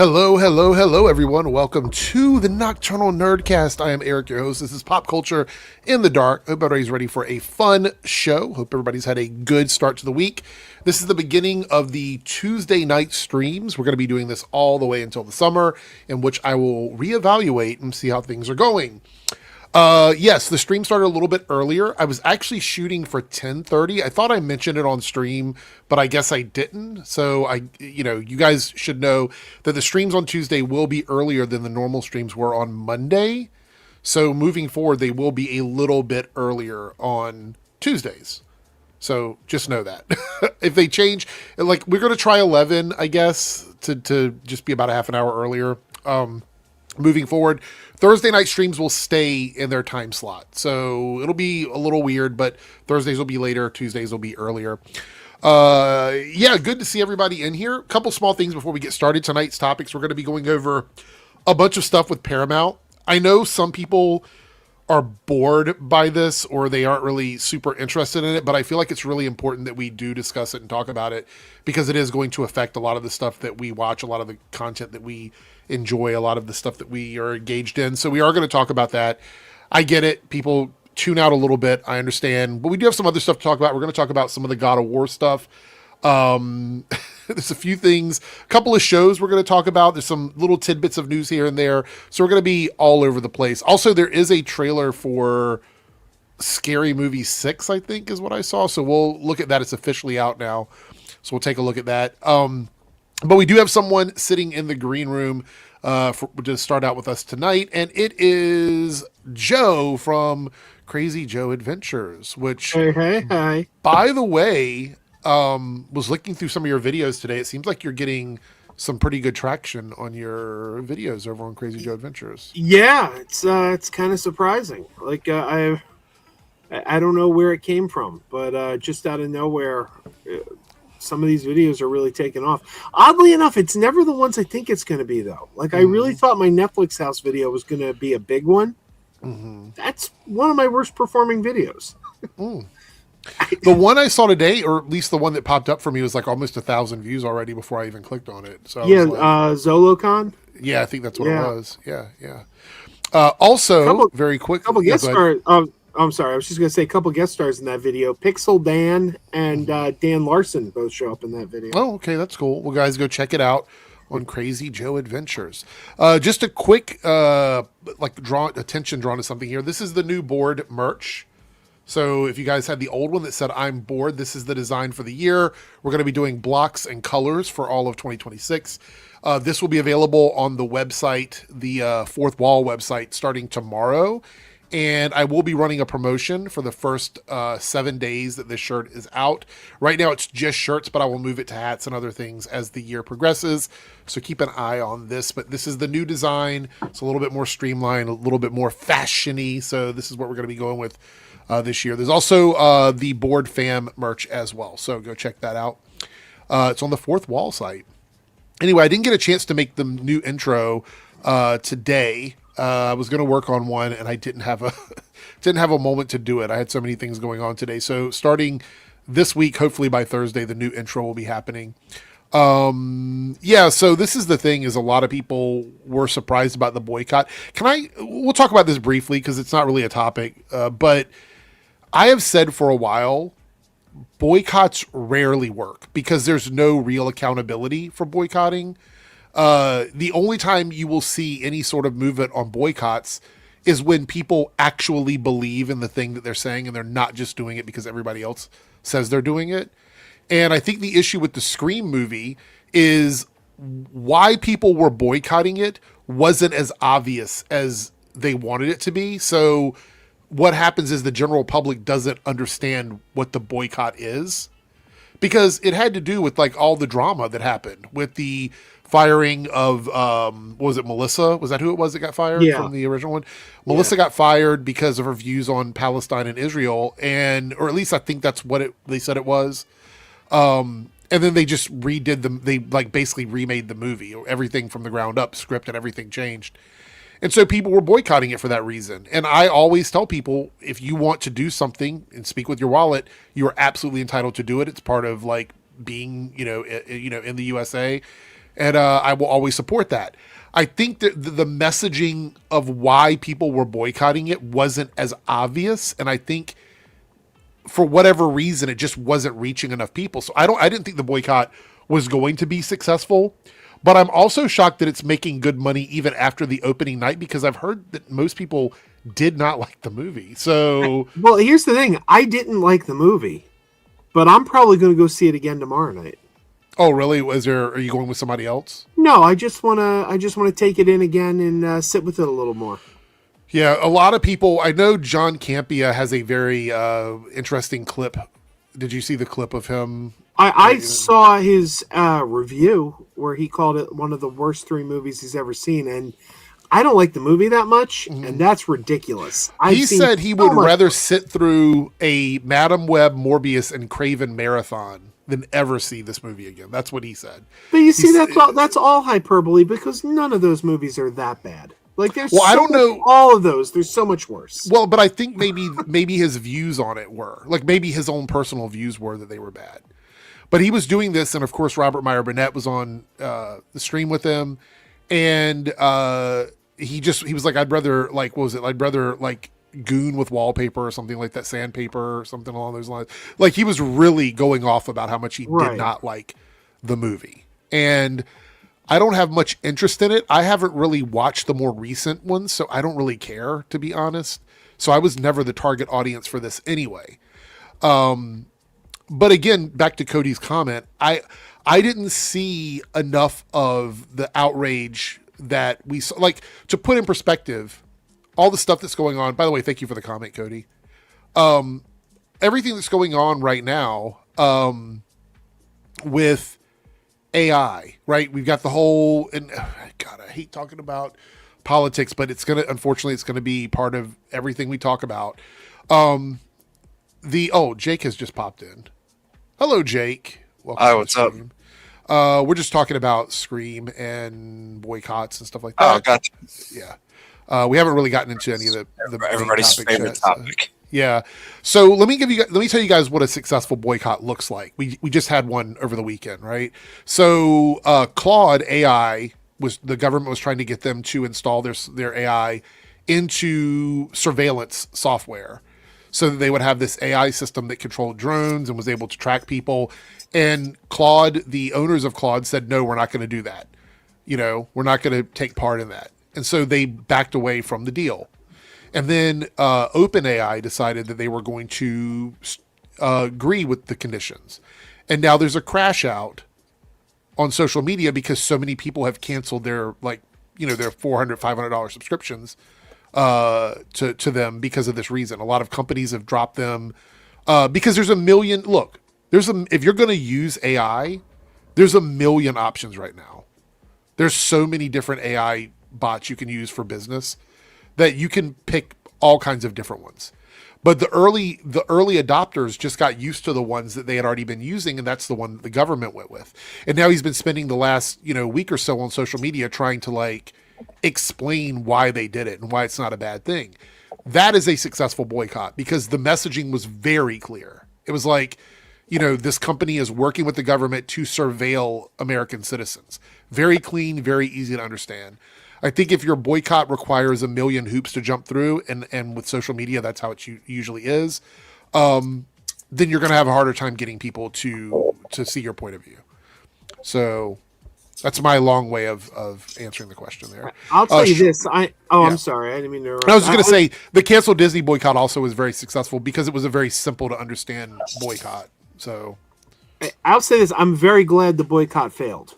Hello, hello, hello, everyone. Welcome to the Nocturnal Nerdcast. I am Eric, your host. This is Pop Culture in the Dark. Hope everybody's ready for a fun show. Hope everybody's had a good start to the week. This is the beginning of the Tuesday night streams. We're going to be doing this all the way until the summer, in which I will reevaluate and see how things are going. Yes, the stream started a little bit earlier. I was actually shooting for 10:30. I thought I mentioned it on stream, but I guess I didn't. So you guys should know that the streams on Tuesday will be earlier than the normal streams were on Monday. So moving forward, they will be a little bit earlier on Tuesdays. So just know that. If they change, like we're going to try 11, I guess, to just be about a half an hour earlier. Moving forward, Thursday night streams will stay in their time slot. So it'll be a little weird, but Thursdays will be later. Tuesdays will be earlier. Good to see everybody in here. A couple small things before we get started. Tonight's topics, we're going to be going over a bunch of stuff with Paramount. I know some people are bored by this or they aren't really super interested in it, but I feel like it's really important that we do discuss it and talk about it because it is going to affect a lot of the stuff that we watch, a lot of the content that we enjoy, a lot of the stuff that we are engaged in. So we are going to talk about that. I get it. People tune out a little bit. I understand, but we do have some other stuff to talk about. We're going to talk about some of the God of War stuff. There's a few things, a couple of shows we're going to talk about. There's some little tidbits of news here and there. So we're going to be all over the place. Also, there is a trailer for Scary Movie 6, I think is what I saw. So we'll look at that. It's officially out now. So we'll take a look at that. But we do have someone sitting in the green room to start out with us tonight. And it is Joe from Crazy Joe Adventures, which, Hey. by the way, was looking through some of your videos today. It seems like you're getting some pretty good traction on your videos over on Crazy Joe Adventures. Yeah, it's kind of surprising. Like I don't know where it came from, but just out of nowhere, some of these videos are really taking off. Oddly enough, it's never the ones I think it's going to be, though. Like I really thought my Netflix house video was going to be a big one. That's one of my worst performing videos. The one I saw today, or at least the one that popped up for me, was like almost 1,000 views already before I even clicked on it. So yeah, Zolocon. Yeah, I think that's what it was. Yeah. Also, very quick, couple guest stars. I'm sorry, I was just going to say a couple guest stars in that video. Pixel Dan and Dan Larson both show up in that video. Oh, okay, that's cool. Well, guys, go check it out on Crazy Joe Adventures. Just a quick, attention drawn to something here. This is the new board merch. So if you guys had the old one that said I'm bored, this is the design for the year. We're going to be doing blocks and colors for all of 2026. This will be available on the website, the Fourth Wall website, starting tomorrow. And I will be running a promotion for the first 7 days that this shirt is out. Right now it's just shirts, but I will move it to hats and other things as the year progresses. So keep an eye on this. But this is the new design. It's a little bit more streamlined, a little bit more fashion-y. So this is what we're going to be going with this year. There's also the Board Fam merch as well. So go check that out. It's on the Fourth Wall site. Anyway, I didn't get a chance to make the new intro today. I was going to work on one and I didn't have a moment to do it. I had so many things going on today. So starting this week, hopefully by Thursday, the new intro will be happening. So this is the thing, is a lot of people were surprised about the boycott. We'll talk about this briefly because it's not really a topic, but I have said for a while, boycotts rarely work because there's no real accountability for boycotting. The only time you will see any sort of movement on boycotts is when people actually believe in the thing that they're saying and they're not just doing it because everybody else says they're doing it. And I think the issue with the Scream movie is why people were boycotting it wasn't as obvious as they wanted it to be. So what happens is the general public doesn't understand what the boycott is, because it had to do with like all the drama that happened with the firing of, was it Melissa? Was that who it was that got fired from the original one? Melissa got fired because of her views on Palestine and Israel. Or at least I think that's what they said it was. And then they just redid them. They like basically remade the movie, everything from the ground up, script and everything changed. And so people were boycotting it for that reason. And I always tell people, if you want to do something and speak with your wallet, you are absolutely entitled to do it. It's part of like being, in the USA. and I will always support that. I think that the messaging of why people were boycotting it wasn't as obvious, and I think for whatever reason it just wasn't reaching enough people. So I didn't think the boycott was going to be successful. But I'm also shocked that it's making good money even after the opening night, because I've heard that most people did not like the movie. So, well, here's the thing: I didn't like the movie, but I'm probably going to go see it again tomorrow night. oh really? Are you going with somebody else? No, I just want to take it in again and sit with it a little more. Yeah, a lot of people. I know John Campea has a very interesting clip. Did you see the clip of him? I saw his review where he called it one of the worst 3 movies he's ever seen, and I don't like the movie that much, and that's ridiculous. He said he would rather sit through a Madam Web, Morbius, and Craven marathon than ever see this movie again. That's what he said. But you see, that's all hyperbole, because none of those movies are that bad. Like, there's I don't know all of those. There's so much worse. Well, but I think maybe his views on it were like, maybe his own personal views were that they were bad. But he was doing this, and of course, Robert Meyer Burnett was on the stream with him, and he was like, I'd rather goon with wallpaper or something like that, sandpaper or something along those lines. Like, he was really going off about how much he did not like the movie, and I don't have much interest in it. I haven't really watched the more recent ones, so I don't really care, to be honest. So I was never the target audience for this anyway. But again, back to Cody's comment, I didn't see enough of the outrage that we saw. Like, to put in perspective, all the stuff that's going on. By the way, thank you for the comment, Cody. Everything that's going on right now with AI, right? We've got the whole, and God, I hate talking about politics, but unfortunately, it's gonna be part of everything we talk about. Jake has just popped in. Hello, Jake. Welcome. Hi, what's up? We're just talking about Scream and boycotts and stuff like that. Oh, gotcha. Yeah. We haven't really gotten into any of the everybody's favorite topic. Yeah. So let me tell you guys what a successful boycott looks like. We just had one over the weekend, right? So Claude AI the government was trying to get them to install their AI into surveillance software, so that they would have this AI system that controlled drones and was able to track people. And Claude, the owners of Claude, said, no, we're not going to do that. We're not going to take part in that. And so they backed away from the deal. And then OpenAI decided that they were going to agree with the conditions. And now there's a crash out on social media because so many people have canceled their their $400, $500 subscriptions to them because of this reason. A lot of companies have dropped them because there's a million. Look, if you're going to use AI, there's a million options right now. There's so many different AI bots you can use for business that you can pick all kinds of different ones. But the early adopters just got used to the ones that they had already been using, and that's the one that the government went with. And now he's been spending the last week or so on social media trying to explain why they did it and why it's not a bad thing. That is a successful boycott because the messaging was very clear. It was like, this company is working with the government to surveil American citizens. Very clean, very easy to understand. I think if your boycott requires a million hoops to jump through, and with social media, that's how it usually is, then you're going to have a harder time getting people to see your point of view. So that's my long way of answering the question there. I'll tell you this. I'm sorry. I didn't mean to interrupt. I was just going to say the cancel Disney boycott also was very successful because it was a very simple to understand boycott. So I'll say this. I'm very glad the boycott failed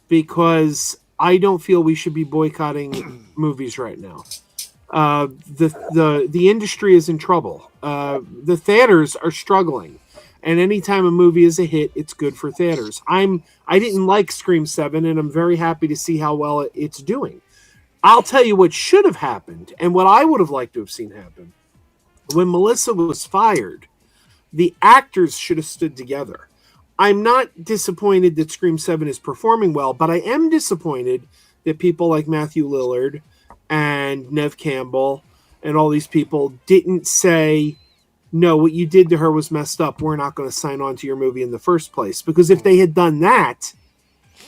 because I don't feel we should be boycotting movies right now. The industry is in trouble. The theaters are struggling. And anytime a movie is a hit, it's good for theaters. I didn't like Scream 7, and I'm very happy to see how well it's doing. I'll tell you what should have happened, and what I would have liked to have seen happen. When Melissa was fired, the actors should have stood together. I'm not disappointed that Scream 7 is performing well, but I am disappointed that people like Matthew Lillard and Nev Campbell and all these people didn't say, no, what you did to her was messed up. We're not going to sign on to your movie in the first place. Because if they had done that,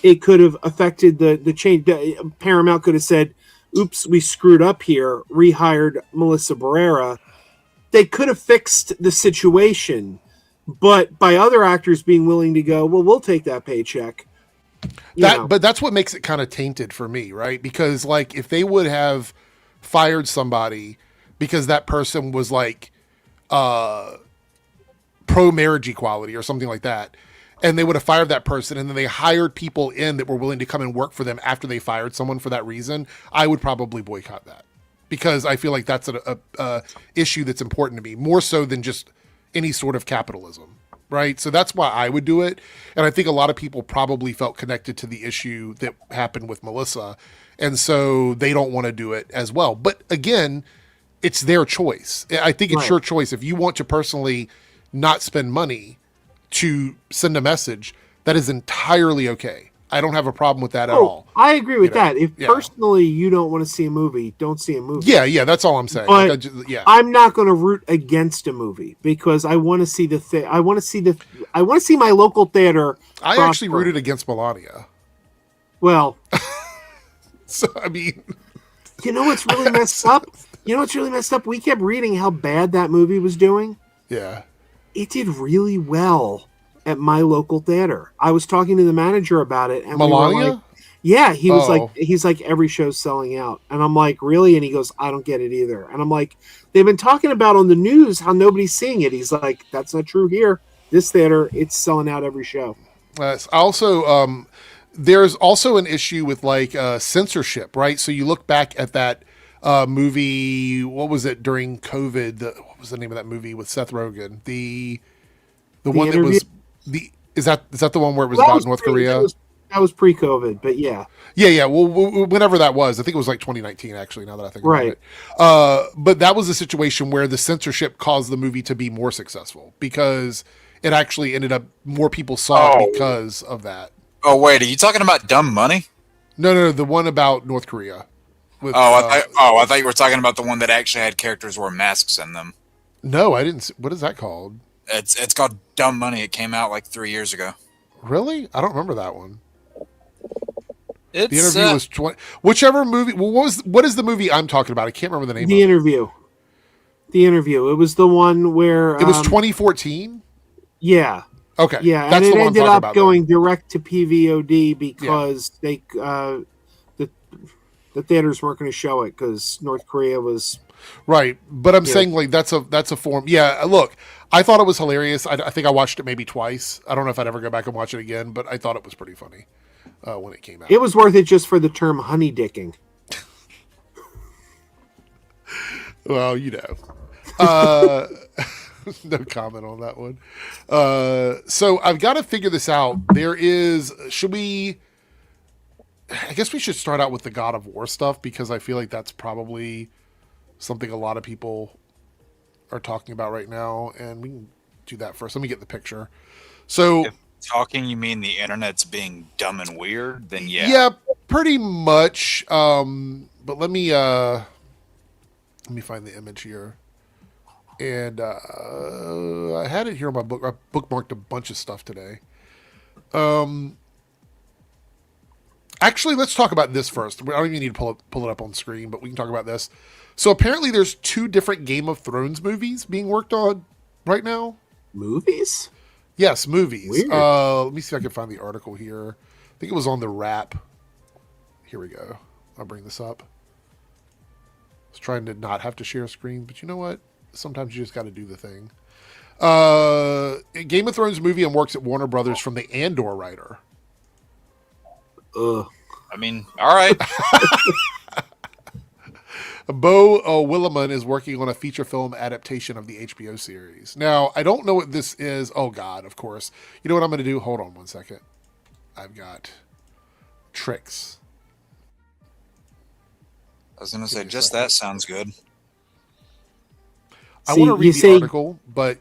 it could have affected the change. Paramount could have said, "Oops, we screwed up here." Rehired Melissa Barrera. They could have fixed the situation, but by other actors being willing to go, well, we'll take that paycheck. But that's what makes it kind of tainted for me, right? Because like if they would have fired somebody because that person was like pro marriage equality or something like that, and they would have fired that person and then they hired people in that were willing to come and work for them after they fired someone for that reason, I would probably boycott that, because I feel like that's a issue that's important to me, more so than just any sort of capitalism, right? So that's why I would do it. And I think a lot of people probably felt connected to the issue that happened with Melissa, and so they don't want to do it as well. But again, it's their choice. I think it's your choice. If you want to personally not spend money to send a message, that is entirely okay. I don't have a problem with that at all. I agree with that. If personally you don't want to see a movie, don't see a movie. Yeah, that's all I'm saying. But I'm not going to root against a movie because I want to see I want to see my local theater. I actually rooted against Melania. Well, so I mean, you know what's really messed up? We kept reading how bad that movie was doing. Yeah. It did really well at my local theater. I was talking to the manager about it, and Melania? We were like, yeah, he's like every show's selling out, and I'm like, really? And he goes, I don't get it either. And I'm like, they've been talking about on the news how nobody's seeing it. He's like, that's not true here. This theater, it's selling out every show. Also, there's also an issue with like censorship, right? So you look back at that movie. What was it during COVID? What was the name of that movie with Seth Rogen? The one interview? That was is that the one where it was about North Korea? That was pre-COVID, but yeah. Yeah. Well, whenever that was, I think it was like 2019. Actually, now that I think about it, but that was a situation where the censorship caused the movie to be more successful because it actually ended up more people saw it because of that. Oh wait, are you talking about Dumb Money? No, the one about North Korea. With, I thought you were talking about the one that actually had characters wear masks in them. No, I didn't. What is that called? It's called Dumb Money. It came out like 3 years ago. Really? I don't remember that one. The interview was 20. Whichever movie. Well, what is the movie I'm talking about? I can't remember the name. The interview. The interview. It was the one where it was 2014. Yeah. Okay. Yeah, that's and the it one ended I'm up about, going direct to PVOD because they the theaters weren't going to show it because North Korea was right. But I'm saying like that's a form. Yeah. Look, I thought it was hilarious. I think I watched it maybe twice. I don't know if I'd ever go back and watch it again, but I thought it was pretty funny when it came out. It was worth it just for the term honey dicking. Well, you know. No comment on that one. So I've got to figure this out. I guess we should start out with the God of War stuff because I feel like that's probably something a lot of people are talking about right now. And we can do that first. Let me get the picture. So if talking, you mean the internet's being dumb and weird? Then yeah. Yeah, pretty much. But let me find the image here. And I had it here on my book. I bookmarked a bunch of stuff today. Actually, let's talk about this first. I don't even need to pull it up on screen, but we can talk about this. So apparently there's 2 different Game of Thrones movies being worked on right now. Movies? Yes, movies. Weird. Let me see if I can find the article here. I think it was on the Wrap. Here we go. I'll bring this up. I was trying to not have to share a screen, but you know what? Sometimes you just got to do the thing. Game of Thrones movie and works at Warner Brothers from the Andor writer. I mean, all right. Bo Willimon is working on a feature film adaptation of the HBO series. Now, I don't know what this is. Oh, God, of course. You know what I'm going to do? Hold on one second. I've got tricks. I was going to say, just that sounds good. I want to read the article, but...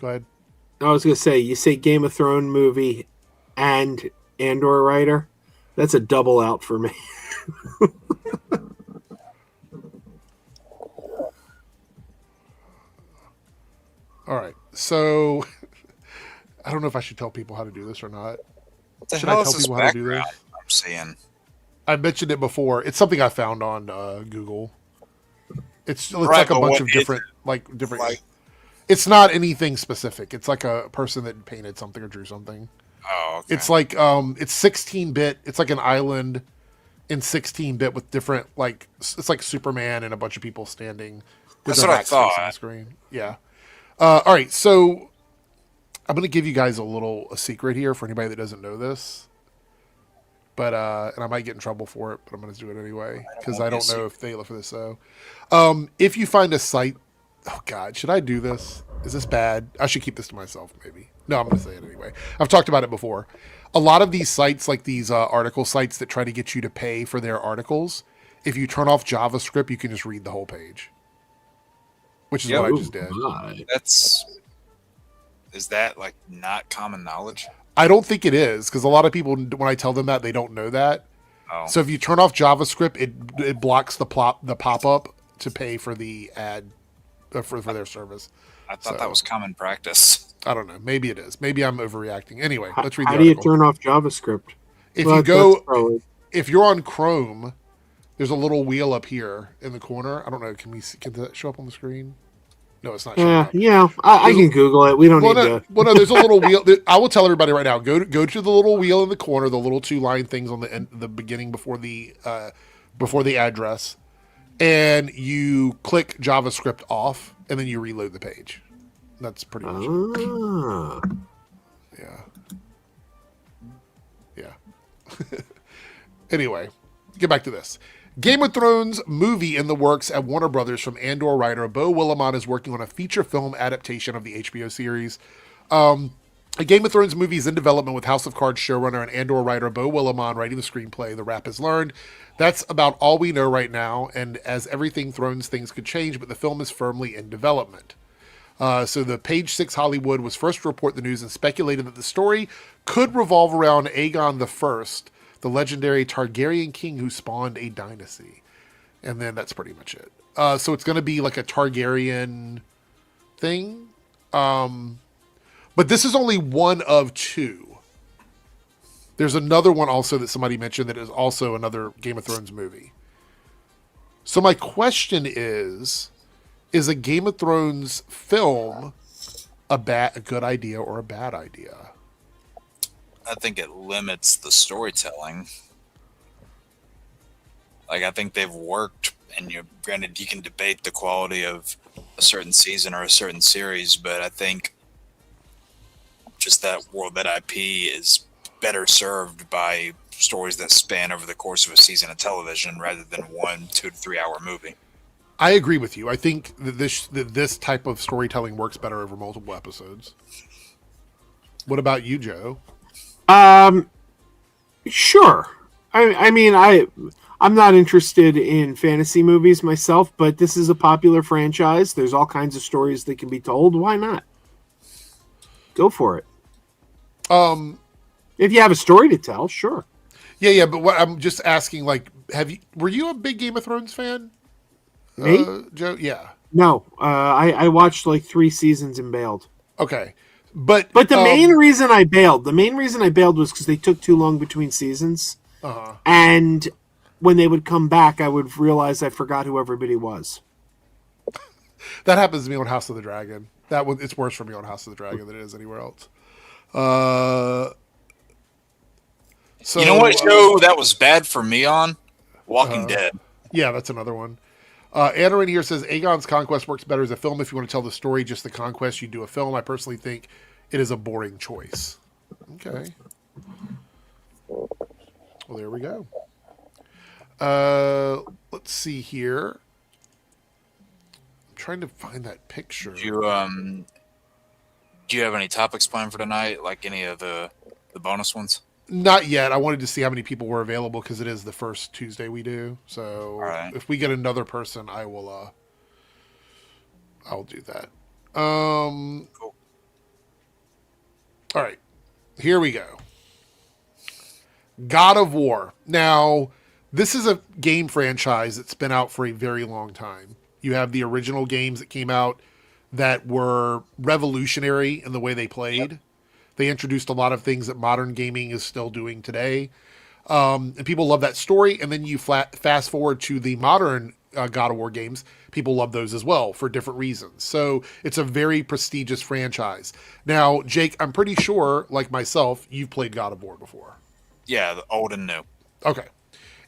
Go ahead. I was going to say, you say Game of Thrones movie and Andor writer? That's a double out for me. All right. So I don't know if I should tell people how to do this or not. What the Should hell I is tell this people how to do background this? I'm seeing? I mentioned it before. It's something I found on Google. It's Right, like a but bunch what of is different it? Like, It's not anything specific. It's like a person that painted something or drew something. oh, okay. It's like it's 16-bit. It's like an island in 16-bit with different it's like Superman and a bunch of people standing with That's their what I backs facing the thought. screen. Yeah. All right, so I'm gonna give you guys a secret here for anybody that doesn't know this, but and I might get in trouble for it, but I'm gonna do it anyway because I don't know if they look for this. So, if you find a site, oh God, should I do this? Is this bad? I should keep this to myself, maybe. No, I'm gonna say it anyway. I've talked about it before. A lot of these sites, like these article sites that try to get you to pay for their articles, if you turn off JavaScript, you can just read the whole page, which is Yep. what I just did. Is that like not common knowledge? I don't think it is because a lot of people, when I tell them that, they don't know that. Oh, So if you turn off JavaScript, it blocks the pop up to pay for the ad for their service. I thought so- that was common practice. I don't know. Maybe it is. Maybe I'm overreacting. Anyway, let's read the How do you article. turn off JavaScript? If Well, you that's go, probably- if you're on Chrome, there's a little wheel up here in the corner. I don't know. Can that show up on the screen? No, it's not showing up. yeah, I can Google it. We don't Well, need no, to. well, no, there's a little wheel. I will tell everybody right now. Go to the little wheel in the corner, the little 2-line things on the end, the beginning before the address, and you click JavaScript off, and then you reload the page. That's pretty much it. Ah. Yeah. Anyway, get back to this. Game of Thrones movie in the works at Warner Brothers from Andor writer Beau Willimon is working on a feature film adaptation of the HBO series. A Game of Thrones movie is in development with House of Cards showrunner and Andor writer Beau Willimon writing the screenplay. The Rap has learned. That's about all we know right now, and as everything Thrones things could change, but the film is firmly in development. So the Page Six Hollywood was first to report the news and speculated that the story could revolve around Aegon I, the legendary Targaryen king who spawned a dynasty. And then that's pretty much it. So it's going to be like a Targaryen thing. But this is only one of two. There's another one also that somebody mentioned that is also another Game of Thrones movie. So my question is a Game of Thrones film a good idea or a bad idea? I think it limits the storytelling. Like, I think they've worked, and granted, you can debate the quality of a certain season or a certain series, but I think just that world, that IP is better served by stories that span over the course of a season of television rather than 1 2 to 3 hour movie. I agree with you. I think that this type of storytelling works better over multiple episodes. What about you, Joe? Sure. I'm not interested in fantasy movies myself, but this is a popular franchise. There's all kinds of stories that can be told. Why not? Go for it. If you have a story to tell, sure. Yeah, but what I'm just asking, like, were you a big Game of Thrones fan? Me? Joe? Yeah. No. I watched like 3 seasons and bailed. Okay. But the main reason I bailed was because they took too long between seasons. Uh-huh. And when they would come back, I would realize I forgot who everybody was. That happens to me on House of the Dragon. It's worse for me on House of the Dragon than it is anywhere else. So, You know what show that was bad for me on? Walking Dead. Yeah, that's another one. Anna in here says Aegon's Conquest works better as a film. If you want to tell the story, just the conquest, you do a film. I personally think it is a boring choice. Okay. Well, there we go. Let's see here. I'm trying to find that picture. Do you have any topics planned for tonight? Like any of the bonus ones? Not yet. I wanted to see how many people were available because it is the first Tuesday we do. So right. If we get another person, I'll do that. Cool. All right. Here we go. God of War. Now, this is a game franchise that's been out for a very long time. You have the original games that came out that were revolutionary in the way they played. Yep. They introduced a lot of things that modern gaming is still doing today. And people love that story. And then you fast forward to the modern God of War games. People love those as well for different reasons. So it's a very prestigious franchise. Now, Jake, I'm pretty sure, like myself, you've played God of War before. Yeah, the old and new. Okay.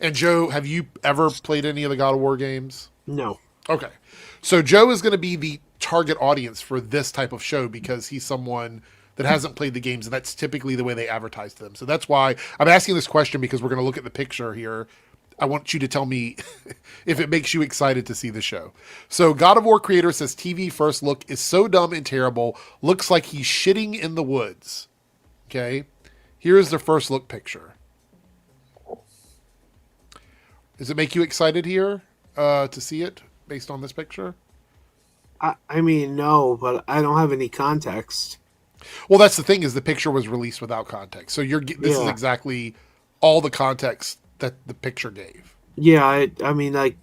And Joe, have you ever played any of the God of War games? No. Okay. So Joe is going to be the target audience for this type of show because he's someone that hasn't played the games, and that's typically the way they advertise them. So that's why I'm asking this question, because we're going to look at the picture here. I want you to tell me if it makes you excited to see the show. So God of War creator says TV first look is so dumb and terrible, looks like he's shitting in the woods. Okay. Here's the first look picture. Does it make you excited here to see it based on this picture? I mean, no, but I don't have any context. Well, that's the thing, is the picture was released without context. So this is Yeah. exactly all the context that the picture gave. Yeah, I mean, like,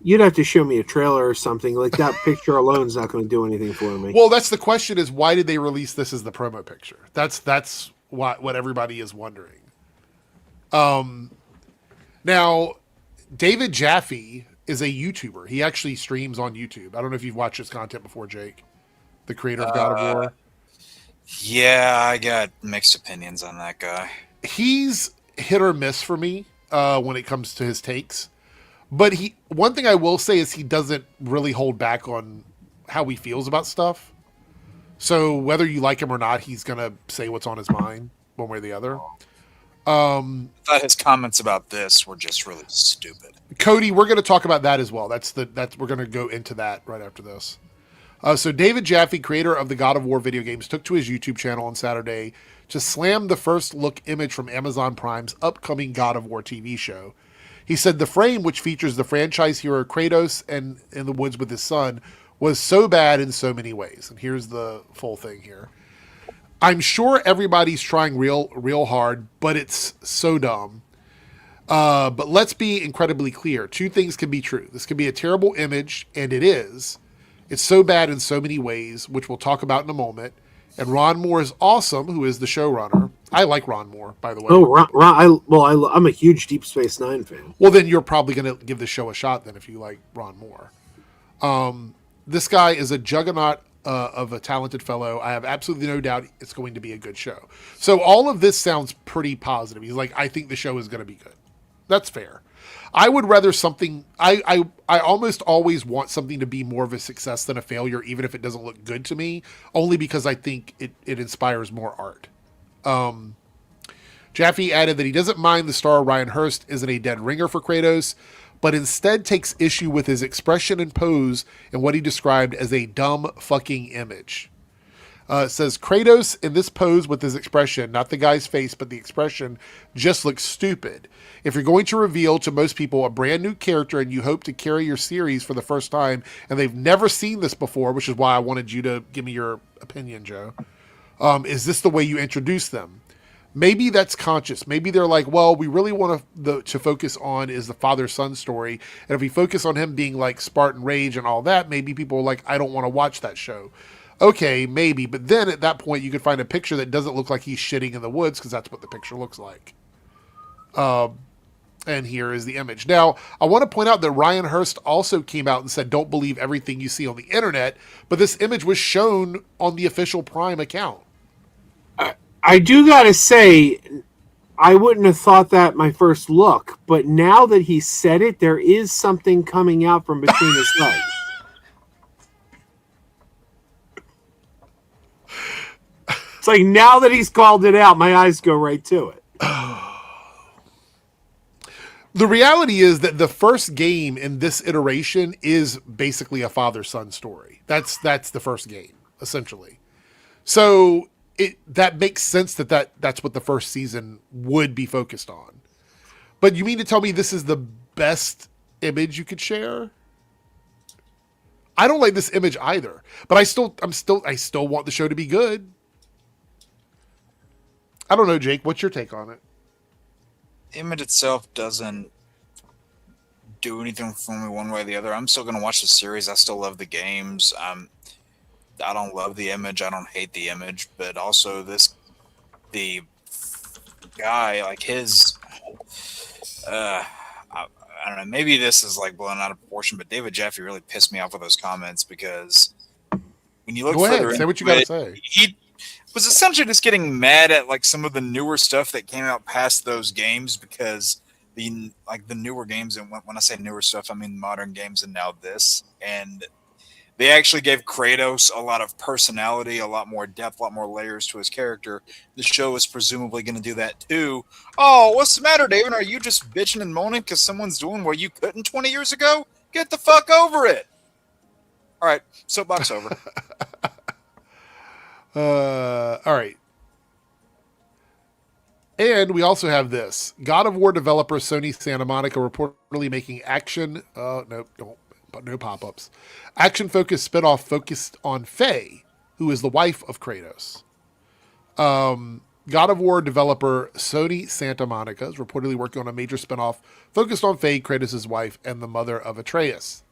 you'd have to show me a trailer or something. Like, that picture alone is not going to do anything for me. Well, that's the question, is why did they release this as the promo picture? That's what everybody is wondering. Now, David Jaffe is a YouTuber. He actually streams on YouTube. I don't know if you've watched his content before, Jake, the creator of God of War. Yeah, I got mixed opinions on that guy. He's hit or miss for me when it comes to his takes. But one thing I will say is he doesn't really hold back on how he feels about stuff. So whether you like him or not, he's going to say what's on his mind one way or the other. I thought his comments about this were just really stupid. Cody, we're going to talk about that as well. We're going to go into that right after this. So David Jaffe, creator of the God of War video games, took to his YouTube channel on Saturday to slam the first look image from Amazon Prime's upcoming God of War TV show. He said the frame, which features the franchise hero Kratos and in the woods with his son, was so bad in so many ways. And here's the full thing here. I'm sure everybody's trying real hard, but it's so dumb. But let's be incredibly clear. Two things can be true. This can be a terrible image, and it is. It's so bad in so many ways, which we'll talk about in a moment. And Ron Moore is awesome, who is the showrunner. I like Ron Moore, by the way. Oh, I'm a huge Deep Space Nine fan. Well, then you're probably going to give the show a shot then if you like Ron Moore. This guy is a juggernaut of a talented fellow. I have absolutely no doubt it's going to be a good show. So all of this sounds pretty positive. He's like, I think the show is going to be good. That's fair. I would rather something. I almost always want something to be more of a success than a failure, even if it doesn't look good to me, only because I think it inspires more art. Jaffe added that he doesn't mind the star Ryan Hurst isn't a dead ringer for Kratos, but instead takes issue with his expression and pose in what he described as a dumb fucking image. It says, Kratos in this pose with his expression, not the guy's face, but the expression, just looks stupid. If you're going to reveal to most people a brand new character and you hope to carry your series for the first time and they've never seen this before, which is why I wanted you to give me your opinion, Joe, is this the way you introduce them? Maybe that's conscious. Maybe they're like, well, we really want to focus on is the father-son story. And if we focus on him being like Spartan Rage and all that, maybe people are like, I don't want to watch that show. Okay, maybe. But then at that point, you could find a picture that doesn't look like he's shitting in the woods because that's what the picture looks like. And here is the image. Now, I want to point out that Ryan Hurst also came out and said, don't believe everything you see on the internet. But this image was shown on the official Prime account. I do got to say, I wouldn't have thought that my first look. But now that he said it, there is something coming out from between his legs. It's like now that he's called it out, my eyes go right to it. The reality is that the first game in this iteration is basically a father-son story. That's the first game, essentially. So that makes sense that's what the first season would be focused on. But you mean to tell me this is the best image you could share? I don't like this image either, but I still want the show to be good. I don't know, Jake. What's your take on it? The image itself doesn't do anything for me one way or the other. I'm still going to watch the series. I still love the games. I don't love the image. I don't hate the image. But also, this the guy, like his, I don't know, maybe this is like blown out of proportion, but David Jaffe really pissed me off with those comments because when you look Go further ahead, say into what you got to it, say. he was essentially just getting mad at like some of the newer stuff that came out past those games because the newer games, and when I say newer stuff, I mean modern games and now this, and they actually gave Kratos a lot of personality, a lot more depth, a lot more layers to his character. The show is presumably going to do that too. Oh, what's the matter, David? Are you just bitching and moaning because someone's doing what you couldn't 20 years ago? Get the fuck over it. All right, soapbox over. All right. And we also have this. God of War developer Sony Santa Monica reportedly making action... no pop-ups. Action-focused spinoff focused on Faye, who is the wife of Kratos. God of War developer Sony Santa Monica is reportedly working on a major spinoff focused on Faye, Kratos' wife, and the mother of Atreus.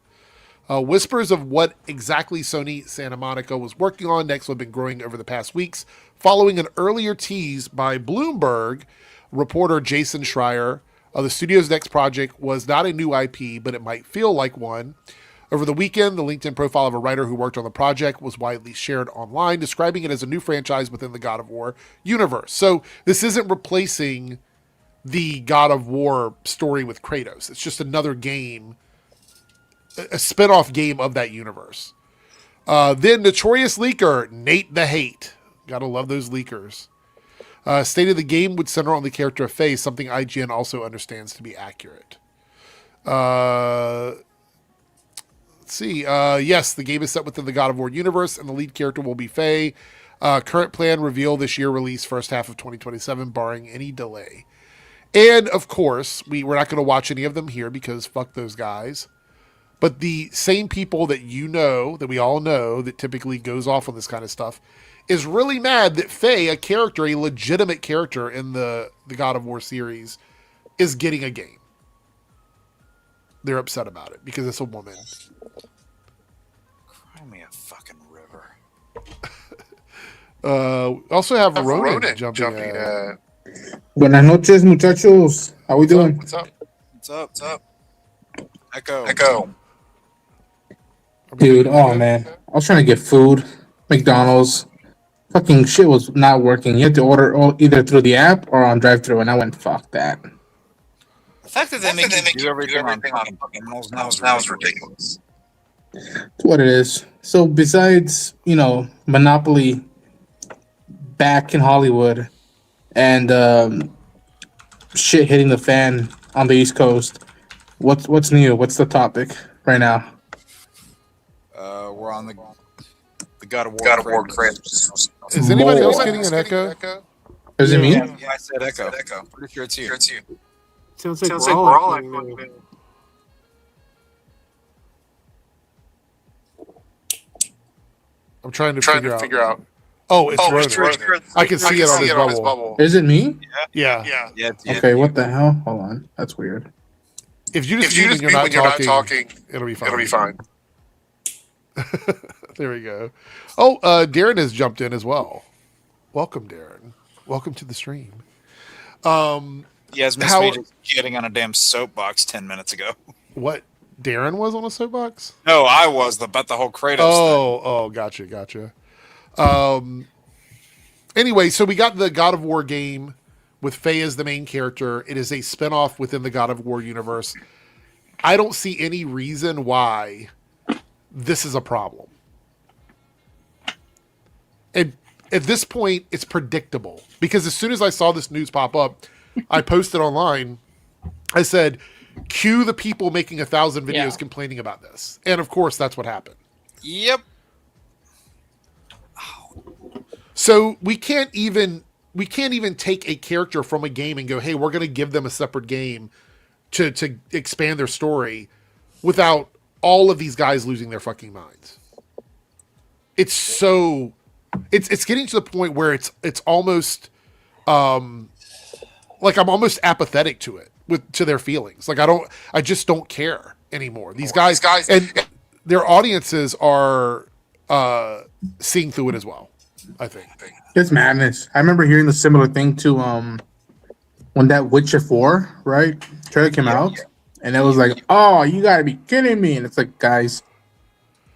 Whispers of what exactly Sony Santa Monica was working on next have been growing over the past weeks, following an earlier tease by Bloomberg reporter Jason Schreier. The studio's next project was not a new IP, but it might feel like one. Over the weekend, the LinkedIn profile of a writer who worked on the project was widely shared online, describing it as a new franchise within the God of War universe. So this isn't replacing the God of War story with Kratos. It's just another game, a spin-off game of that universe. Then notorious leaker Nate the Hate, gotta love those leakers, stated the game would center on the character of Faye, something IGN also understands to be accurate. Let's see. Yes, the game is set within the God of War universe, and the lead character will be Faye. Current plan reveal this year, release first half of 2027, barring any delay. And of course, we're not going to watch any of them here because fuck those guys. But the same people that that we all know, that typically goes off on this kind of stuff, is really mad that Faye, a legitimate character in the God of War series, is getting a game. They're upset about it because it's a woman. Cry me a fucking river. Also have Ronan jumping Buenas noches, muchachos. How we doing? What's up? What's up? Echo. Dude, oh man. I was trying to get food. McDonald's. Fucking shit was not working. You had to order either through the app or on drive-thru, and I went, fuck that. The fact that they make you do everything on fucking terminals now is ridiculous. It's what it is. So besides, Monopoly back in Hollywood and shit hitting the fan on the East Coast, what's new? What's the topic right now? We're on the God of War Kratos. Is anybody else getting an echo? Is it me? Yeah, I said echo. Pretty sure it's you. Sounds like we're all echoing. I'm trying to figure out. Oh, it's Ronan. I can see it on his bubble. Is it me? Yeah. Okay, what the hell? Hold on. That's weird. If you just mute when you're not talking, it'll be fine. There we go. Oh, Darren has jumped in as well. Welcome, Darren. Welcome to the stream. Yes, missed me just getting on a damn soapbox 10 minutes ago. What? Darren was on a soapbox? No, I was about the whole Kratos thing. Oh, gotcha. Anyway, so we got the God of War game with Faye as the main character. It is a spinoff within the God of War universe. I don't see any reason why this is a problem. And at this point, it's predictable. Because as soon as I saw this news pop up, I posted online, I said, cue the people making 1,000 videos complaining about this. And of course, that's what happened. Yep. So we can't even take a character from a game and go, hey, we're going to give them a separate game to expand their story without all of these guys losing their fucking minds. It's so it's getting to the point where it's almost like I'm almost apathetic to it, to their feelings. Like I just don't care anymore. These guys and their audiences are seeing through it as well. I think. It's madness. I remember hearing the similar thing to when that Witcher 4, right? Trailer came out, and it was like, oh, you gotta be kidding me. And it's like, guys,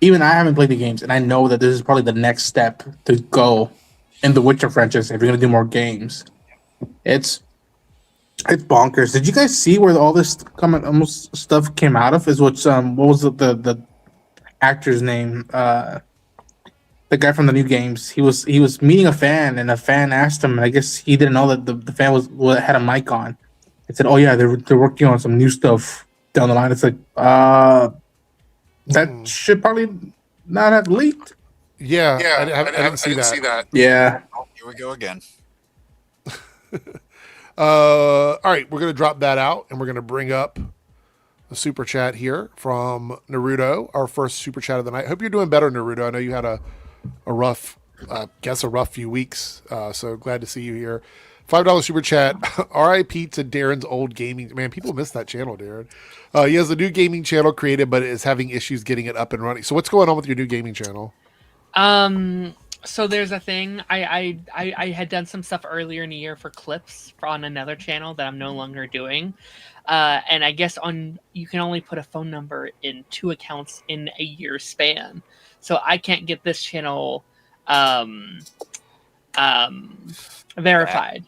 even I haven't played the games, and I know that this is probably the next step to go in the Witcher franchise if you're gonna do more games. It's bonkers. Did you guys see where all this almost stuff came out of? Is what was the actor's name? The guy from the new games. He was meeting a fan, and a fan asked him. And I guess he didn't know that the fan had a mic on. It said, "Oh yeah, they're working on some new stuff down the line." It's like, that should probably not have leaked. Yeah, I didn't see that. Yeah. Oh, here we go again. All right, we're gonna drop that out, and we're gonna bring up a super chat here from Naruto, our first super chat of the night. Hope you're doing better, Naruto. I know you had a rough few weeks. So glad to see you here. $5 super chat. R.I.P. to Darren's old gaming. Man, people miss that channel, Darren. He has a new gaming channel created, but is having issues getting it up and running. So what's going on with your new gaming channel? So there's a thing. I had done some stuff earlier in the year for clips on another channel that I'm no longer doing. And I guess you can only put a phone number in 2 accounts in a year span. So I can't get this channel verified.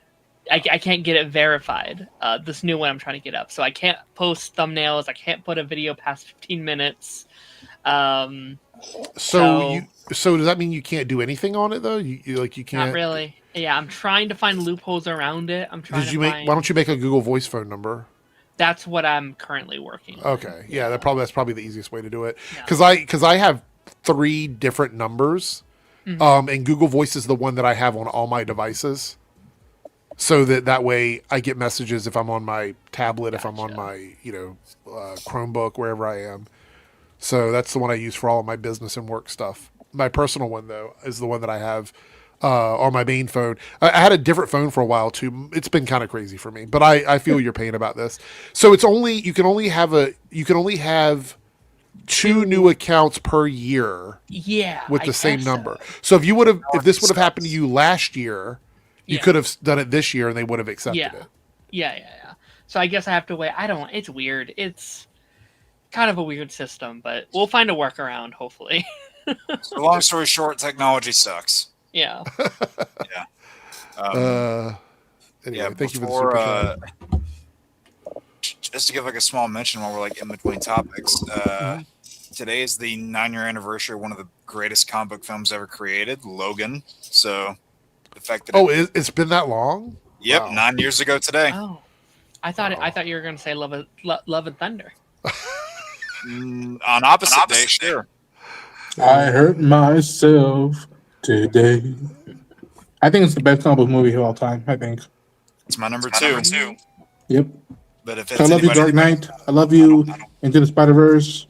I can't get it verified. This new one I'm trying to get up. So I can't post thumbnails. I can't put a video past 15 minutes. So does that mean you can't do anything on it though? You can't. Not really. Yeah, I'm trying to find loopholes around it. Why don't you make a Google Voice phone number? That's what I'm currently working on. Okay. Yeah, that's probably the easiest way to do it. Because I have 3 different numbers. Mm-hmm. And Google Voice is the one that I have on all my devices. So that way I get messages if I'm on my tablet, if I'm on my, Chromebook, wherever I am. So that's the one I use for all of my business and work stuff. My personal one, though, is the one that I have on my main phone. I had a different phone for a while, too. It's been kind of crazy for me, but I feel your pain about this. So you can only have 2 new accounts per year. Yeah. With the same number. So if this would have happened to you last year, you could have done it this year and they would have accepted it. Yeah. So I guess I have to wait. It's weird. It's kind of a weird system, but we'll find a workaround, hopefully. So long story short, technology sucks. Yeah. Anyway, thank you for the super chat. Just to give a small mention while we're in between topics, today is the 9-year anniversary of one of the greatest comic book films ever created, Logan. So the fact that it's been that long? Yep, Wow. 9 years ago today. Oh, I thought you were going to say Love and Thunder. On opposite day, sure. I hurt myself today. I think it's the best comic book movie of all time. I think it's my number 2. Yep. But if it's I love you, Dark Knight. I love you, Into the Spider-Verse,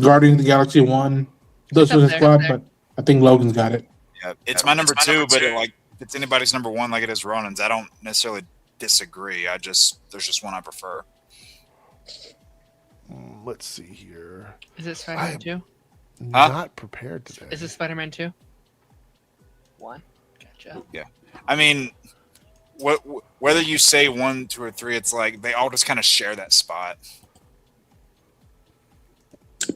Guardians of the Galaxy 1. Those was a squad, but I think Logan's got it. Yeah, it's my number 2, but if it's anybody's number 1 like it is Ronan's, I don't necessarily disagree. There's just one I prefer. Let's see here. Is it Spider-Man 2? Not prepared today. Is it Spider-Man 2? 1. Gotcha. Yeah. I mean, whether you say 1, 2, or 3, it's like they all just kind of share that spot.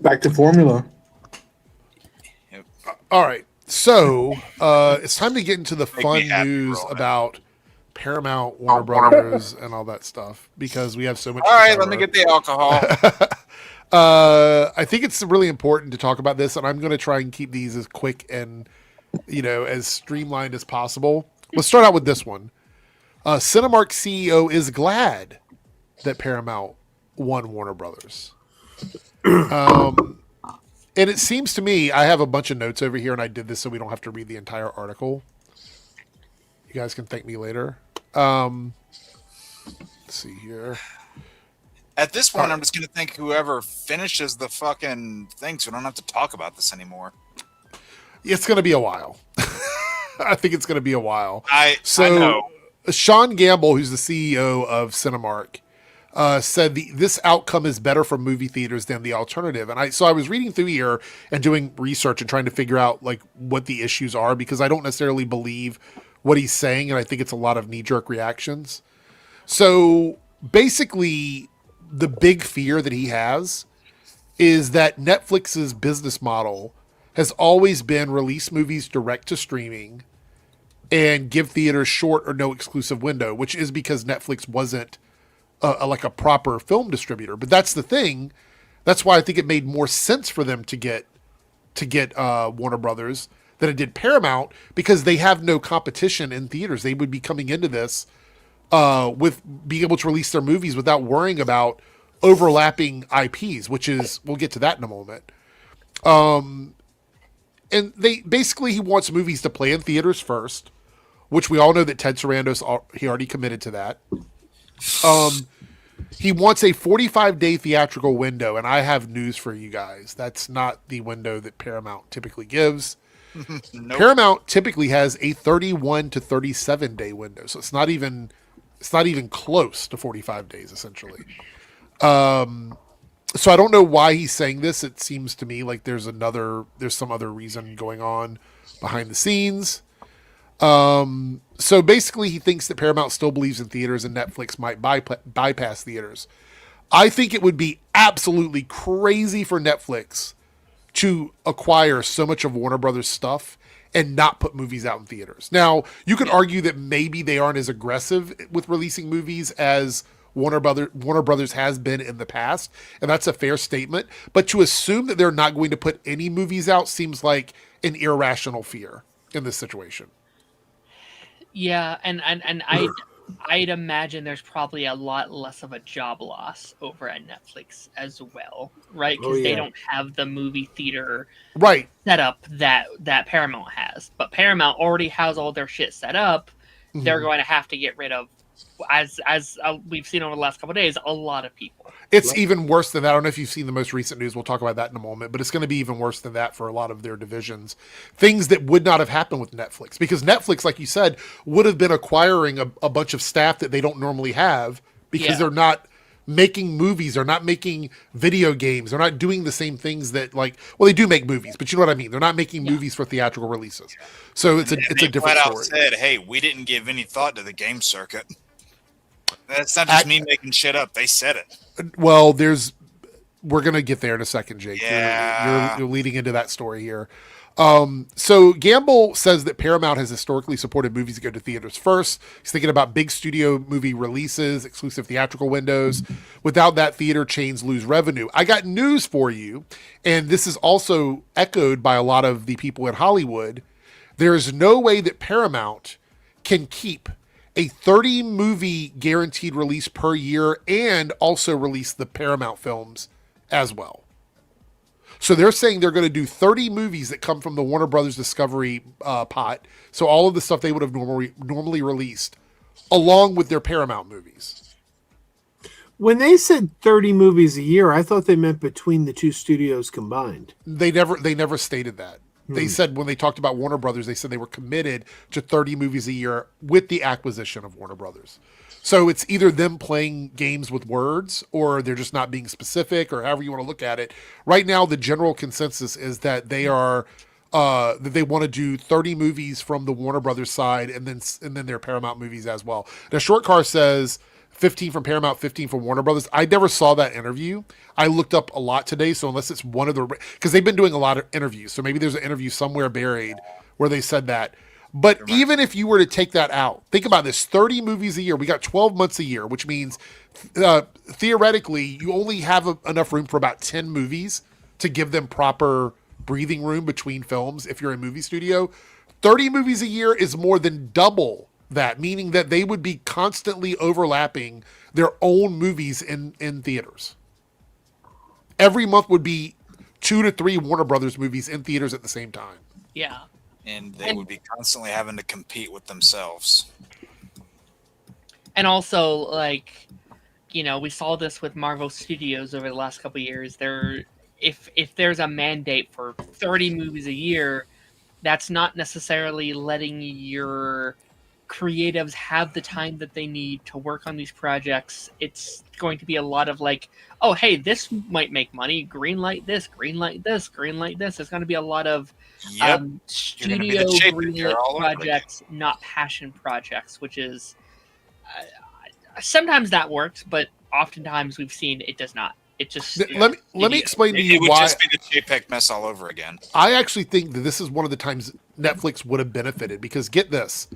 Back to formula. Yep. All right. So it's time to get into the fun news about Paramount, Warner Brothers, and all that stuff because we have so much. All right, let me get the alcohol. I think it's really important to talk about this, and I'm going to try and keep these as quick and as streamlined as possible. Let's start out with this one. Cinemark CEO is glad that Paramount won Warner Brothers. And it seems to me, I have a bunch of notes over here, and I did this so we don't have to read the entire article. You guys can thank me later. Let's see here. At this point, I'm just going to thank whoever finishes the fucking thing so we don't have to talk about this anymore. It's going to be a while. I think it's going to be a while. I know. Sean Gamble, who's the CEO of Cinemark, said this outcome is better for movie theaters than the alternative. And I was reading through here and doing research and trying to figure out like what the issues are, because I don't necessarily believe what he's saying, and I think it's a lot of knee-jerk reactions. So basically, the big fear that he has is that Netflix's business model has always been release movies direct to streaming and give theaters short or no exclusive window, which is because Netflix wasn't like a proper film distributor. But that's the thing. That's why I think it made more sense for them to get Warner Brothers than it did Paramount, because they have no competition in theaters. They would be coming into this with being able to release their movies without worrying about overlapping IPs, which is, we'll get to that in a moment. And he wants movies to play in theaters first, which we all know that Ted Sarandos, he already committed to that. He wants a 45-day theatrical window, and I have news for you guys. That's not the window that Paramount typically gives. Nope. Paramount typically has a 31 to 37-day window, so it's not even close to 45 days, essentially. So I don't know why he's saying this. It seems to me like there's some other reason going on behind the scenes. So basically, he thinks that Paramount still believes in theaters and Netflix might bypass theaters. I think it would be absolutely crazy for Netflix to acquire so much of Warner Brothers stuff and not put movies out in theaters. Now, you could argue that maybe they aren't as aggressive with releasing movies as Warner Brothers has been in the past, and that's a fair statement. But to assume that they're not going to put any movies out seems like an irrational fear in this situation. Yeah, and I'd imagine there's probably a lot less of a job loss over at Netflix as well, right? Because they don't have the movie theater setup that Paramount has. But Paramount already has all their shit set up. Mm-hmm. They're going to have to get rid of, as we've seen over the last couple of days, a lot of people. It's even worse than that. I don't know if you've seen the most recent news. We'll talk about that in a moment. But it's going to be even worse than that for a lot of their divisions. Things that would not have happened with Netflix. Because Netflix, like you said, would have been acquiring a bunch of staff that they don't normally have, because they're not making movies. They're not making video games. They're not doing the same things that, like, well, they do make movies, but you know what I mean. They're not making movies for theatrical releases. So it's a different story. Said, hey, we didn't give any thought to the game circuit. That's not just me making shit up. They said it. Well, we're going to get there in a second, Jake. Yeah. You're leading into that story here. So Gamble says that Paramount has historically supported movies that go to theaters first. He's thinking about big studio movie releases, exclusive theatrical windows. Without that, theater chains lose revenue. I got news for you, and this is also echoed by a lot of the people in Hollywood. There is no way that Paramount can keep a 30-movie guaranteed release per year and also release the Paramount films as well. So they're saying they're going to do 30 movies that come from the Warner Brothers Discovery pot. So all of the stuff they would have normally released, along with their Paramount movies. When they said 30 movies a year, I thought they meant between the two studios combined. They never stated that. They said, when they talked about Warner Brothers, they said they were committed to 30 movies a year with the acquisition of Warner Brothers. So it's either them playing games with words, or they're just not being specific, or however you want to look at it. Right now, the general consensus is that they are that they want to do 30 movies from the Warner Brothers side, and then their Paramount movies as well. Now, Short Car says 15 from Paramount, 15 from Warner Brothers. I never saw that interview. I looked up a lot today, so unless it's one of the... Because they've been doing a lot of interviews, so maybe there's an interview somewhere buried where they said that. But even if you were to take that out, think about this, 30 movies a year. We got 12 months a year, which means theoretically you only have enough room for about 10 movies to give them proper breathing room between films if you're a movie studio. 30 movies a year is more than double that, meaning that they would be constantly overlapping their own movies in theaters. Every month would be 2 to 3 Warner Brothers movies in theaters at the same time. Yeah. And they would be constantly having to compete with themselves. And also, like, you know, we saw this with Marvel Studios over the last couple of years. If there's a mandate for 30 movies a year, that's not necessarily letting your creatives have the time that they need to work on these projects, it's going to be a lot of like, oh, hey, this might make money. Greenlight this, greenlight this, greenlight this. There's going to be a lot of Yep. You're gonna be studio the shape greenlit all over again. projects, not passion projects, which is sometimes that works, but oftentimes we've seen it does not. It just Let me explain to you It would why just be the JPEG mess all over again. I actually think that this is one of the times Netflix would have benefited, because get this,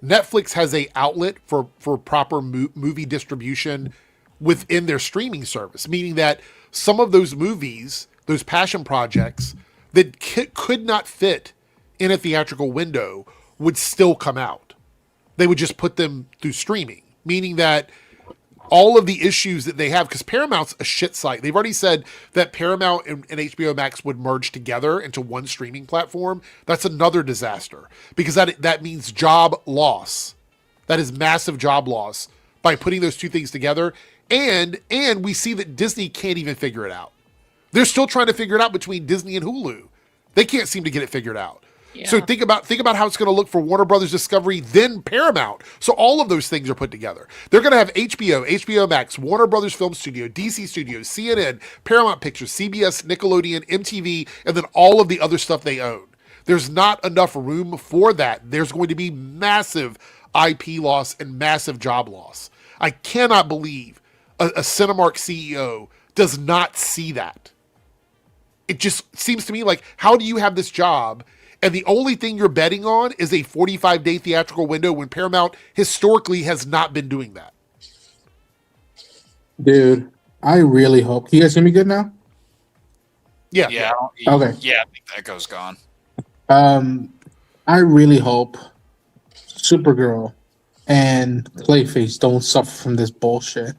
Netflix has a outlet for proper movie distribution within their streaming service, meaning that some of those movies, those passion projects that could not fit in a theatrical window, would still come out. They would just put them through streaming, meaning that all of the issues that they have, because Paramount's a shit site. They've already said that Paramount and HBO Max would merge together into one streaming platform. That's another disaster, because that means job loss. That is massive job loss by putting those two things together. And we see that Disney can't even figure it out. They're still trying to figure it out between Disney and Hulu. They can't seem to get it figured out. Yeah. So think about how it's going to look for Warner Brothers Discovery, then Paramount. So all of those things are put together. They're going to have HBO, HBO Max, Warner Brothers Film Studio, DC Studios, CNN, Paramount Pictures, CBS, Nickelodeon, MTV, and then all of the other stuff they own. There's not enough room for that. There's going to be massive IP loss and massive job loss. I cannot believe a Cinemark CEO does not see that. It just seems to me like, how do you have this job and the only thing you're betting on is a 45-day theatrical window when Paramount historically has not been doing that? Dude, I really hope. Can you guys hear me good now? Yeah. Yeah. Okay. Yeah, I think that goes gone. I really hope Supergirl and Clayface don't suffer from this bullshit,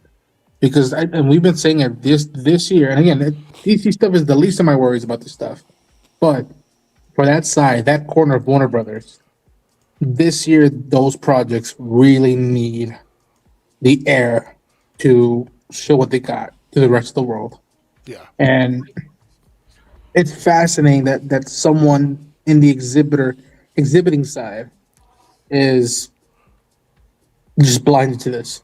because and we've been saying it this year, and again, DC stuff is the least of my worries about this stuff, but for that side, that corner of Warner Brothers, this year, those projects really need the air to show what they got to the rest of the world. Yeah. And it's fascinating that someone in the exhibiting side is just blinded to this.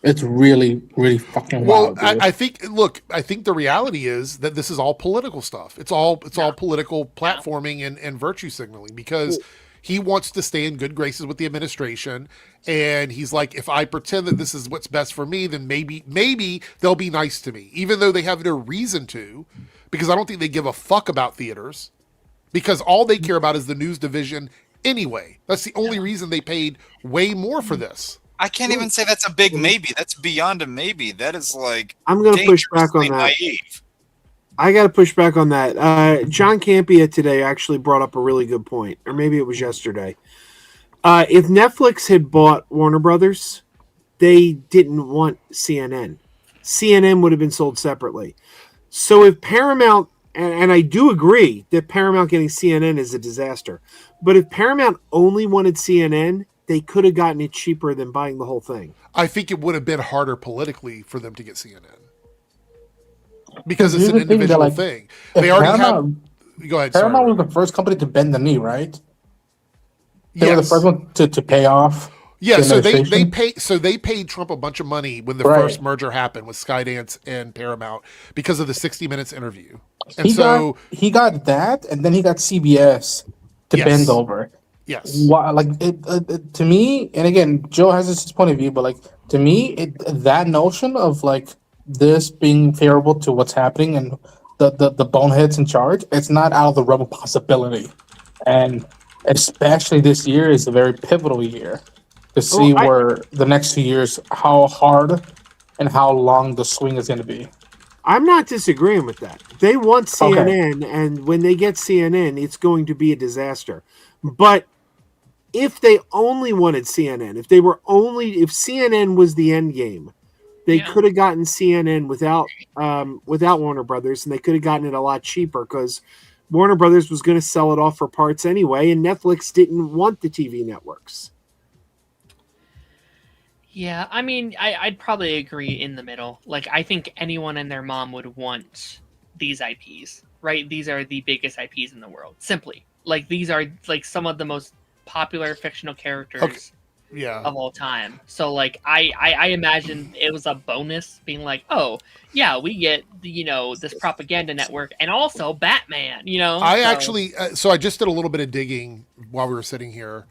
It's really, really fucking wild. Well, I think the reality is that this is all political stuff. It's all political platforming and virtue signaling, because he wants to stay in good graces with the administration, and he's like, if I pretend that this is what's best for me, then maybe they'll be nice to me, even though they have no reason to, because I don't think they give a fuck about theaters, because all they care about is the news division anyway. That's the only reason they paid way more for this. I can't even say that's a big maybe. That's beyond a maybe. That is like, I'm going to push back on that. naive. I got to push back on that. John Campia today actually brought up a really good point, or maybe it was yesterday. If Netflix had bought Warner Brothers, they didn't want CNN. CNN would have been sold separately. So if Paramount, and I do agree that Paramount getting CNN is a disaster, but if Paramount only wanted CNN, they could have gotten it cheaper than buying the whole thing. I think it would have been harder politically for them to get CNN, because it's an individual thing. They already have. Go ahead. Paramount sorry. was the first company to bend the knee, right? They were Yes. the first one to pay off. Yeah, the so they administration. paid Trump a bunch of money when the Right. first merger happened with Skydance and Paramount because of the 60 Minutes interview. And so he got that, and then he got CBS to Yes. bend over. yes. Why, like to me, and again, Joe has his point of view, but like to me, that notion of like this being favorable to what's happening and the boneheads in charge, it's not out of the realm of possibility, and especially this year is a very pivotal year to see where the next few years, how hard and how long the swing is going to be. I'm not disagreeing with that. They want CNN, and when they get CNN, it's going to be a disaster. But if they only wanted CNN, if CNN was the end game, they could have gotten CNN without Warner Brothers, and they could have gotten it a lot cheaper, because Warner Brothers was going to sell it off for parts anyway, and Netflix didn't want the TV networks. Yeah, I mean, I'd probably agree in the middle. Like, I think anyone and their mom would want these IPs, right? These are the biggest IPs in the world. Simply. Like, these are, like, some of the most popular fictional characters. Yeah. of all time. So like I imagine it was a bonus being like, oh yeah, we get this propaganda network and also Batman. I So, actually, so I just did a little bit of digging while we were sitting here,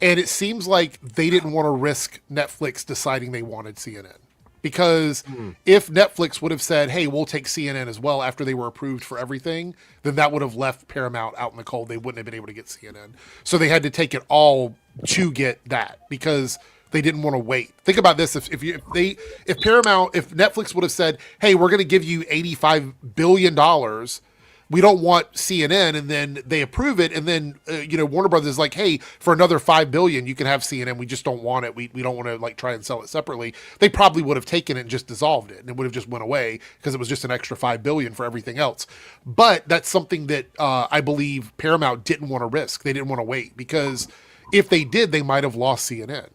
and it seems like they didn't want to risk Netflix deciding they wanted CNN. Because if Netflix would have said, hey, we'll take CNN as well after they were approved for everything, then that would have left Paramount out in the cold. They wouldn't have been able to get CNN. So they had to take it all to get that because they didn't want to wait. Think about this. If Netflix would have said, hey, we're going to give you $85 billion, we don't want CNN, and then they approve it, and then Warner Brothers is like, hey, for another $5 billion you can have CNN, we just don't want it, we don't want to like try and sell it separately. They probably would have taken it and just dissolved it, and it would have just went away because it was just an extra $5 billion for everything else. But that's something that I believe Paramount didn't want to risk. They didn't want to wait, because if they did, they might have lost CNN.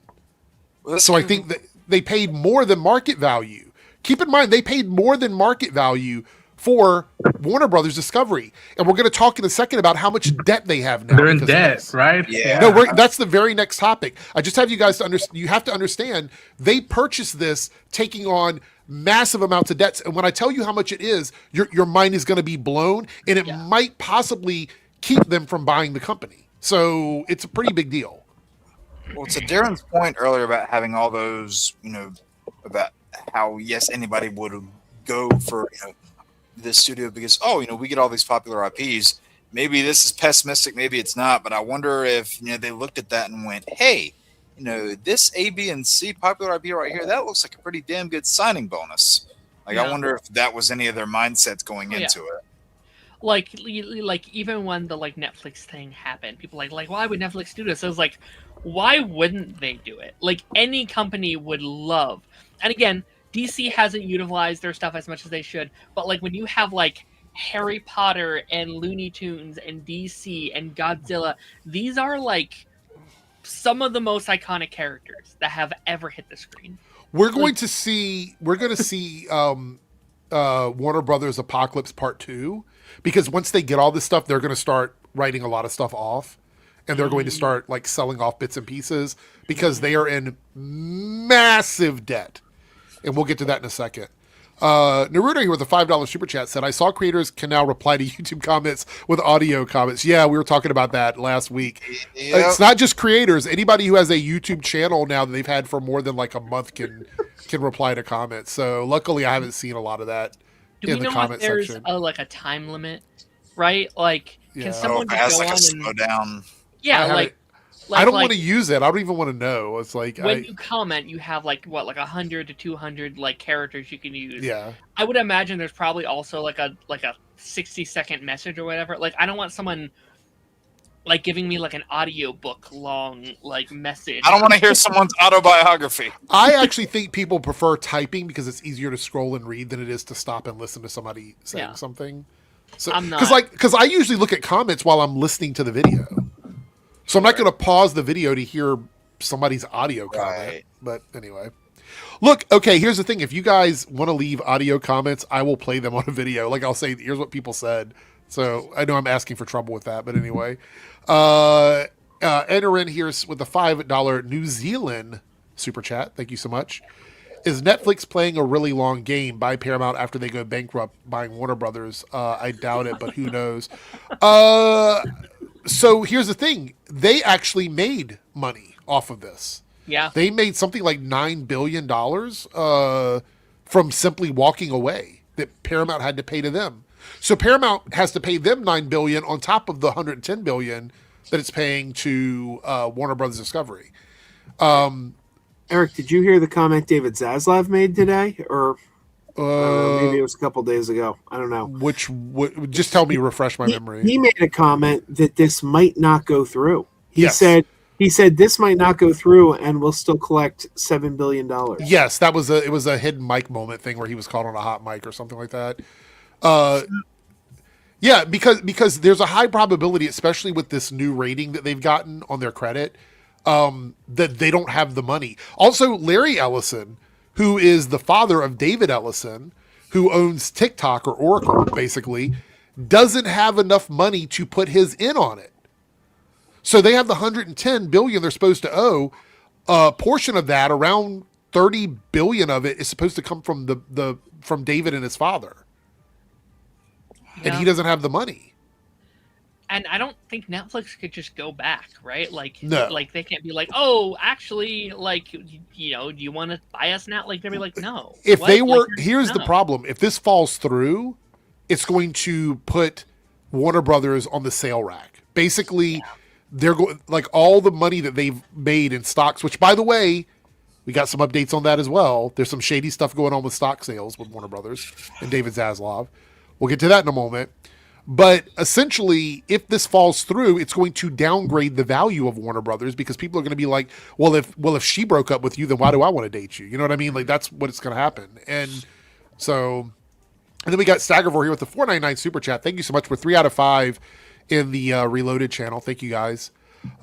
So I think that they paid more than market value. Keep in mind, they paid more than market value for Warner Brothers Discovery. And we're going to talk in a second about how much debt they have now. They're in debt, right? Yeah. No, that's the very next topic. I just have you guys to understand. You have to understand, they purchased this taking on massive amounts of debts. And when I tell you how much it is, your mind is going to be blown, and it might possibly keep them from buying the company. So it's a pretty big deal. Well, to Darren's point earlier about having all those, about how, yes, anybody would go for, this studio because, we get all these popular IPs. Maybe this is pessimistic, maybe it's not, but I wonder if, they looked at that and went, hey, this A, B, and C popular IP right here, that looks like a pretty damn good signing bonus. Like, I wonder if that was any of their mindsets going into it. Like even when the Netflix thing happened, people like why would Netflix do this? I was like, why wouldn't they do it? Like, any company would love. And again, DC hasn't utilized their stuff as much as they should, but when you have Harry Potter and Looney Tunes and DC and Godzilla, these are some of the most iconic characters that have ever hit the screen. We're going to see Warner Brothers Apocalypse Part 2, because once they get all this stuff, they're going to start writing a lot of stuff off, and they're going to start selling off bits and pieces because they are in massive debt. And we'll get to that in a second. Naruto here with a $5 super chat said, I saw creators can now reply to YouTube comments with audio comments. Yeah, we were talking about that last week. Yep. It's not just creators. Anybody who has a YouTube channel now that they've had for more than a month can reply to comments. So luckily I haven't seen a lot of that in the comment section. There's a time limit, right? Can someone just go on and slow down? Yeah, I don't want to use it. I don't even want to know. It's when you comment, you have 100 to 200 characters you can use. Yeah. I would imagine there's probably also a 60-second message or whatever. I don't want someone giving me an audiobook long message. I don't want to hear someone's autobiography. I actually think people prefer typing because it's easier to scroll and read than it is to stop and listen to somebody saying something. So I'm not, because I usually look at comments while I'm listening to the video. So I'm not going to pause the video to hear somebody's audio comment. Right. But anyway. Look, okay, here's the thing. If you guys want to leave audio comments, I will play them on a video. I'll say, here's what people said. So I know I'm asking for trouble with that. But anyway. Enter in here with the $5 New Zealand super chat. Thank you so much. Is Netflix playing a really long game by Paramount after they go bankrupt buying Warner Brothers? I doubt it, but who knows? So here's the thing. They actually made money off of this. Yeah. They made something like $9 billion from simply walking away that Paramount had to pay to them. So Paramount has to pay them $9 billion on top of the $110 billion that it's paying to Warner Brothers Discovery. Eric, did you hear the comment David Zaslav made today? Or maybe it was a couple days ago. I don't know. Just tell me, refresh my memory. He made a comment that this might not go through. He said this might not go through, and we'll still collect $7 billion. Yes, it was a hidden mic moment thing where he was called on a hot mic or something like that. Yeah, because there's a high probability, especially with this new rating that they've gotten on their credit, that they don't have the money. Also, Larry Ellison, who is the father of David Ellison, who owns TikTok or Oracle, basically, doesn't have enough money to put his in on it. So they have the $110 billion they're supposed to owe. a portion of that, around 30 billion of it, is supposed to come from from David and his father, and he doesn't have the money. And I don't think Netflix could just go back, right? Like, No. like they can't be like, oh, actually, like, you know, do you want to buy us now? Like, they'd be like, no. If What? they were, Like, here's the no. problem: if this falls through, it's going to put Warner Brothers on the sale rack. Basically, they're going like all the money that they've made in stocks. Which, by the way, we got some updates on that as well. There's some shady stuff going on with stock sales with Warner Brothers and David Zaslav. We'll get to that in a moment. But essentially, if this falls through, it's going to downgrade the value of Warner Brothers because people are going to be like, well, if she broke up with you, then why do I want to date you? You know what I mean? Like, that's what it's going to happen. And so, and then we got Staggervore here with the $4.99 super chat. Thank you so much. We're 3 out of 5 in the Reloaded channel. Thank you guys.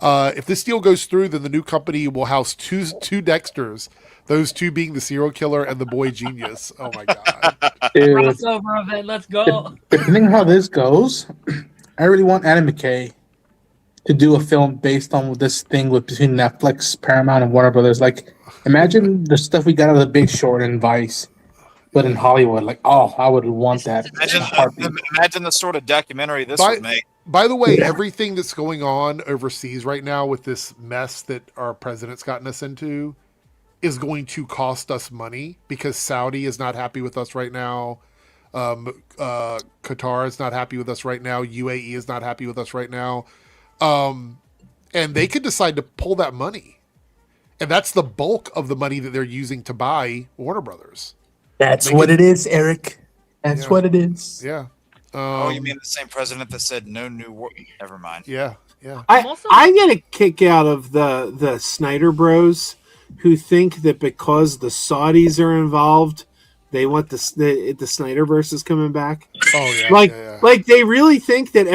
If this deal goes through, then the new company will house two Dexters. Those two being the serial killer and the boy genius. Oh my god! Dude, Crossover of it. Let's go. depending on how this goes, I really want Adam McKay to do a film based on this thing with between Netflix, Paramount, and Warner Brothers. Like, imagine the stuff we got out of The Big Short and Vice, but in Hollywood. Like, oh, I would want that. Imagine the sort of documentary this would make. By the way, everything that's going on overseas right now with this mess that our president's gotten us into is going to cost us money because Saudi is not happy with us right now. Qatar is not happy with us right now. UAE is not happy with us right now. And they could decide to pull that money. And that's the bulk of the money that they're using to buy Warner Brothers. That's what it is, Eric. That's what it is. Yeah. Oh, you mean the same president that said no new war? Never mind. Yeah. Yeah. I get a kick out of the Snyder Bros who think that because the Saudis are involved, they want the Snyderverse is coming back. Oh yeah, like they really think that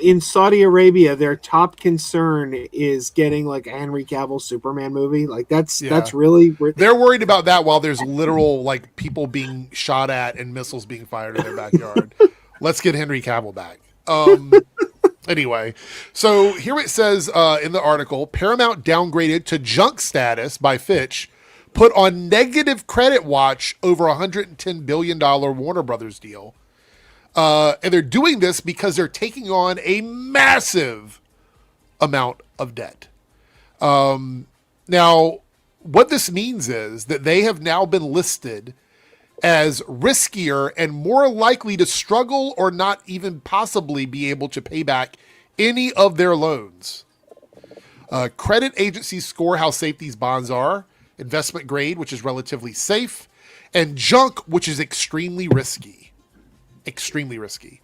in Saudi Arabia, their top concern is getting like a Henry Cavill Superman movie. Like that's really they're worried about that while there's literal like people being shot at and missiles being fired in their backyard. Let's get Henry Cavill back. Anyway, so here it says in the article, Paramount downgraded to junk status by Fitch, put on negative credit watch over $110 billion Warner Brothers deal. And they're doing this because they're taking on a massive amount of debt. Now, what this means is that they have now been listed as riskier and more likely to struggle or not even possibly be able to pay back any of their loans. Credit agencies score how safe these bonds are. Investment grade, which is relatively safe, and junk, which is extremely risky. Extremely risky.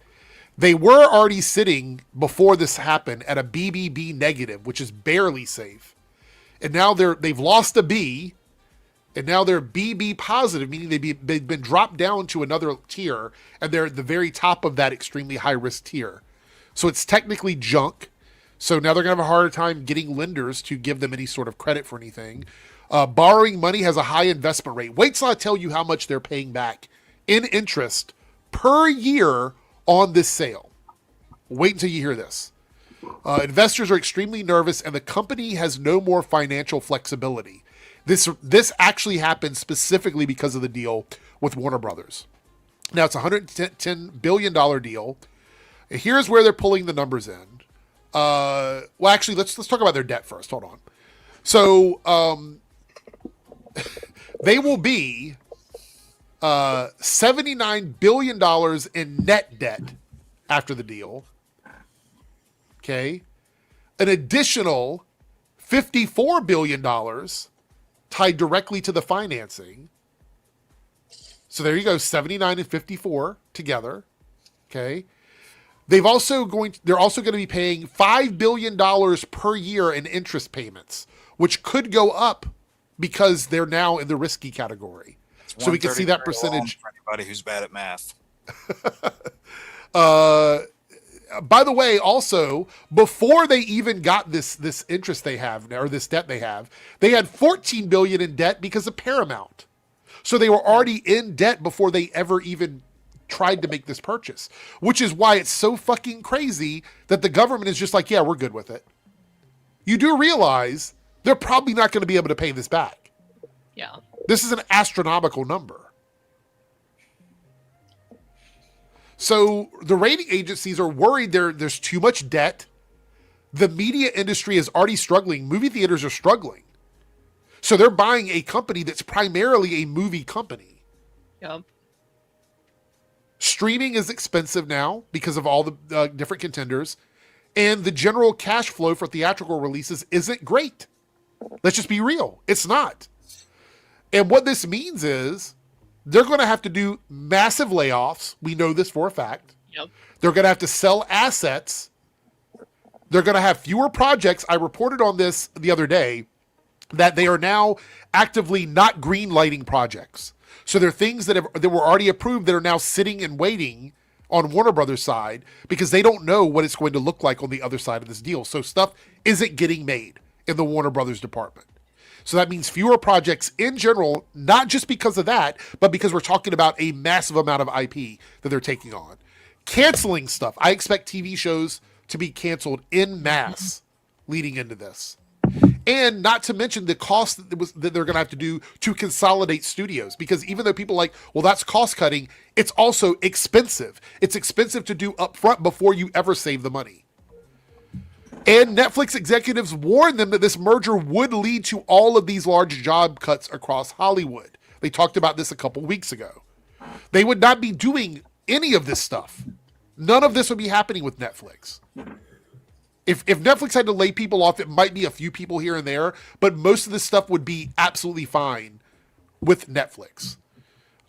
They were already sitting, before this happened, at a BBB negative, which is barely safe. And now they've lost a B, and now they're BB positive, meaning they've been dropped down to another tier, and they're at the very top of that extremely high-risk tier. So it's technically junk. So now they're going to have a harder time getting lenders to give them any sort of credit for anything. Borrowing money has a high investment rate. Wait till I tell you how much they're paying back in interest per year on this sale. Wait until you hear this. Investors are extremely nervous, and the company has no more financial flexibility. This actually happened specifically because of the deal with Warner Brothers. Now it's a $110 billion deal. Here's where they're pulling the numbers in. Well, actually, let's talk about their debt first. Hold on. So they will be $79 billion in net debt after the deal. Okay. An additional $54 billion tied directly to the financing. So there you go, 79 and 54 together. Okay. They're also going to be paying $5 billion per year in interest payments, which could go up because they're now in the risky category. So we can see that percentage. For anybody who's bad at math. By the way, also, before they even got this interest they have now, or this debt they had $14 billion in debt because of Paramount. So they were already in debt before they ever even tried to make this purchase, which is why it's so fucking crazy that the government is just like, yeah, we're good with it. You do realize they're probably not going to be able to pay this back. Yeah. This is an astronomical number. So the rating agencies are worried there's too much debt. The media industry is already struggling. Movie theaters are struggling. So they're buying a company that's primarily a movie company. Yep. Streaming is expensive now because of all the different contenders. And the general cash flow for theatrical releases isn't great. Let's just be real. It's not. And what this means is they're going to have to do massive layoffs. We know this for a fact. Yep. They're going to have to sell assets. They're going to have fewer projects. I reported on this the other day that they are now actively not green lighting projects. So there are things that were already approved that are now sitting and waiting on Warner Brothers' side because they don't know what it's going to look like on the other side of this deal. So stuff isn't getting made in the Warner Brothers department. So that means fewer projects in general, not just because of that, but because we're talking about a massive amount of IP that they're taking on. Canceling stuff. I expect TV shows to be canceled en masse leading into this. And not to mention the cost that they're going to have to do to consolidate studios. Because even though people are like, well, that's cost cutting, it's also expensive. It's expensive to do upfront before you ever save the money. And Netflix executives warned them that this merger would lead to all of these large job cuts across Hollywood. They talked about this a couple weeks ago. They would not be doing any of this stuff. None of this would be happening with Netflix. If Netflix had to lay people off, it might be a few people here and there, but most of this stuff would be absolutely fine with Netflix.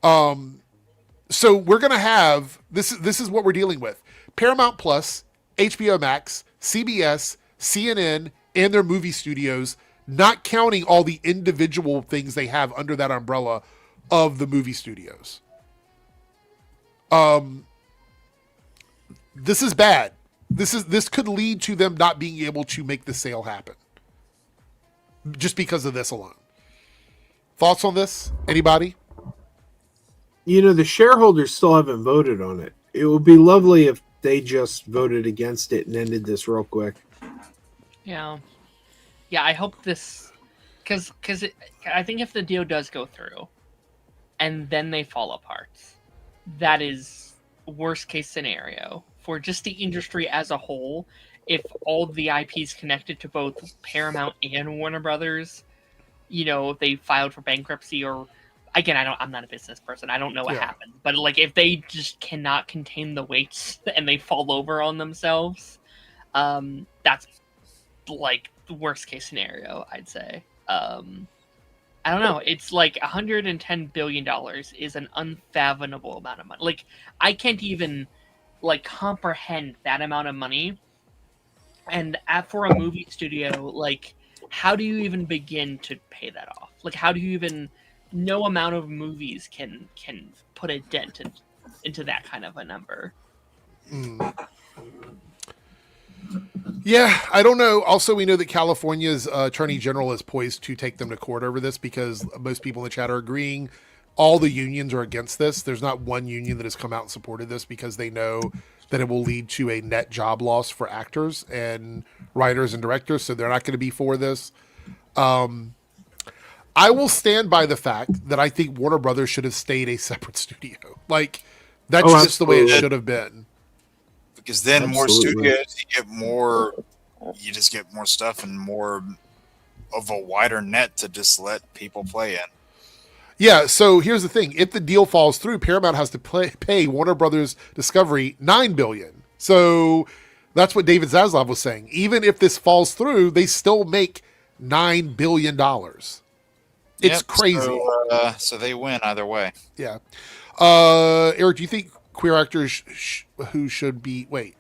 So we're going to have, this is what we're dealing with. Paramount Plus, HBO Max, CBS, CNN, and their movie studios, not counting all the individual things they have under that umbrella of the movie studios. This is bad. This could lead to them not being able to make the sale happen. Just because of this alone. Thoughts on this? Anybody? You know, the shareholders still haven't voted on it. It would be lovely if they just voted against it and ended this real quick. Yeah. Yeah, I hope this... Because I think if the deal does go through, and then they fall apart, that is worst case scenario for just the industry as a whole. If all the IPs connected to both Paramount and Warner Brothers, you know, they filed for bankruptcy, or again, I'm not a business person. I don't know what happened, but like if they just cannot contain the weights and they fall over on themselves, that's like the worst case scenario, I'd say. I don't know. It's like $110 billion is an unfathomable amount of money. Like I can't even like comprehend that amount of money. And for a movie studio, like how do you even begin to pay that off? Like how do you even... No amount of movies can put a dent into that kind of a number. Yeah, I don't know. Also, we know that California's attorney general is poised to take them to court over this because most people in the chat are agreeing. All the unions are against this. There's not one union that has come out and supported this because they know that it will lead to a net job loss for actors and writers and directors. So they're not going to be for this. I will stand by the fact that I think Warner Brothers should have stayed a separate studio. Like, that's just the way it should have been. Because then more studios, you just get more stuff and more of a wider net to just let people play in. Yeah, so here's the thing. If the deal falls through, Paramount has to pay Warner Brothers Discovery $9 billion. So that's what David Zaslav was saying. Even if this falls through, they still make $9 billion. It's crazy. So they win either way. Yeah. Eric, do you think queer actors who should be... Wait.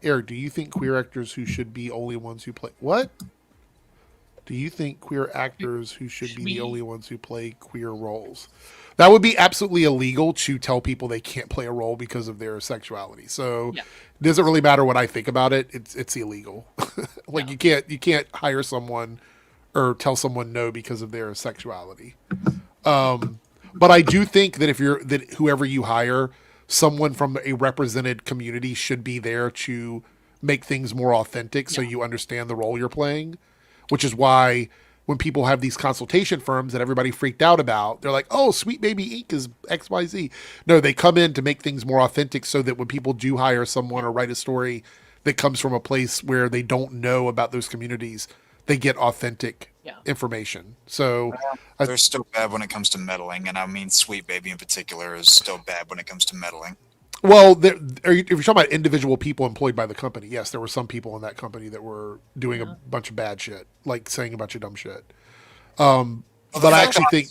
Eric, do you think queer actors who should be only ones who play... What? Do you think queer actors who should be the only ones who play queer roles? That would be absolutely illegal to tell people they can't play a role because of their sexuality. So it doesn't really matter what I think about it. It's illegal. You can't hire someone or tell someone no because of their sexuality. But I do think that whoever you hire, someone from a represented community should be there to make things more authentic so you understand the role you're playing, which is why when people have these consultation firms that everybody freaked out about. They're like, oh, Sweet Baby Inc. is XYZ. No, they come in to make things more authentic so that when people do hire someone or write a story that comes from a place where they don't know about those communities, they get authentic information. So they're still bad when it comes to meddling, and I mean Sweet Baby in particular is still bad when it comes to meddling. Well, if you're talking about individual people employed by the company, yes, there were some people in that company that were doing a bunch of bad shit, like saying a bunch of dumb shit. But I actually think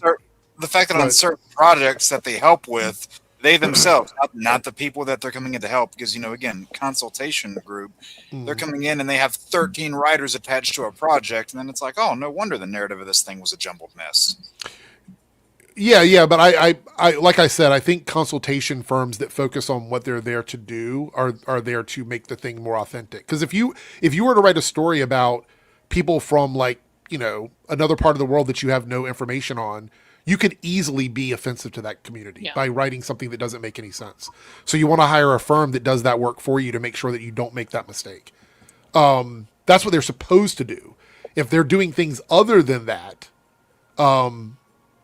the fact that on certain projects that they help with, they themselves, not the people that they're coming in to help, because, you know, again, consultation group, they're coming in and they have 13 writers attached to a project, and then it's like, oh, no wonder the narrative of this thing was a jumbled mess. Yeah, but I like I said, I think consultation firms that focus on what they're there to do are there to make the thing more authentic. Because if you were to write a story about people from, like, you know, another part of the world that you have no information on, you could easily be offensive to that community by writing something that doesn't make any sense. So you want to hire a firm that does that work for you to make sure that you don't make that mistake. That's what they're supposed to do. If they're doing things other than that,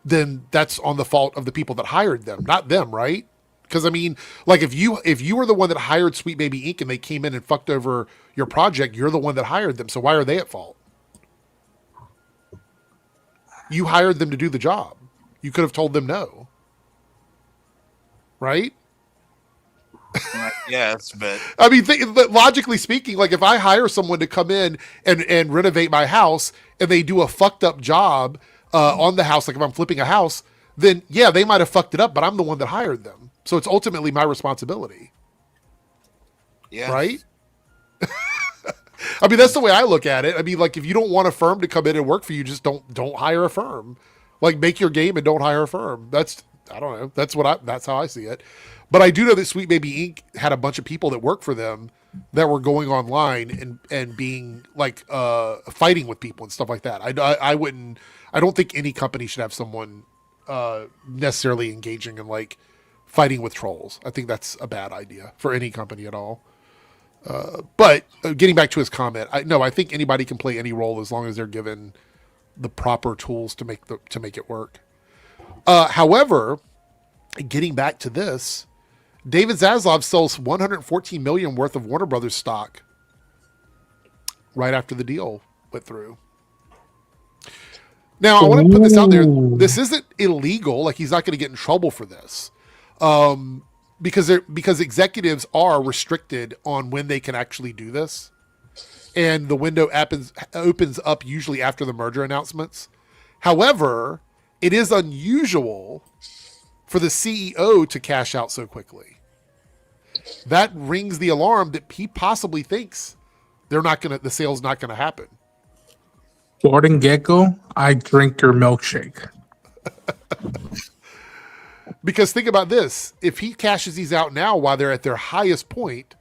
then that's on the fault of the people that hired them, not them, right? Because, I mean, like, if you were the one that hired Sweet Baby Inc. and they came in and fucked over your project, you're the one that hired them. So why are they at fault? You hired them to do the job. You could have told them no. Right? Yes, but I mean, logically speaking, like, if I hire someone to come in and renovate my house and they do a fucked up job on the house, like if I'm flipping a house, then yeah, they might have fucked it up, but I'm the one that hired them. So it's ultimately my responsibility. Yeah. Right? I mean, that's the way I look at it. I mean, like, if you don't want a firm to come in and work for you, just don't hire a firm. Like, make your game and don't hire a firm. I don't know. That's how I see it. But I do know that Sweet Baby Inc. had a bunch of people that work for them that were going online and being like fighting with people and stuff like that. I don't think any company should have someone necessarily engaging in, like, fighting with trolls. I think that's a bad idea for any company at all. But getting back to his comment, I think anybody can play any role as long as they're given the proper tools to make it work. However, getting back to this, David Zaslav sells $114 million worth of Warner Brothers stock right after the deal went through. Now, I want to put this out there. This isn't illegal. Like, he's not going to get in trouble for this. Because executives are restricted on when they can actually do this. And the window opens up usually after the merger announcements. However, it is unusual for the CEO to cash out so quickly. That rings the alarm that he possibly thinks the sale's not gonna happen. Gordon Gekko, I drink your milkshake. Because think about this. If he cashes these out now while they're at their highest point,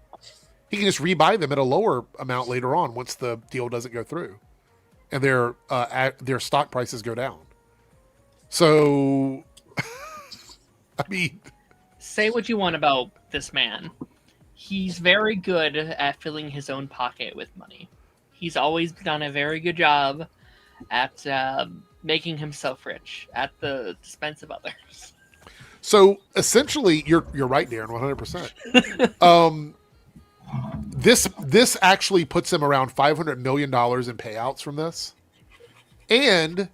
he can just rebuy them at a lower amount later on once the deal doesn't go through. And their stock prices go down. So, I mean... Say what you want about this man. He's very good at filling his own pocket with money. He's always done a very good job at making himself rich at the expense of others. So essentially, you're right, Darren, 100%. This actually puts him around $500 million in payouts from this, and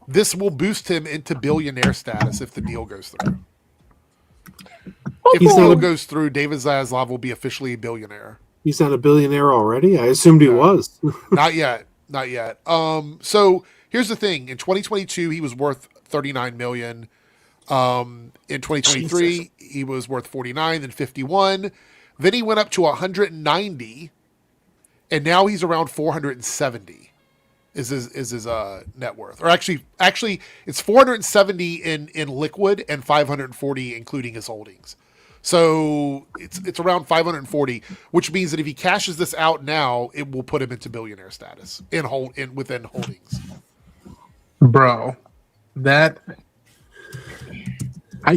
this will boost him into billionaire status if the deal goes through. If the deal goes through, David Zaslav will be officially a billionaire. He's not a billionaire already? I assumed he was. Not yet. So here's the thing. In 2022, he was worth $39 million. In 2023, he was worth 49, then 51. Then he went up to 190, and now he's around 470 is his net worth. Or actually it's 470 in liquid and 540 including his holdings. So it's around 540, which means that if he cashes this out now, it will put him into billionaire status within holdings. Bro, what I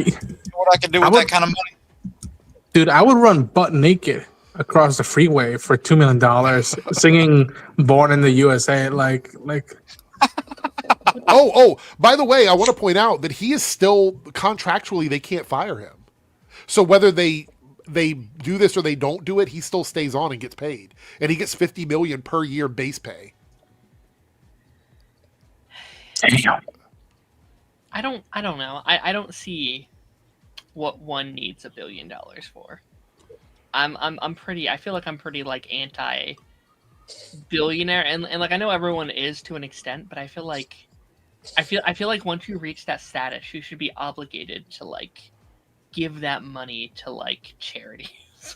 can do with that kind of money. Dude, I would run butt naked across the freeway for $2 million, singing "Born in the USA." Like, By the way, I want to point out that he is still contractually they can't fire him. So whether they do this or they don't do it, he still stays on and gets paid, and he gets $50 million per year base pay. Damn. I don't know. I don't see what one needs $1 billion for. I feel like I'm pretty like anti billionaire, and like I know everyone is to an extent, but I feel like once you reach that status, you should be obligated to like give that money to like charities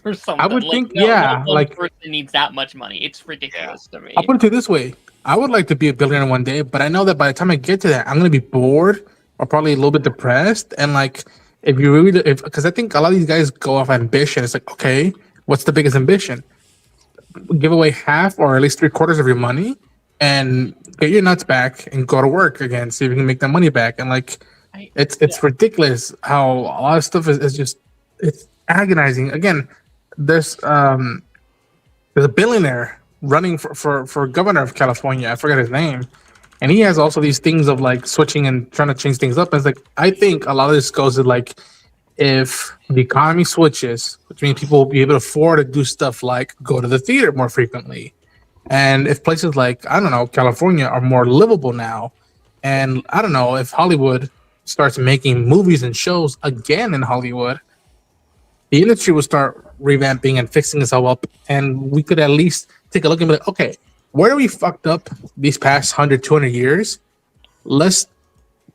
or something. I would like, think, no yeah, one like person needs that much money. It's ridiculous to me. I'll put it this way: I would like to be a billionaire one day, but I know that by the time I get to that, I'm gonna be bored or probably a little bit depressed. And like, if you really, because I think a lot of these guys go off ambition. It's like, okay, what's the biggest ambition? Give away half or at least 3/4 of your money, and get your nuts back and go to work again. See if you can make that money back. And like, it's ridiculous how a lot of stuff is just it's agonizing. Again, there's a billionaire running for governor of California. I forgot his name, and he has also these things of like switching and trying to change things up. And it's like I think a lot of this goes to like if the economy switches, which means people will be able to afford to do stuff like go to the theater more frequently, and if places like I don't know California are more livable now, and I don't know if Hollywood starts making movies and shows again in Hollywood, the industry will start revamping and fixing itself up, and we could at least take a look and be like, okay, where are we fucked up these past 100, 200 years? Let's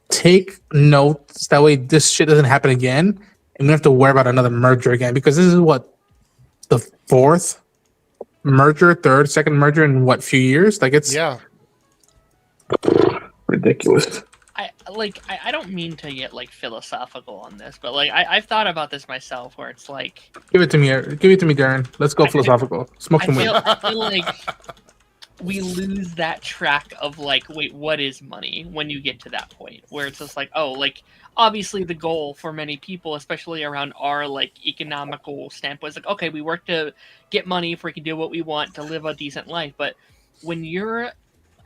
take notes. That way this shit doesn't happen again, and we don't have to worry about another merger again, because this is what, the fourth merger, second merger in what, few years? Like it's ridiculous. I don't mean to get like philosophical on this, but like I've thought about this myself, where it's like give it to me, Darren. Let's go philosophical. Smoke some weed. I feel like we lose that track of like, wait, what is money when you get to that point where it's just like, oh, like obviously the goal for many people, especially around our like economical standpoint, is like, okay, we work to get money if we can do what we want to live a decent life. But when you're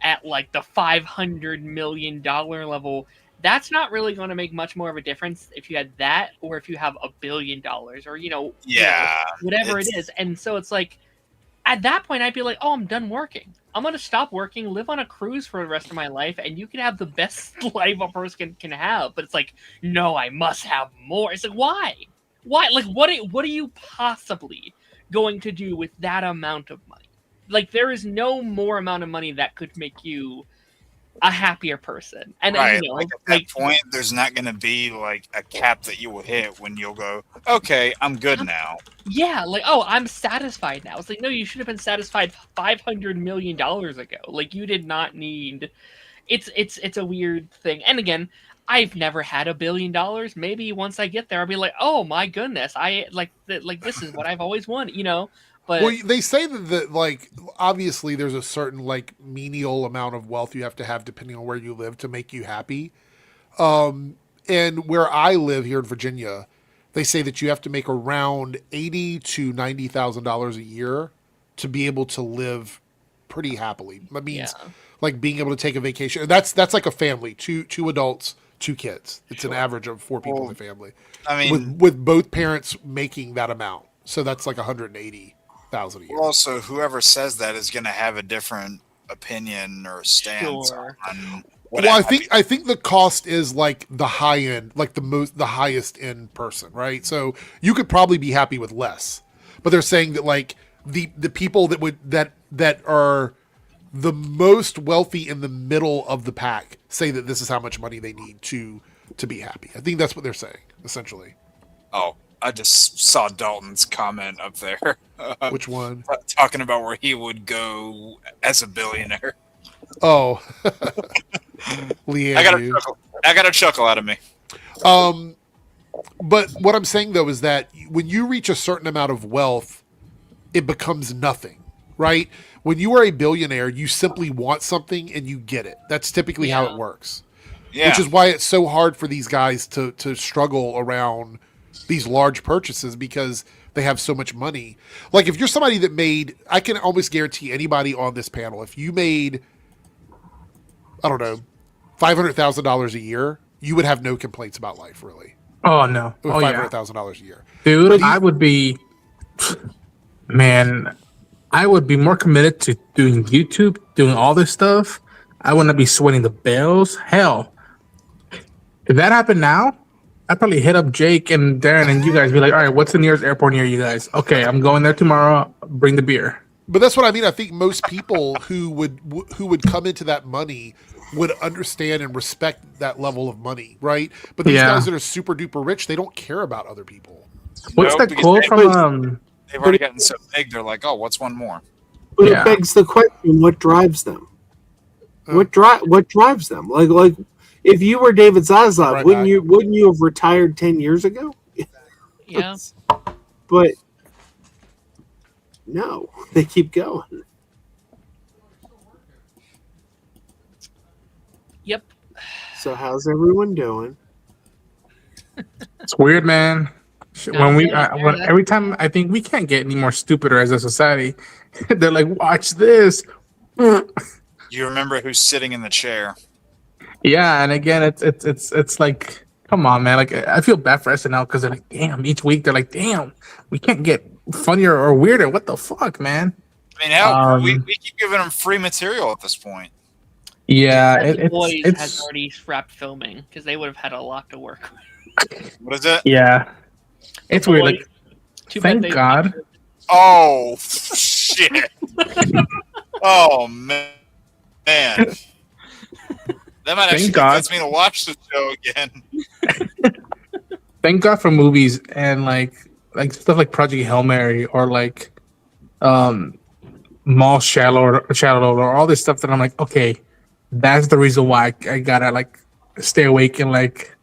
at like the $500 million level, that's not really going to make much more of a difference if you had that or if you have $1 billion or whatever it is. And so it's like at that point I'd be like, oh, I'm done working, I'm going to stop working, live on a cruise for the rest of my life, and you can have the best life a person can have. But it's like, no, I must have more. It's like, why like what are you possibly going to do with that amount of money? Like, there is no more amount of money that could make you a happier person. And right, like at that point, there's not going to be like a cap that you will hit when you'll go, okay, I'm good now. Yeah, like, oh, I'm satisfied now. It's like, no, you should have been satisfied $500 million ago. Like, you did not need. It's a weird thing. And again, I've never had $1 billion. Maybe once I get there, I'll be like, oh my goodness, I like this is what I've always wanted, you know. But well, they say that like obviously there's a certain like menial amount of wealth you have to have depending on where you live to make you happy. And where I live here in Virginia, they say that you have to make around $80,000 to $90,000 a year to be able to live pretty happily. That means like being able to take a vacation. That's like a family, two adults, 2 kids. It's an average of 4 people in the family. I mean, with both parents making that amount, so that's like 180,000 a year. Also, whoever says that is going to have a different opinion or stance on. Well, I think the cost is like the high end, like the highest end person, right? So you could probably be happy with less, but they're saying that like the people that are the most wealthy in the middle of the pack say that this is how much money they need to be happy. I think that's what they're saying essentially. Oh, I just saw Dalton's comment up there. Which one? Talking about where he would go as a billionaire. Oh, Leanne, I got a chuckle out of me. But what I'm saying though is that when you reach a certain amount of wealth, it becomes nothing, right? When you are a billionaire, you simply want something and you get it. That's typically how it works. Yeah. Which is why it's so hard for these guys to struggle around these large purchases because they have so much money. Like if you're somebody that made, I can almost guarantee anybody on this panel, if you made, I don't know, $500,000 a year, you would have no complaints about life, really. Oh no. With Oh yeah. $500,000 a year. Dude, I would be, man, I would be more committed to doing YouTube, doing all this stuff. I wouldn't be sweating the bills. Hell, if that happened now, I'd probably hit up Jake and Darren and you guys be like, all right, what's the nearest airport near you guys? Okay, I'm going there tomorrow. Bring the beer. But that's what I mean. I think most people who would come into that money would understand and respect that level of money, right? But these guys that are super duper rich, they don't care about other people. What's that quote from? They've already gotten so big, they're like, oh, what's one more? But it begs the question: what drives them? What drives them? Like, if you were David Zaslav, wouldn't you have retired 10 years ago? Yeah. But no, they keep going. Yep. So how's everyone doing? It's weird, man. Every time I think we can't get any more stupider as a society, they're like, watch this. You remember who's sitting in the chair. Yeah, and again, it's like, come on, man. Like, I feel bad for SNL because they're like, damn. Each week they're like, damn, we can't get funnier or weirder. What the fuck, man? I mean, hell, we keep giving them free material at this point. Yeah, The Boys has already wrapped filming because they would have had a lot to work with. What is it? Yeah, it's weird. Like, thank God. Oh shit! Oh man. That might actually convince me to watch the show again. Thank God for movies and like stuff like Project Hail Mary or like Mall Shadow or all this stuff that I'm like, okay, that's the reason why I gotta like stay awake and like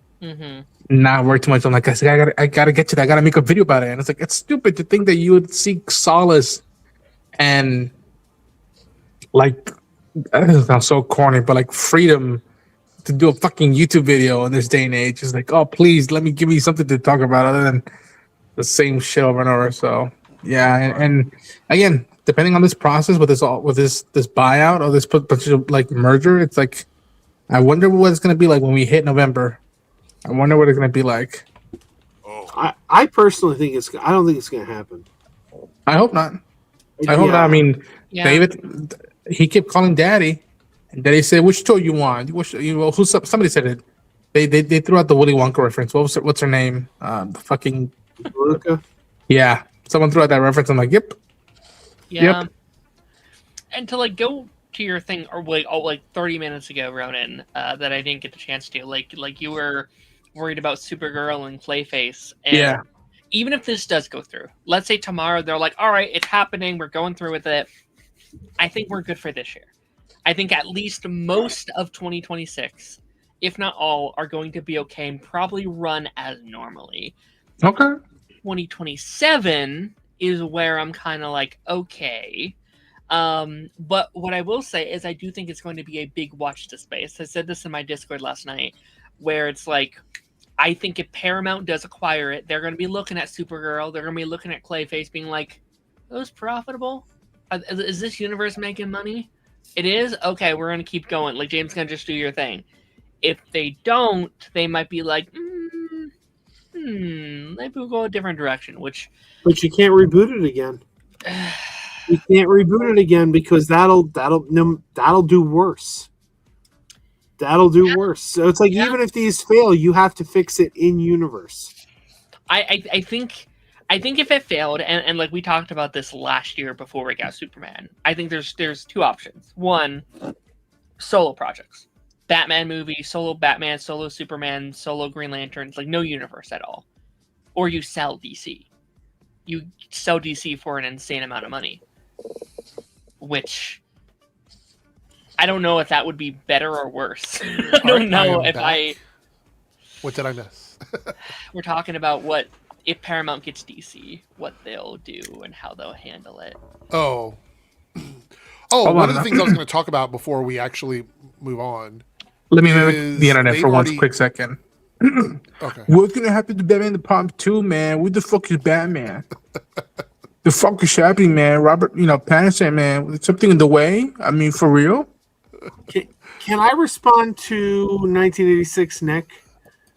not work too much. I'm like, I gotta get to that. I gotta make a video about it. And it's like, it's stupid to think that you would seek solace and like, that sounds so corny, but like freedom to do a fucking YouTube video in this day and age is like, oh, please give me something to talk about other than the same shit over and over. So yeah, and again, depending on this process with this buyout or this potential like merger, it's like, I wonder what it's gonna be like when we hit November. I wonder what it's gonna be like. I personally think I don't think it's gonna happen. I hope not. I hope not. I mean, David. He kept calling Daddy, and Daddy said, "Which toy you want?" Somebody said it. They threw out the Willy Wonka reference. What's her name? The fucking Luca. Yeah, someone threw out that reference. I'm like, yep. Yeah. Yep. And to like go to your thing, or like 30 minutes ago, Ronan, that I didn't get the chance to. Like you were worried about Supergirl and Clayface. And even if this does go through, let's say tomorrow they're like, all right, it's happening. We're going through with it. I think we're good for this year. I think at least most of 2026, if not all, are going to be okay and probably run as normally. Okay. 2027 is where I'm kind of like, okay. But what I will say is I do think it's going to be a big watch this space. I said this in my Discord last night, where it's like, I think if Paramount does acquire it, they're going to be looking at Supergirl. They're going to be looking at Clayface being like, those profitable? Is this universe making money? It is? Okay, we're going to keep going. Like, James going to just do your thing. If they don't, they might be like, maybe we'll go a different direction, which... But you can't reboot it again. You can't reboot it again because that'll do worse. That'll do worse. So it's like, even if these fail, you have to fix it in universe. I think if it failed, and like we talked about this last year before we got Superman, I think there's two options. One, solo projects. Batman movie, solo Batman, solo Superman, solo Green Lantern, like no universe at all. Or you sell DC. You sell DC for an insane amount of money. Which, I don't know if that would be better or worse. I don't know if What did I miss? We're talking about what... if Paramount gets DC, what they'll do and how they'll handle it. One of the things I was going to talk about before we actually move on. Let me mimic the internet for 1 quick second. Okay. What's going to happen to Batman the Pump 2, man? What the fuck is Batman? The fuck is happening, man? Robert, Pattinson, man. Is something in the way? I mean, for real? Can I respond to 1986 Nick?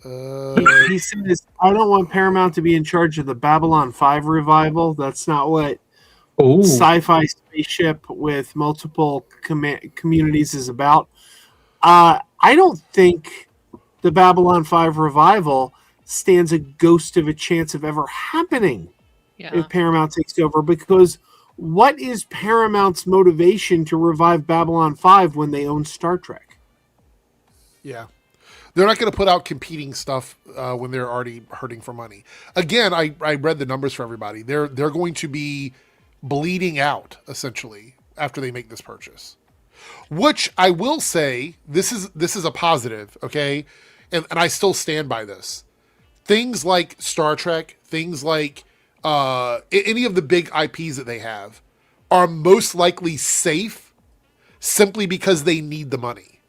He says, I don't want Paramount to be in charge of the Babylon 5 revival. That's not what Ooh. sci-fi spaceship with multiple communities is about. I don't think the Babylon 5 revival stands a ghost of a chance of ever happening if Paramount takes over, because what is Paramount's motivation to revive Babylon 5 when they own Star Trek? Yeah. They're not going to put out competing stuff when they're already hurting for money. Again, I read the numbers for everybody. They're going to be bleeding out, essentially, after they make this purchase. Which I will say, this is a positive, okay? And I still stand by this. Things like Star Trek, things like any of the big IPs that they have are most likely safe simply because they need the money.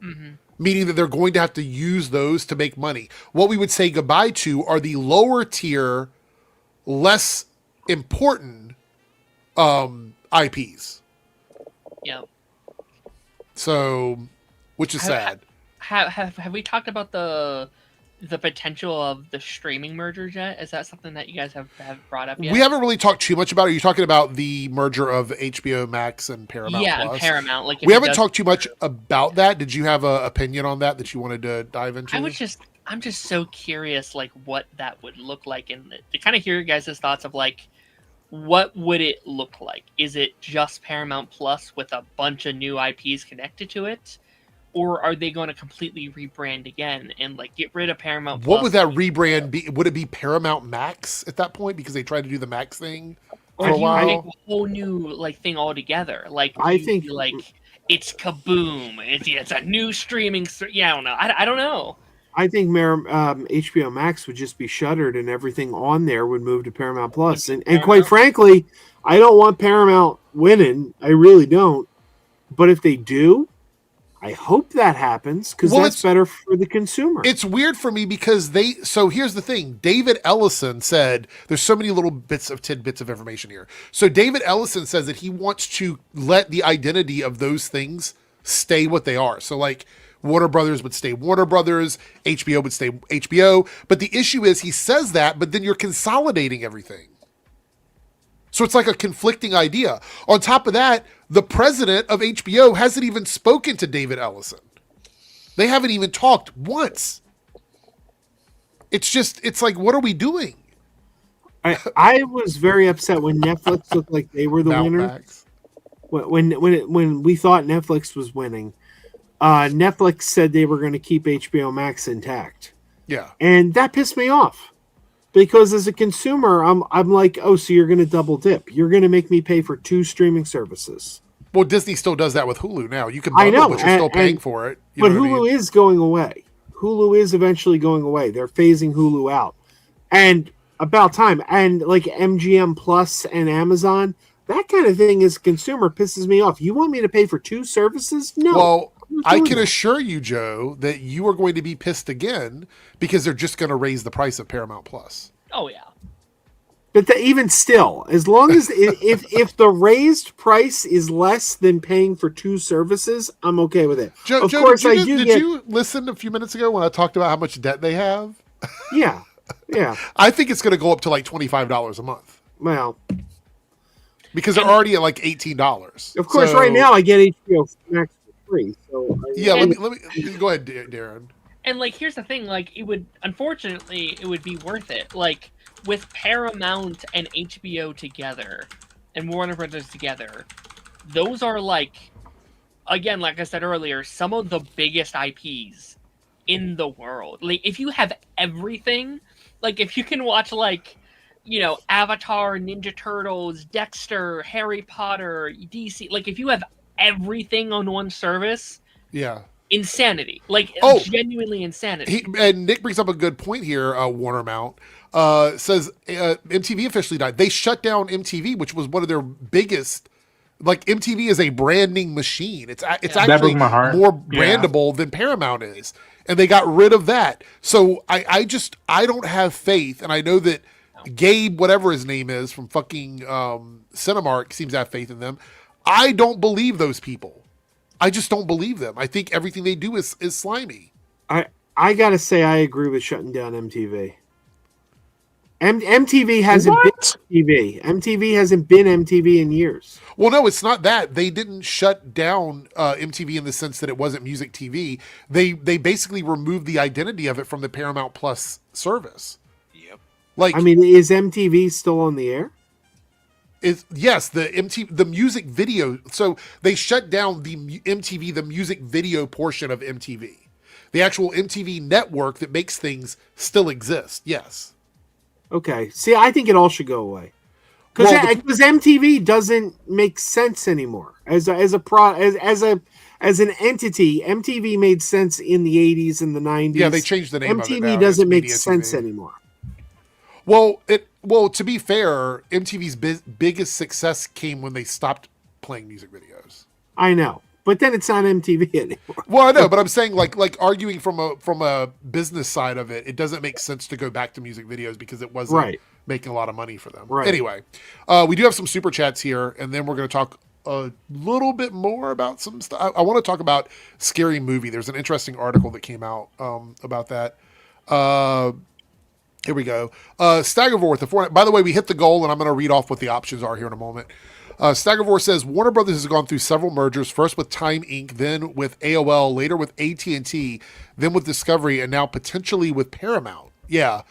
Mm-hmm. Meaning that they're going to have to use those to make money. What we would say goodbye to are the lower tier, less important IPs. Yeah. So, which is sad. Have we talked about the potential of the streaming mergers yet? Is that something that you guys have brought up yet? We haven't really talked too much about it. Are you talking about the merger of HBO Max and Paramount Yeah, Plus? and Paramount. Like, we haven't talked too much about that. Did you have an opinion on that you wanted to dive into? I'm just so curious, like, what that would look like, and to kind of hear your guys' thoughts of, like, what would it look like? Is it just Paramount Plus with a bunch of new IPs connected to it? Or are they going to completely rebrand again and like get rid of Paramount Plus? What would that rebrand be? Would it be Paramount Max at that point because they tried to do the Max thing for a while? Make a whole new like thing altogether. Like I think like it's kaboom. It's a new streaming. Yeah, I don't know. I don't know. I think HBO Max would just be shuttered and everything on there would move to Paramount Plus. And quite frankly, I don't want Paramount winning. I really don't. But if they do, I hope that happens because that's better for the consumer. It's weird for me because so here's the thing. David Ellison said, there's so many little tidbits of information here. So David Ellison says that he wants to let the identity of those things stay what they are. So like Warner Brothers would stay Warner Brothers, HBO would stay HBO. But the issue is he says that, but then you're consolidating everything. So it's like a conflicting idea. On top of that, the president of HBO hasn't even spoken to David Ellison. They haven't even talked once. It's like, what are we doing? I was very upset when Netflix looked like they were the winner. When we thought Netflix was winning, Netflix said they were going to keep HBO Max intact. Yeah. And that pissed me off. Because as a consumer, I'm like, oh, so you're going to double dip. You're going to make me pay for two streaming services. Well, Disney still does that with Hulu now. You can bundle, but you're still paying for it. But Hulu is going away. Hulu is eventually going away. They're phasing Hulu out. And about time. And like MGM Plus and Amazon, that kind of thing as a consumer pisses me off. You want me to pay for two services? No. Well, I can assure you, Joe, that you are going to be pissed again because they're just going to raise the price of Paramount Plus. Oh, yeah. But even still, as long as if the raised price is less than paying for two services, I'm okay with it. Joe, of course, did you listen a few minutes ago when I talked about how much debt they have? Yeah. I think it's going to go up to like $25 a month. Well, because they're already at like $18. Of course, right now I get HBO Max for free. So let me go ahead, Darren. And like, here's the thing: like, it would be worth it. Like, with Paramount and HBO together, and Warner Brothers together, those are like, again, like I said earlier, some of the biggest IPs in the world. Like, if you have everything, like if you can watch like, you know, Avatar, Ninja Turtles, Dexter, Harry Potter, DC, like if you have everything on one service, yeah. Insanity, like genuinely insanity. And Nick brings up a good point here. Warner Mount says MTV officially died. They shut down MTV, which was one of their biggest. Like MTV is a branding machine. It's actually more brandable than Paramount is, and they got rid of that. So I don't have faith, and I know that Gabe, whatever his name is from fucking Cinemark, seems to have faith in them. I don't believe those people. I just don't believe them. I think everything they do is slimy. I gotta say, I agree with shutting down MTV. MTV hasn't been MTV. MTV hasn't been MTV in years. Well, no, it's not that. They didn't shut down MTV in the sense that it wasn't music TV. They basically removed the identity of it from the Paramount Plus service. Yep. Like, I mean, is MTV still on the air? Yes, the music video. So they shut down the MTV, the music video portion of MTV. The actual MTV network that makes things still exists. Yes. Okay. See, I think it all should go away because MTV doesn't make sense anymore as an entity. MTV made sense in the 80s and the 90s. Yeah, they changed the name. MTV of it now. doesn't make Media sense TV. anymore. Well, to be fair, MTV's biggest success came when they stopped playing music videos. I know, but then it's not MTV anymore. Well, I know, but I'm saying like arguing from a business side of it, it doesn't make sense to go back to music videos because it wasn't making a lot of money for them. Right. Anyway, we do have some super chats here, and then we're going to talk a little bit more about some stuff. I want to talk about Scary Movie. There's an interesting article that came out about that. Here we go. Staggervore with the 4. By the way, we hit the goal, and I'm going to read off what the options are here in a moment. Staggervore says Warner Brothers has gone through several mergers, first with Time Inc., then with AOL, later with AT&T, then with Discovery, and now potentially with Paramount. Yeah.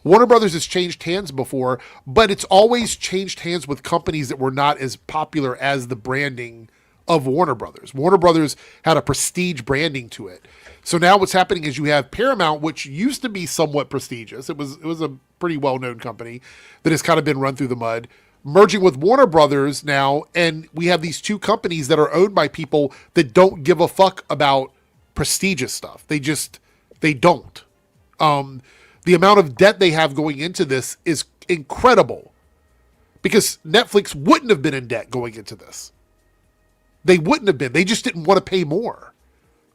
Warner Brothers has changed hands before, but it's always changed hands with companies that were not as popular as the branding of Warner Brothers. Warner Brothers had a prestige branding to it. So now what's happening is you have Paramount, which used to be somewhat prestigious. It was a pretty well-known company that has kind of been run through the mud, merging with Warner Brothers now, and we have these two companies that are owned by people that don't give a fuck about prestigious stuff. They don't. The amount of debt they have going into this is incredible because Netflix wouldn't have been in debt going into this. They wouldn't have been. They just didn't want to pay more.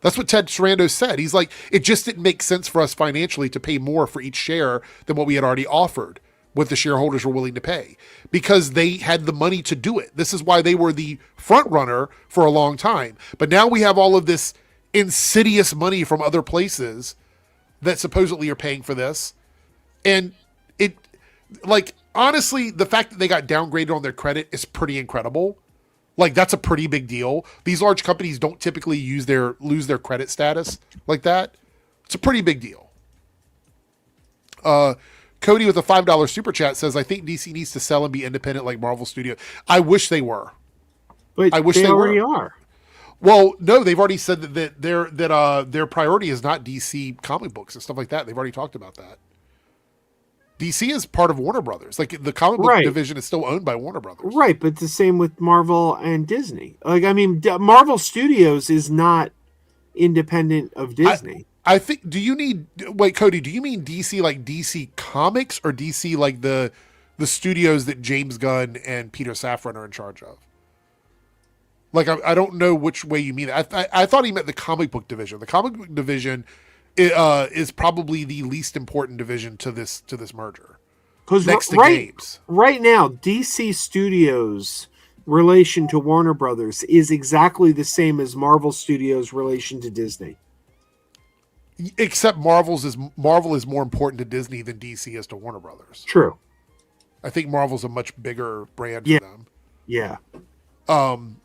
That's what Ted Sarandos said. He's like, it just didn't make sense for us financially to pay more for each share than what we had already offered, what the shareholders were willing to pay, because they had the money to do it. This is why they were the front runner for a long time. But now we have all of this insidious money from other places that supposedly are paying for this. And it, like, honestly, the fact that they got downgraded on their credit is pretty incredible. Like, that's a pretty big deal. These large companies don't typically lose their credit status like that. It's a pretty big deal. Cody with a $5 super chat says, I think DC needs to sell and be independent like Marvel Studios. I wish they were. But I wish they they already were. are. Well, no, they've already said that their priority is not DC comic books and stuff like that. They've already talked about that. DC is part of Warner Brothers. Like, the comic book division is still owned by Warner Brothers. Right, but the same with Marvel and Disney. Like, I mean, Marvel Studios is not independent of Disney. I think, Cody, do you mean DC like DC Comics or DC like the studios that James Gunn and Peter Safran are in charge of? Like, I don't know which way you mean it. I thought he meant the comic book division. The comic book division is probably the least important division to this merger. Next to games. Right now, DC Studios' relation to Warner Brothers is exactly the same as Marvel Studios' relation to Disney. Except Marvel is more important to Disney than DC is to Warner Brothers. True. I think Marvel's a much bigger brand for them. Yeah.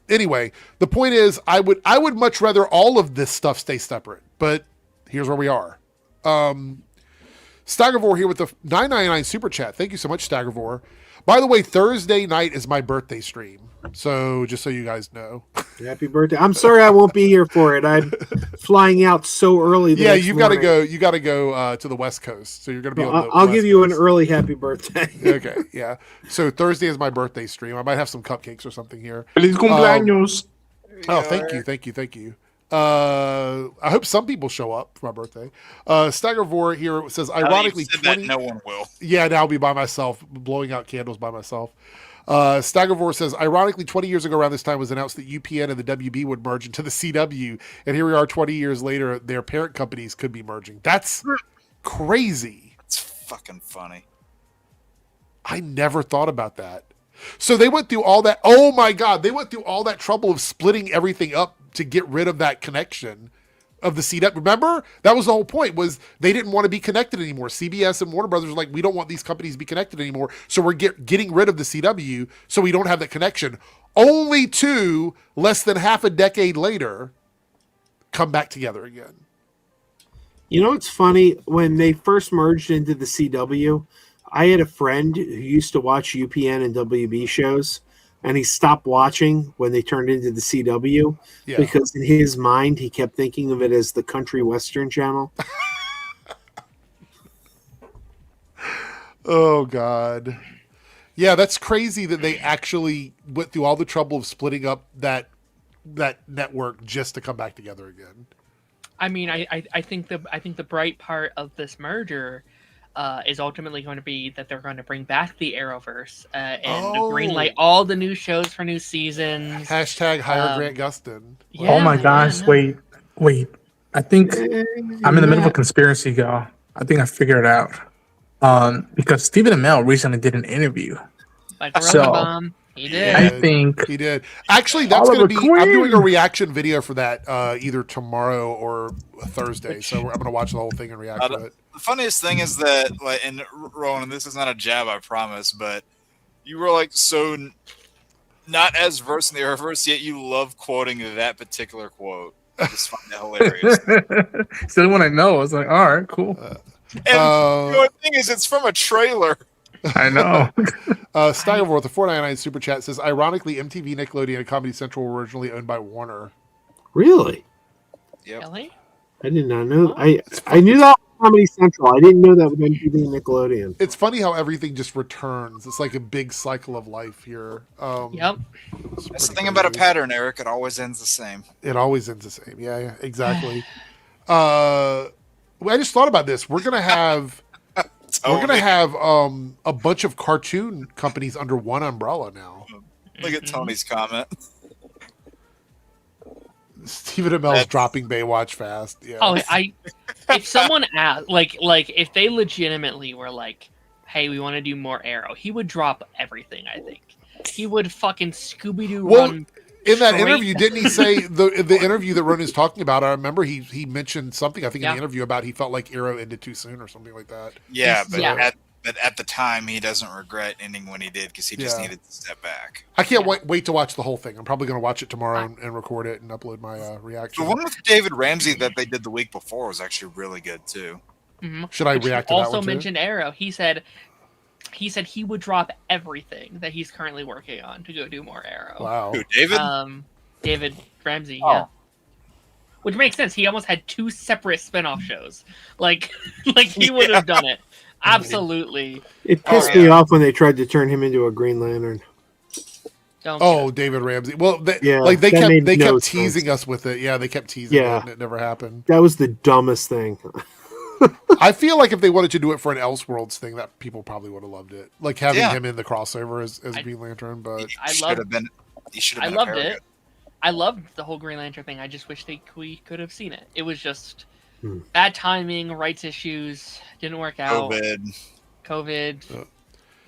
Anyway, the point is, I would much rather all of this stuff stay separate, but here's where we are. Staggervore here with the $9.99 super chat. Thank you so much, Staggervore. By the way, Thursday night is my birthday stream. So just so you guys know. Happy birthday. I'm sorry I won't be here for it. I'm flying out so early. Yeah, you got to go. You got to go to the West Coast. So you're going to be on the I'll West give you Coast. an early happy birthday. Okay, yeah. So Thursday is my birthday stream. I might have some cupcakes or something here. Feliz cumpleaños. Thank you. I hope some people show up for my birthday. Staggervore here says, ironically, said that no one will. Yeah, now I'll be by myself, blowing out candles by myself. Staggervore says, ironically, 20 years ago around this time was announced that UPN and the WB would merge into the CW, and here we are 20 years later, their parent companies could be merging. That's crazy. It's fucking funny. I never thought about that. So they went through all that. Oh my God, they went through all that trouble of splitting everything up to get rid of that connection of the CW. Remember, that was the whole point, was they didn't want to be connected anymore. CBS and Warner Brothers were like, we don't want these companies to be connected anymore, so we're getting rid of the CW so we don't have that connection. Only to, less than half a decade later, come back together again. You know, it's funny, when they first merged into the CW, I had a friend who used to watch UPN and WB shows, and he stopped watching when they turned into the CW because in his mind he kept thinking of it as the country western channel. Oh God. Yeah, that's crazy that they actually went through all the trouble of splitting up that network just to come back together again. I mean, I think the bright part of this merger is ultimately going to be that they're going to bring back the Arrowverse and greenlight all the new shows for new seasons. Hashtag hire Grant Gustin. Oh my gosh! Wait. I think I'm in the middle of a conspiracy, y'all. I think I figured it out. Because Stephen Amell recently did an interview. Like Bomb. He did. I think he did. Actually, that's going to be. I'm doing a reaction video for that either tomorrow or Thursday. So I'm going to watch the whole thing and react to it. The funniest thing is that, like, and Rowan, this is not a jab, I promise, but you were like so not as versed in the Arrowverse, yet you love quoting that particular quote. I just find that hilarious. It's the one I know. I was like, all right, cool. And the thing is, it's from a trailer. I know. Steiger with the $4.99 super chat says, ironically, MTV, Nickelodeon, and Comedy Central were originally owned by Warner. Really? Yep. Really? I did not know. I knew that was Comedy Central. I didn't know that was MTV and Nickelodeon. It's funny how everything just returns. It's like a big cycle of life here. Yep. That's the thing about a pattern, Eric. It always ends the same. It always ends the same. Yeah, exactly. I just thought about this. We're gonna have a bunch of cartoon companies under one umbrella now. Look at Tony's comment. Stephen Amell's dropping Baywatch fast. Yeah. Oh, if someone asked, like if they legitimately were like, "Hey, we want to do more Arrow," he would drop everything. I think he would fucking Scooby Doo run. In that interview, didn't he say the interview that Ronan's talking about? I remember he mentioned something. I think in the interview about he felt like Arrow ended too soon or something like that. Yeah, but at the time he doesn't regret ending when he did because he just needed to step back. I can't wait to watch the whole thing. I'm probably going to watch it tomorrow and record it and upload my reaction. The one with David Ramsey that they did the week before was actually really good too. Mm-hmm. Should I react to that one too? Also mentioned Arrow. He said he would drop everything that he's currently working on to go do more Arrow. Wow. Who, David? David Ramsey, yeah. Which makes sense. He almost had two separate spin-off shows. Like he would have done it. Absolutely. It pissed me off when they tried to turn him into a Green Lantern. David Ramsey. Well, they kept teasing us with it. Yeah, they kept teasing it, and it never happened. That was the dumbest thing. I feel like if they wanted to do it for an Elseworlds thing, that people probably would have loved it. Like having him in the crossover as Green Lantern. But he should have been. I loved it. I loved the whole Green Lantern thing. I just wish we could have seen it. It was just bad timing, rights issues, didn't work out. COVID.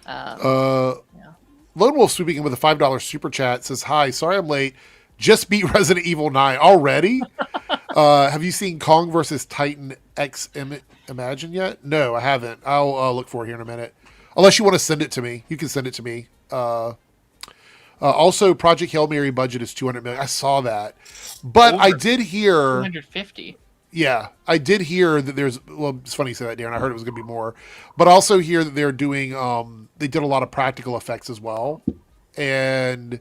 Lone Wolf swooping in with a $5 super chat says, "Hi, sorry I'm late. Just beat Resident Evil 9 already. Have you seen Kong versus Titan X Imagine yet? No, I haven't. I'll look for it here in a minute. Unless you want to send it to me, you can send it to me. Also, Project Hail Mary budget is $200 million. I saw that, but I did hear 250. Yeah, I did hear that there's. Well, it's funny you say that, Darren. I heard it was going to be more, but I also hear that they're doing. They did a lot of practical effects as well, and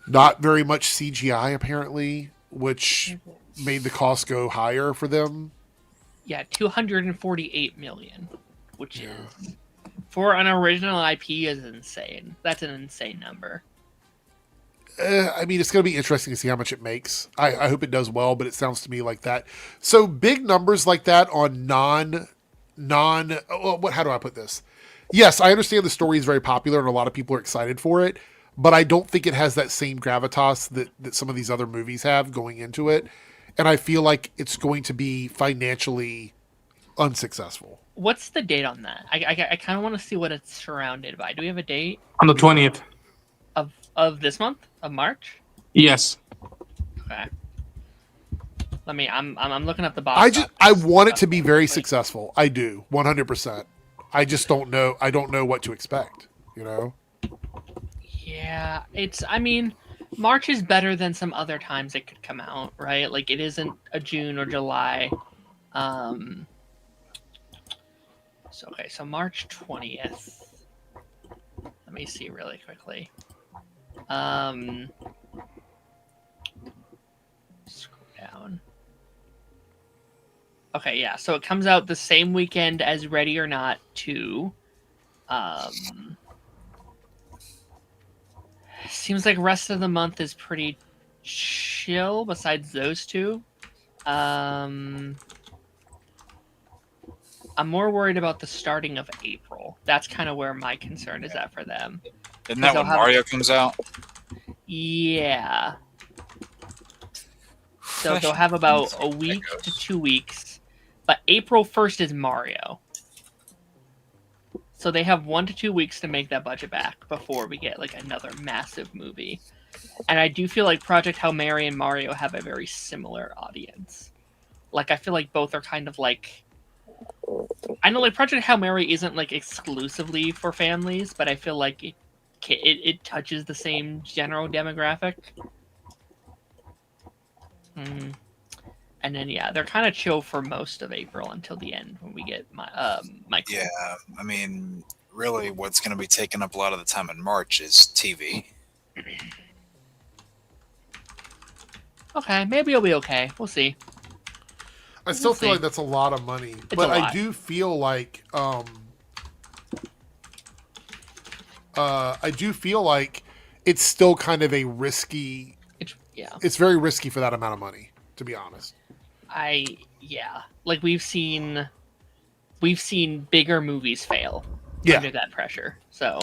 not very much CGI apparently, which made the cost go higher for them. Yeah, 248 million, which is for an original IP is insane. That's an insane number. I mean, it's going to be interesting to see how much it makes. I hope it does well, but it sounds to me like that. So big numbers like that on how do I put this? Yes, I understand the story is very popular and a lot of people are excited for it, but I don't think it has that same gravitas that some of these other movies have going into it. And I feel like it's going to be financially unsuccessful. What's the date on that? I kind of want to see what it's surrounded by. Do we have a date? On the 20th. Of this month? Of March? Yes. Okay. I'm looking up the box. I want it to be very successful. I do, 100%. I just don't know. I don't know what to expect. You know. Yeah, I mean, March is better than some other times it could come out, right? Like it isn't a June or July. So March 20th. Let me see really quickly. Scroll down. Okay, yeah. So it comes out the same weekend as Ready or Not 2. Seems like rest of the month is pretty chill besides those two. I'm more worried about the starting of April. That's kind of where my concern is at for them. Isn't that when Mario comes out? Yeah. So they'll have about a week to 2 weeks. But April 1st is Mario. So they have 1 to 2 weeks to make that budget back before we get like another massive movie. And I do feel like Project Hail Mary and Mario have a very similar audience. Like, I feel like both are kind of like... I know like Project Hail Mary isn't like exclusively for families, but I feel like it touches the same general demographic. And then yeah, they're kind of chill for most of April until the end when we get Michael. Yeah, I mean, really, what's going to be taking up a lot of the time in March is TV. Okay, maybe it'll be okay. We'll see. I still feel like that's a lot of money, but I do feel like it's still kind of a risky. It's very risky for that amount of money, to be honest. Like we've seen bigger movies fail under that pressure. So,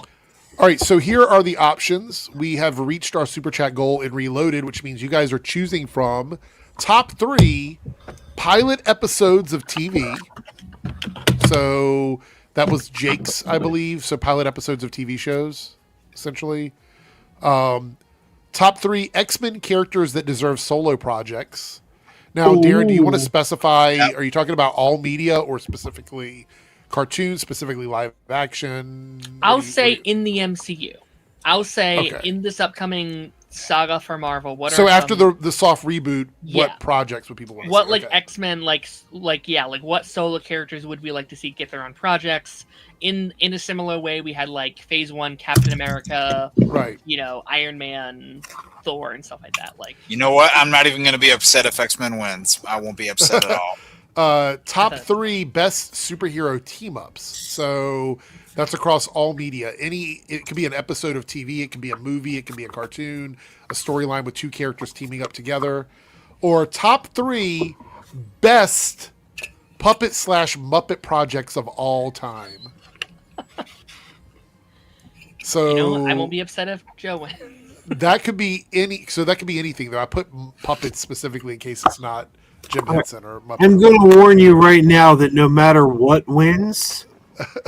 all right. So here are the options. We have reached our super chat goal in Reloaded, which means you guys are choosing from top 3 pilot episodes of TV. So that was Jake's, I believe. So pilot episodes of TV shows, essentially. Top 3 X-Men characters that deserve solo projects. Now, Darren, do you want to specify, are you talking about all media or specifically cartoons, specifically live action? I'll say in the MCU. I'll say in this upcoming saga for Marvel. So after the soft reboot, what projects would people want to see? What like X-Men, like what solo characters would we like to see get their own projects? In a similar way, we had like Phase 1 Captain America, right? You know, Iron Man, Thor, and stuff like that. Like, you know what? I'm not even going to be upset if X-Men wins. I won't be upset at all. Top 3 best superhero team-ups. So that's across all media. It could be an episode of TV, it can be a movie, it can be a cartoon, a storyline with 2 characters teaming up together. Or top 3 best puppet/Muppet projects of all time. So I won't be upset if Joe wins. That could be anything though. I put puppets specifically in case it's not Jim Henson or Muppet. I'm going to warn you right now that no matter what wins,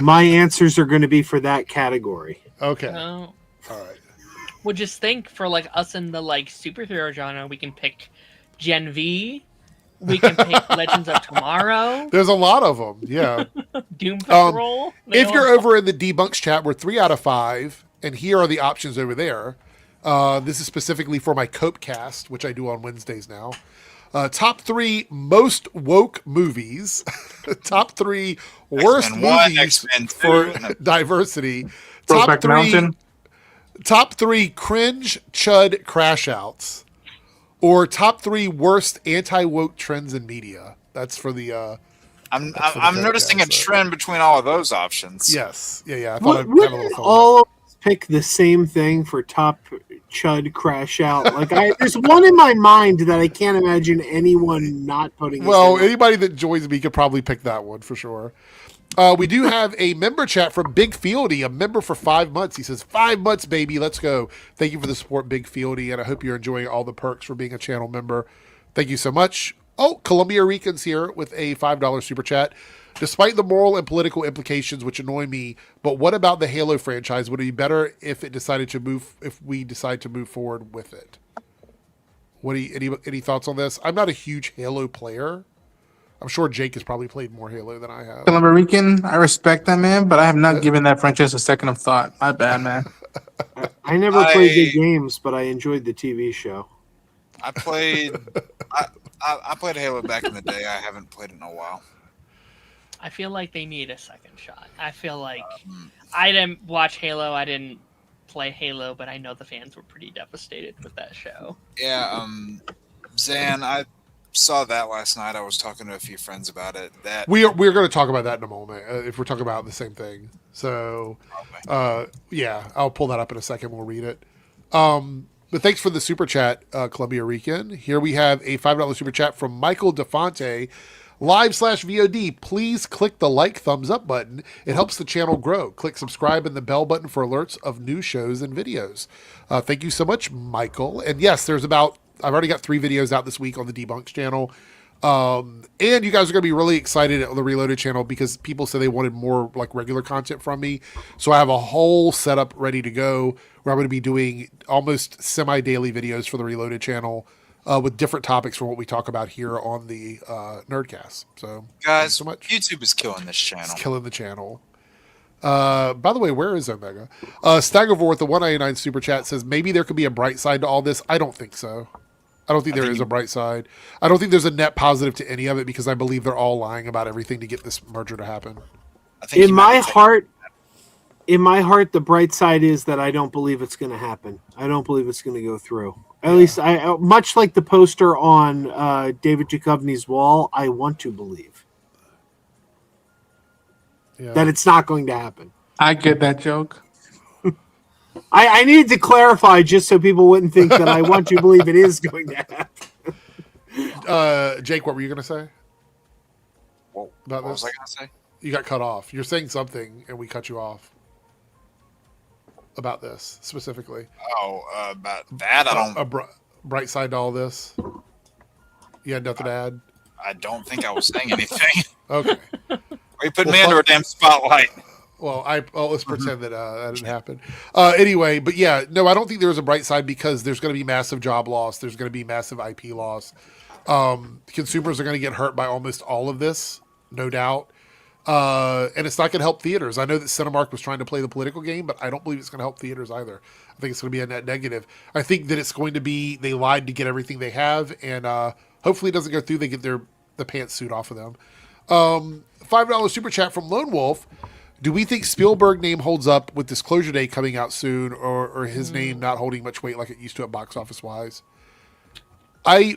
my answers are going to be for that category. Okay. All right. Well, just think for like us in the like superhero genre, we can pick Gen V. We can pick Legends of Tomorrow. There's a lot of them. Yeah. Doom Patrol. If you're over in the Debunks chat, we're 3 out of 5, and here are the options over there. This is specifically for my Cope cast, which I do on Wednesdays now. Top 3 most woke movies. Top 3 worst movies for diversity. Top 3 cringe chud crash outs. Or top 3 worst anti-woke trends in media. That's for the. I'm noticing a trend between all of those options. Yes, yeah. I thought I'd have a little fun. All of us pick the same thing for top chud crash out. Like there's one in my mind that I can't imagine anyone not putting. Well, anybody that joins me could probably pick that one for sure. We do have a member chat from Big Fieldy, a member for 5 months. He says, 5 months, baby. Let's go. Thank you for the support, Big Fieldy, and I hope you're enjoying all the perks for being a channel member. Thank you so much. Oh, Columbia Rican's here with a $5 super chat. Despite the moral and political implications, which annoy me, but what about the Halo franchise? Would it be better if we decide to move forward with it? What do you, any thoughts on this? I'm not a huge Halo player. I'm sure Jake has probably played more Halo than I have. Rican, I respect that, man, but I have not given that franchise a second of thought. My bad, man. I never played the games, but I enjoyed the TV show. I played I played Halo back in the day. I haven't played it in a while. I feel like they need a second shot. I feel like I didn't watch Halo. I didn't play Halo, but I know the fans were pretty devastated with that show. Yeah, Zan, I saw that last night. I was talking to a few friends about it. That we're going to talk about that in a moment if we're talking about the same thing. So, yeah, I'll pull that up in a second. We'll read it. But thanks for the super chat, Columbia Rican. Here we have a $5 super chat from Michael DeFonte. Live/VOD, please click the like thumbs up button. It helps the channel grow. Click subscribe and the bell button for alerts of new shows and videos. Thank you so much, Michael. And yes, I've already got 3 videos out this week on the Debunks channel. And you guys are going to be really excited at the Reloaded channel because people said they wanted more like regular content from me. So I have a whole setup ready to go where I'm going to be doing almost semi-daily videos for the Reloaded channel. With different topics from what we talk about here on the Nerdcast. So, guys, so much. YouTube is killing this channel. It's killing the channel. By the way, where is Omega? Staggervore with the 199 super chat says maybe there could be a bright side to all this. I don't think so. I don't think there is a bright side. I don't think there's a net positive to any of it because I believe they're all lying about everything to get this merger to happen. I think in my heart, the bright side is that I don't believe it's going to happen. I don't believe it's going to go through. At least, I much like the poster on David Duchovny's wall, I want to believe that it's not going to happen. I get that joke. I needed to clarify just so people wouldn't think that I want to believe it is going to happen. Jake, what were you going to say? What was I going to say? You got cut off. You're saying something, and we cut you off. About this specifically. About that, I don't. A bright side to all this. You had nothing to add. I don't think I was saying anything. Okay. Are you putting me under a damn spotlight? Well, let's pretend that that didn't happen. Anyway, but yeah, no, I don't think there's a bright side because there's going to be massive job loss. There's going to be massive IP loss. Consumers are going to get hurt by almost all of this, no doubt. And it's not going to help theaters. I know that Cinemark was trying to play the political game, but I don't believe it's going to help theaters either. I think it's going to be a net negative. I think that it's going to be they lied to get everything they have, and hopefully it doesn't go through. They get the pantsuit off of them. $5 super chat from Lone Wolf. Do we think Spielberg name holds up with Disclosure Day coming out soon, or his name not holding much weight like it used to at box office wise?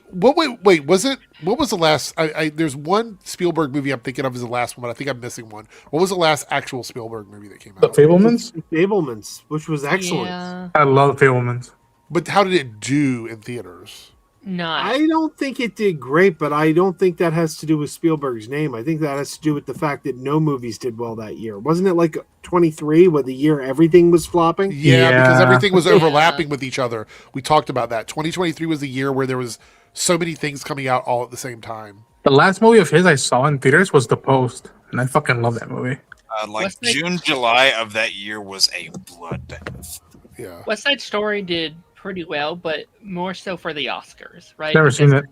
What was the last? There's one Spielberg movie I'm thinking of as the last one, but I think I'm missing one. What was the last actual Spielberg movie that came out? The Fablemans, which was excellent. Yeah. I love Fablemans. But how did it do in theaters? I don't think it did great, but I don't think that has to do with Spielberg's name. I think that has to do with the fact that no movies did well that year. Wasn't it like 23, where the year everything was flopping? Yeah, because everything was overlapping with each other. We talked about that. 2023 was the year where there was so many things coming out all at the same time. The last movie of his I saw in theaters was The Post, and I fucking love that movie. June, July of that year was a bloodbath. Yeah. West Side Story did pretty well, but more so for the Oscars, right? Never seen it.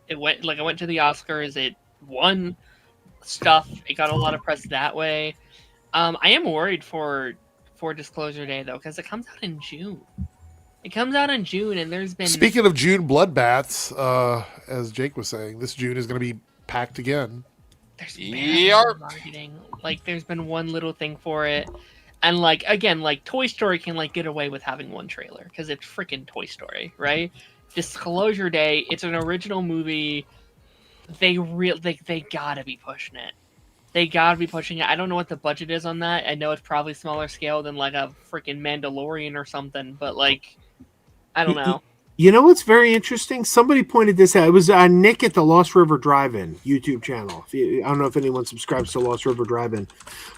It went to the Oscars. It won stuff. It got a lot of press that way. I am worried for Disclosure Day though, because it comes out in June. And there's been. Speaking of June bloodbaths, as Jake was saying, this June is going to be packed again. There's bad marketing. Like, there's been one little thing for it. And, like, again, like, Toy Story can, like, get away with having one trailer because it's freaking Toy Story, right? Disclosure Day, it's an original movie. They gotta be pushing it. I don't know what the budget is on that. I know it's probably smaller scale than, like, a freaking Mandalorian or something, but, like, I don't know. You know what's very interesting? Somebody pointed this out. It was Nick at the Lost River Drive-In YouTube channel. I don't know if anyone subscribes to Lost River Drive-In.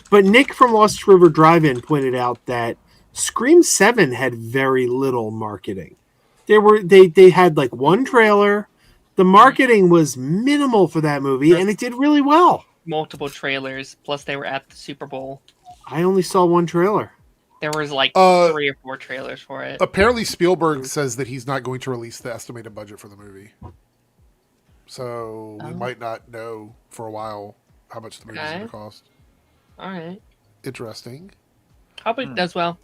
But Nick from Lost River Drive-In pointed out that Scream 7 had very little marketing. They had like one trailer. The marketing was minimal for that movie, and it did really well. Multiple trailers, plus they were at the Super Bowl. I only saw one trailer. There was like Uh, 3 or 4 trailers for it. Apparently, Spielberg says that he's not going to release the estimated budget for the movie. So we Oh. might not know for a while how much the movie's going to Okay. cost. All right. Interesting. Hope it does well.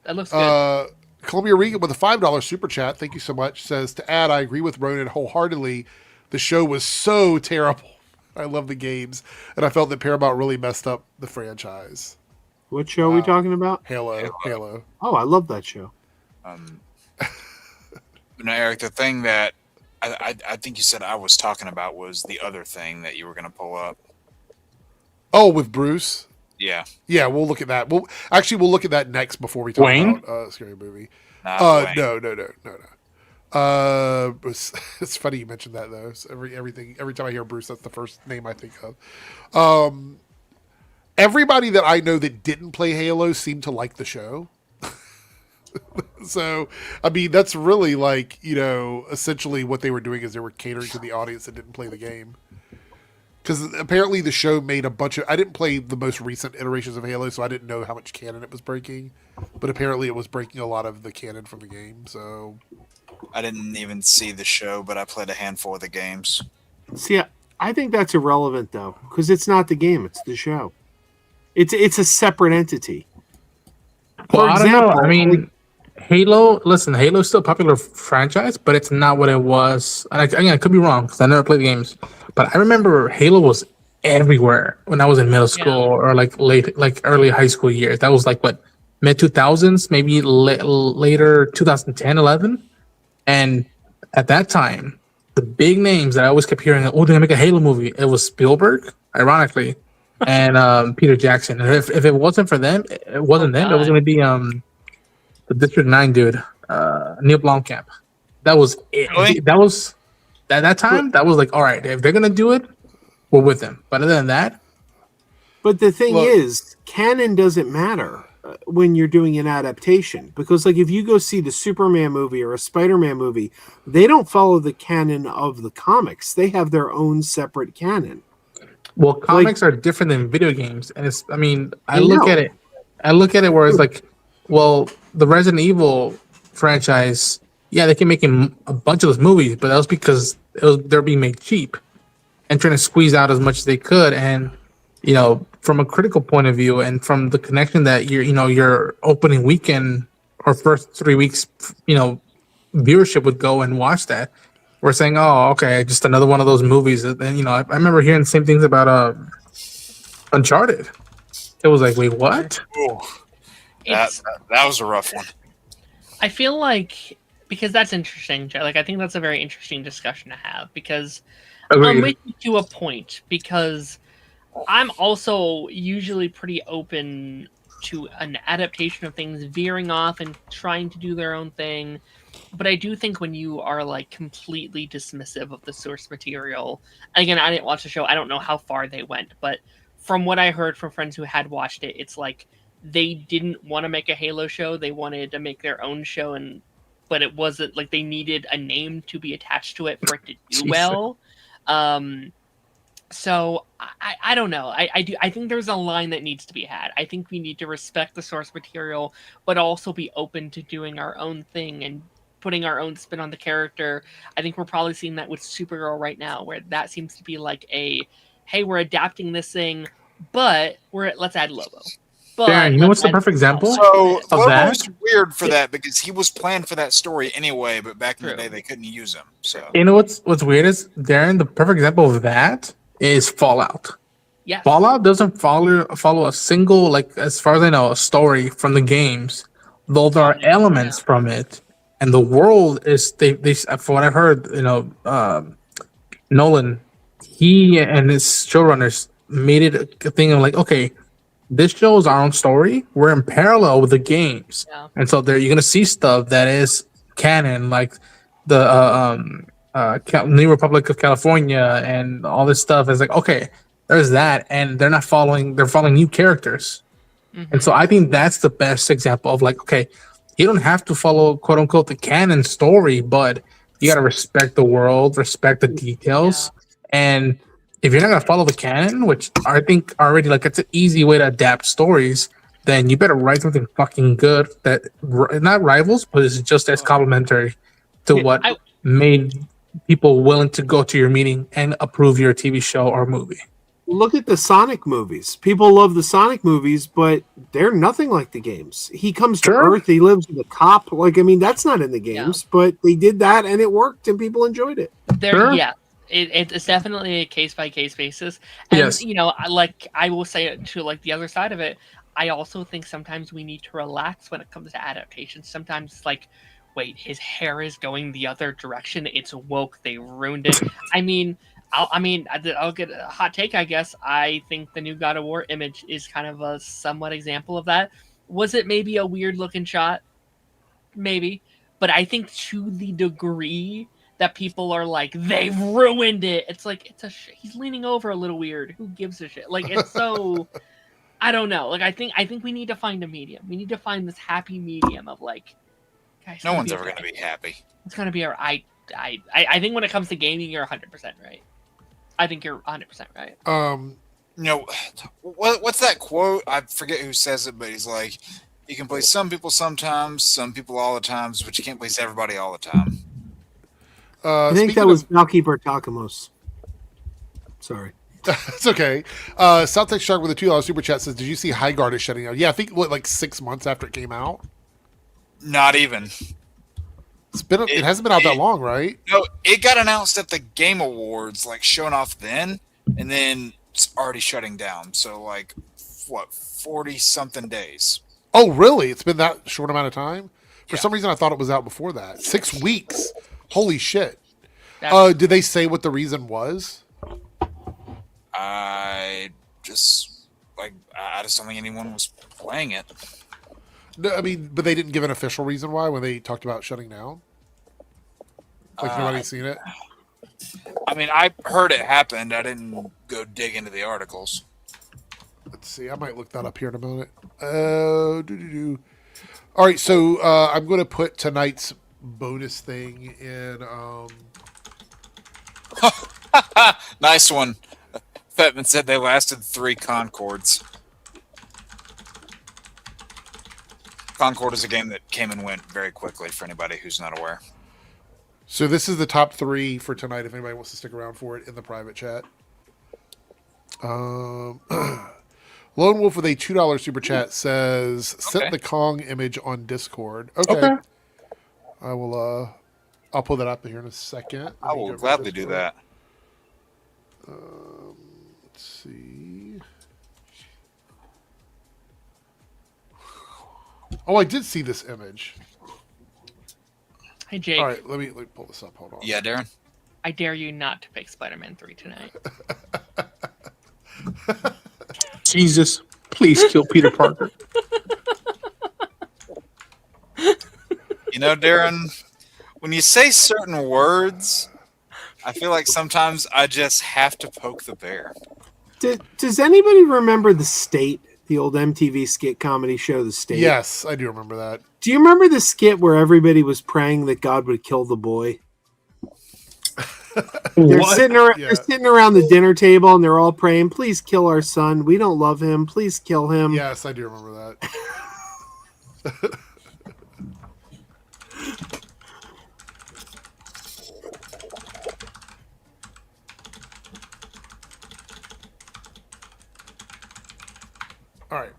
That looks good. Columbia Regan with a $5 super chat. Thank you so much. Says to add, I agree with Ronan wholeheartedly. The show was so terrible. I love the games, and I felt that Paramount really messed up the franchise. What show are we talking about? Halo. Oh, I love that show. No, Eric, the thing that I think you said I was talking about was the other thing that you were going to pull up. Oh, with Bruce. Yeah. Yeah, we'll look at that. We'll look at that next before we talk Wayne? about Scary Movie. Wayne. No. It's funny you mentioned that though. So every time I hear Bruce, that's the first name I think of. Everybody that I know that didn't play Halo seemed to like the show. So, I mean, that's really like, essentially what they were doing is they were catering to the audience that didn't play the game. Because apparently the show made a bunch of... I didn't play the most recent iterations of Halo, so I didn't know how much canon it was breaking. But apparently it was breaking a lot of the canon from the game, so... I didn't even see the show, but I played a handful of the games. See, I think that's irrelevant though, because it's not the game; it's the show. It's a separate entity. Well, For I don't know. example, I mean, Halo. Listen, Halo's still a popular franchise, but it's not what it was. And I could be wrong because I never played the games. But I remember Halo was everywhere when I was in middle school or like early high school years. That was like what, mid 2000s, maybe later 2010, 11. And at that time, the big names that I always kept hearing, oh, they're gonna make a Halo movie. It was Spielberg, ironically, and Peter Jackson. And if it wasn't for them, it wasn't them. It was gonna be the District 9 dude, Neil Blomkamp. That was it. Really? That was at that time. That was like, all right, if they're gonna do it, we're with them. But other than that, But the thing Look- is, canon doesn't matter when you're doing an adaptation, because like if you go see the Superman movie or a Spider-Man movie, they don't follow the canon of the comics. They have their own separate canon. well, comics are different than video games, and it's. I mean, I look know. at it where it's like, well, the Resident Evil franchise, yeah, they can make a bunch of those movies, but that was because they're being made cheap and trying to squeeze out as much as they could. And from a critical point of view, and from the connection that your opening weekend or first 3 weeks, viewership would go and watch that. We're saying, oh, okay, just another one of those movies. And I remember hearing the same things about Uncharted. It was like, wait, what? Ooh, It's, that was a rough one. I feel like, because that's interesting, like I think that's a very interesting discussion to have, because I'm Agreed. with you to a point, because I'm also usually pretty open to an adaptation of things veering off and trying to do their own thing. But I do think when you are like completely dismissive of the source material, and again, I didn't watch the show, I don't know how far they went, but from what I heard from friends who had watched it, it's like they didn't want to make a Halo show, they wanted to make their own show, but it wasn't like they needed a name to be attached to it for it to do Jesus. well. So I don't know. I think there's a line that needs to be had. I think we need to respect the source material, but also be open to doing our own thing and putting our own spin on the character. I think we're probably seeing that with Supergirl right now, where that seems to be like hey, we're adapting this thing, but let's add Lobo. But Darren, you know what's the let's add perfect example? So Of Lobo's that? weird for that because he was planned for that story anyway, but back in the True. day they couldn't use him. So You know what's weird is, Darren, the perfect example of that is Fallout. Yes. Fallout doesn't follow a single, like, as far as I know, a story from the games, though there are elements from it, and the world is they from what I've heard, Nolan, he and his showrunners made it a thing of like, okay, this show is our own story. We're in parallel with the games, Yeah. and so there you're gonna see stuff that is canon, like the New Republic of California and all this stuff. Is like, okay, there's that, and they're following new characters. And so I think that's the best example of like, okay, you don't have to follow quote unquote the canon story, but you got to respect the world, respect the details. And if you're not going to follow the canon, which I think already like it's an easy way to adapt stories, then you better write something fucking good that not rivals, but is just as complimentary to what made people willing to go to your meeting and approve your TV show or movie. Look at the Sonic movies. People love the Sonic movies, but they're nothing like the games. He comes to Earth. He lives with a cop. Like, I mean, that's not in the games, but they did that and it worked and people enjoyed it. Yeah. It's definitely a case-by-case basis. And, you know, I will say it to, like, the other side of it, I also think sometimes we need to relax when it comes to adaptations. Sometimes it's like, wait, his hair is going the other direction. It's woke. They ruined it. I'll get a hot take, I guess. I think the new God of War image is kind of a somewhat example of that. Was it maybe a weird-looking shot? Maybe. But I think to the degree that people are like, they've ruined it. It's like, he's leaning over a little weird. Who gives a shit? Like, it's so... I don't know. Like, I think we need to find a medium. We need to find this happy medium of, like... Guys, no one's ever going to be happy. It's going to be our... I think when it comes to gaming, you're 100% right. I think you're 100% right. You know, what's that quote? I forget who says it, but he's like, you can please some people sometimes, some people all the times, but you can't please everybody all the time. I think that was Valkeeper Takamos. Sorry. It's okay. South Tech Shark with a $2 super chat says, did you see High Guard is shutting down? Yeah, I think, like 6 months after it came out? Not even. It hasn't been out that long, right? No, it got announced at the Game Awards, like showing off then, and then it's already shutting down. So, like, what, 40-something days? Oh, really? It's been that short amount of time? For some reason, I thought it was out before that. 6 weeks. Holy shit. Did they say what the reason was? I just don't think anyone was playing it. No, I mean, but they didn't give an official reason why when they talked about shutting down? Like, nobody's seen it? I mean, I heard it happened. I didn't go dig into the articles. Let's see. I might look that up here in a minute. All right, so I'm going to put tonight's bonus thing in. Nice one. Fetman said they lasted 3 Concords. Concord is a game that came and went very quickly for anybody who's not aware. So this is the top 3 for tonight if anybody wants to stick around for it in the private chat. Lone Wolf with a $2 super chat says, sent the Kong image on Discord. Okay. I'll pull that up here in a second. I will gladly do that. Let's see. Oh, I did see this image. Hey, Jake. All right, let me pull this up. Hold on. Yeah, Darren? I dare you not to pick Spider-Man 3 tonight. Jesus, please kill Peter Parker. You know, Darren, when you say certain words, I feel like sometimes I just have to poke the bear. Does anybody remember The State? The old MTV skit comedy show, The State? Yes, I do remember that. Do you remember the skit where everybody was praying that God would kill the boy? They're sitting around the dinner table and they're all praying, please kill our son. We don't love him. Please kill him. Yes, I do remember that. All right.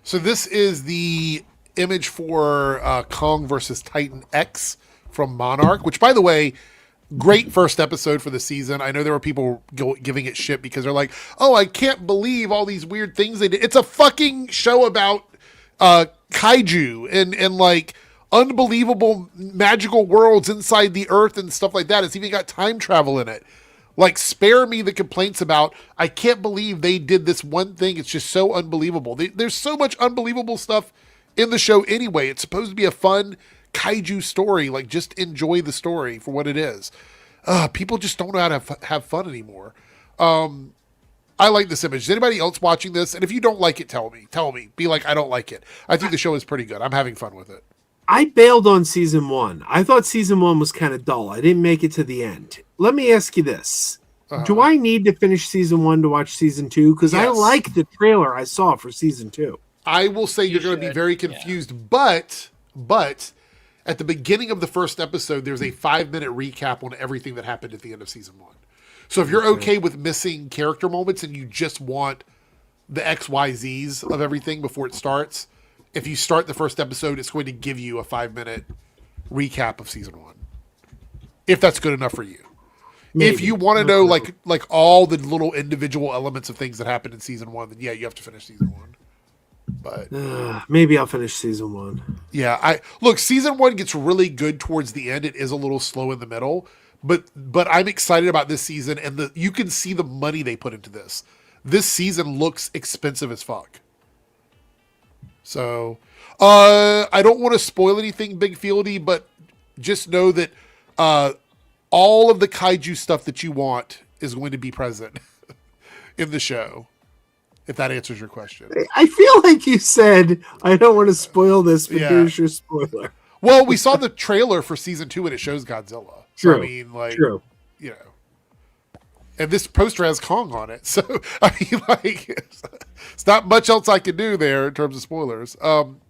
So this is the image for Kong versus Titan X from Monarch, which, by the way, great first episode for the season. I know there were people giving it shit because they're like, oh, I can't believe all these weird things they did. It's a fucking show about kaiju and like unbelievable magical worlds inside the earth and stuff like that. It's even got time travel in it. Like, spare me the complaints about, I can't believe they did this one thing. It's just so unbelievable. There's so much unbelievable stuff in the show anyway. It's supposed to be a fun kaiju story. Like, just enjoy the story for what it is. People just don't know how to have fun anymore. I like this image. Is anybody else watching this? And if you don't like it, tell me. Tell me. Be like, I don't like it. I think the show is pretty good. I'm having fun with it. I bailed on season 1. I thought season 1 was kind of dull. I didn't make it to the end. Let me ask you this. Do I need to finish season 1 to watch season 2? Because I like the trailer I saw for season 2. I will say you're going to be should, very yeah. confused, but at the beginning of the first episode, there's a 5-minute recap on everything that happened at the end of season 1. So if you're okay with missing character moments and you just want the XYZs of everything before it starts, if you start the first episode, it's going to give you a 5-minute recap of season 1. If that's good enough for you. Maybe. If you want to know like all the little individual elements of things that happened in season 1, then yeah, you have to finish season 1. But maybe I'll finish season 1. Yeah, season 1 gets really good towards the end. It is a little slow in the middle, but I'm excited about this season, and you can see the money they put into this. This season looks expensive as fuck. So, I don't want to spoil anything, Big Fieldy, but just know that all of the kaiju stuff that you want is going to be present in the show. If that answers your question. I feel like you said, I don't want to spoil this, but here's your spoiler. Well, we saw the trailer for season 2 and it shows Godzilla. True. So, I mean, you know. And this poster has Kong on it. So, I mean, it's not much else I can do there in terms of spoilers.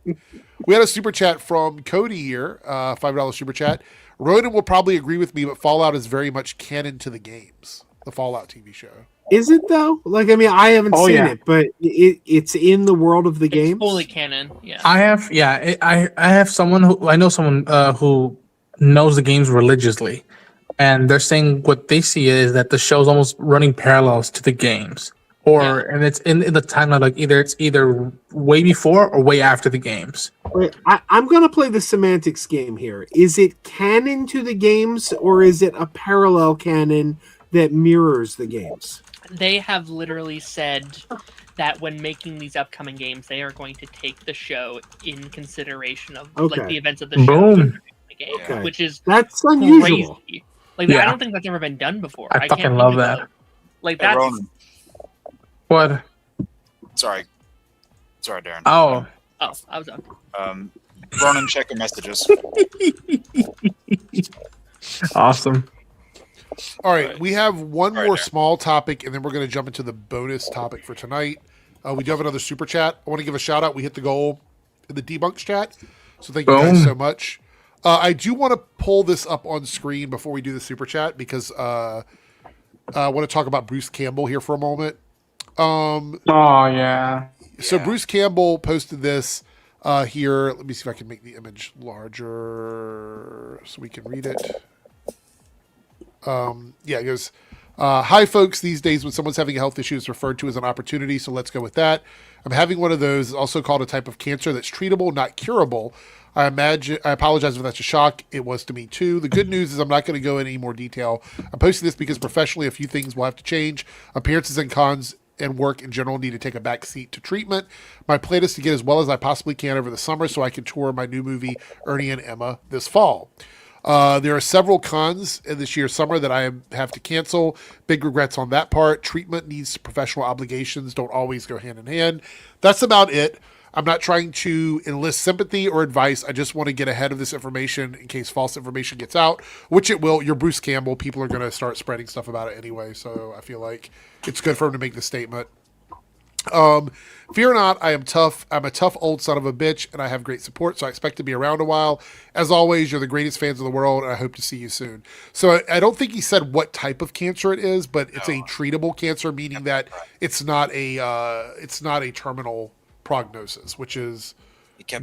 We had a super chat from Cody here, $5 super chat. Ronan will probably agree with me, but Fallout is very much canon to the games, the Fallout TV show. Is it though? Like, I mean, I haven't seen it, but it's in the world of the game. Fully canon. Yeah. I have someone who I know someone who knows the games religiously, and they're saying what they see is that the show's almost running parallels to the games, and it's in the timeline. Like it's either way before or way after the games. Wait, I'm gonna play the semantics game here. Is it canon to the games, or is it a parallel canon that mirrors the games? They have literally said that when making these upcoming games, they are going to take the show in consideration of like the events of the show, the game, which is that's unusual. Crazy. Like I don't think that's ever been done before. I fucking love that. Like that's what? Sorry, Darren. Oh, I was up. Ronan, check your messages. Awesome. All right, we have one more small topic, and then we're going to jump into the bonus topic for tonight. We do have another super chat. I want to give a shout out. We hit the goal in the debunks chat, so thank you guys so much. I do want to pull this up on screen before we do the super chat because I want to talk about Bruce Campbell here for a moment. So Bruce Campbell posted this here. Let me see if I can make the image larger so we can read it. It goes, hi folks, these days when someone's having a health issue it's referred to as an opportunity, so let's go with that. I'm having one of those, also called a type of cancer that's treatable, not curable. I apologize if that's a shock. It was to me too. The good news is I'm not going to go into any more detail. I'm posting this because professionally a few things will have to change. Appearances and cons and work in general need to take a back seat to treatment. My plan is to get as well as I possibly can over the summer so I can tour my new movie, Ernie and Emma, this fall. There are several cons in this year's summer that I have to cancel. Big regrets on that part. Treatment needs professional obligations don't always go hand in hand. That's about it. I'm not trying to enlist sympathy or advice. I just want to get ahead of this information in case false information gets out, which it will. You're Bruce Campbell. People are going to start spreading stuff about it anyway, so I feel like it's good for him to make this statement. Fear not, I am tough. I'm a tough old son of a bitch, and I have great support, so I expect to be around a while. As always, you're the greatest fans in the world, and I hope to see you soon. So I don't think he said what type of cancer it is, but it's a treatable cancer, meaning that it's not a terminal prognosis, which is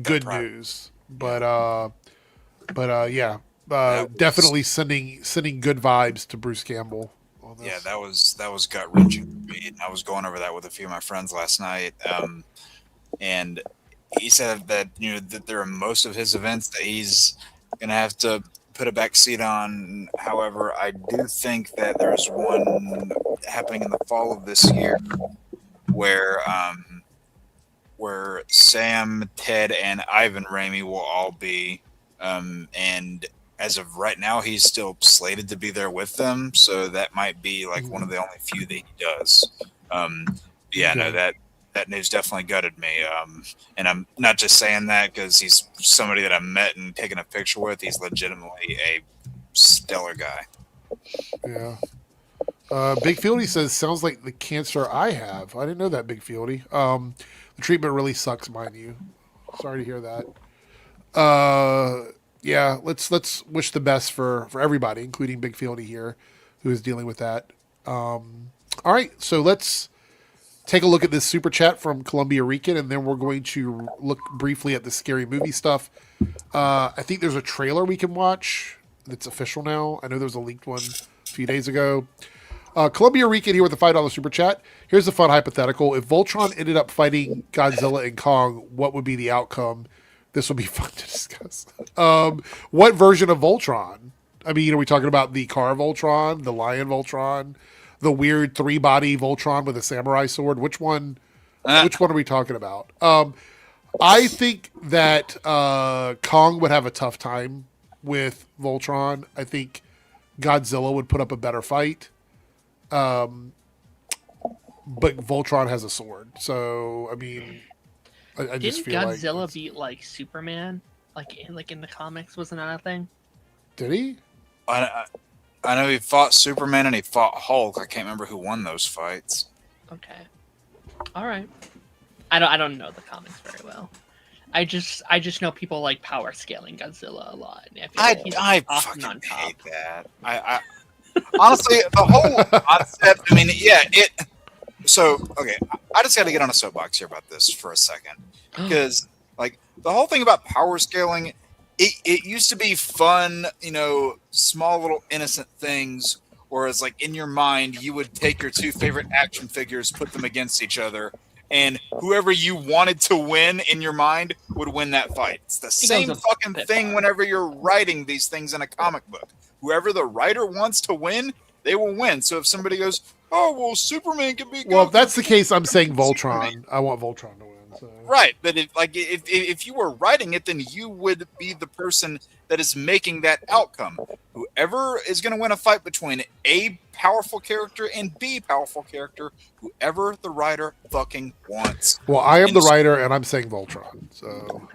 good news. But definitely sending good vibes to Bruce Campbell. Yeah, that was gut wrenching. I was going over that with a few of my friends last night, and he said that that there are most of his events that he's gonna have to put a back seat on. However, I do think that there's one happening in the fall of this year where Sam, Ted, and Ivan Raimi will all be, and as of right now, he's still slated to be there with them, so that might be like one of the only few that he does. That news definitely gutted me. And I'm not just saying that because he's somebody that I met and taken a picture with. He's legitimately a stellar guy. Yeah. Big Fieldy says, sounds like the cancer I have. I didn't know that, Big Fieldy. The treatment really sucks, mind you. Sorry to hear that. Yeah, let's wish the best for everybody, including Big Fieldy here, who is dealing with that. All right, so let's take a look at this super chat from Columbia Rican, and then we're going to look briefly at the scary movie stuff. I think there's a trailer we can watch that's official now. I know there was a leaked one a few days ago. Columbia Rican here with a $5 super chat. Here's a fun hypothetical. If Voltron ended up fighting Godzilla and Kong, what would be the outcome? This will be fun to discuss. What version of Voltron? I mean, are we talking about the car Voltron, the lion Voltron, the weird 3-body Voltron with a samurai sword? Which one are we talking about? I think that Kong would have a tough time with Voltron. I think Godzilla would put up a better fight. But Voltron has a sword. So, I mean, I just Didn't feel Godzilla like beat like Superman? Like in the comics, wasn't that a thing? did he? I know he fought Superman and he fought Hulk. I can't remember who won those fights. Okay. All right. I don't know the comics very well. I just know people like power scaling Godzilla a lot. And I feel like he's I often fucking on top. hate that. I honestly, the whole concept. I mean, yeah, it. So okay, I just got to get on a soapbox here about this for a second, because like the whole thing about power scaling, it used to be fun, you know, small little innocent things. Whereas like in your mind, you would take your two favorite action figures, put them against each other, and whoever you wanted to win in your mind would win that fight. It's the same fucking thing whenever you're writing these things in a comic book. Whoever the writer wants to win, they will win. So if somebody goes, oh, well, Superman can be good. Well, if that's the case, I'm saying Voltron. Superman. I want Voltron to win. So. Right, but if you were writing it, then you would be the person that is making that outcome. Whoever is going to win a fight between A, powerful character, and B, powerful character, whoever the writer fucking wants. Well, I am the writer, and I'm saying Voltron. So.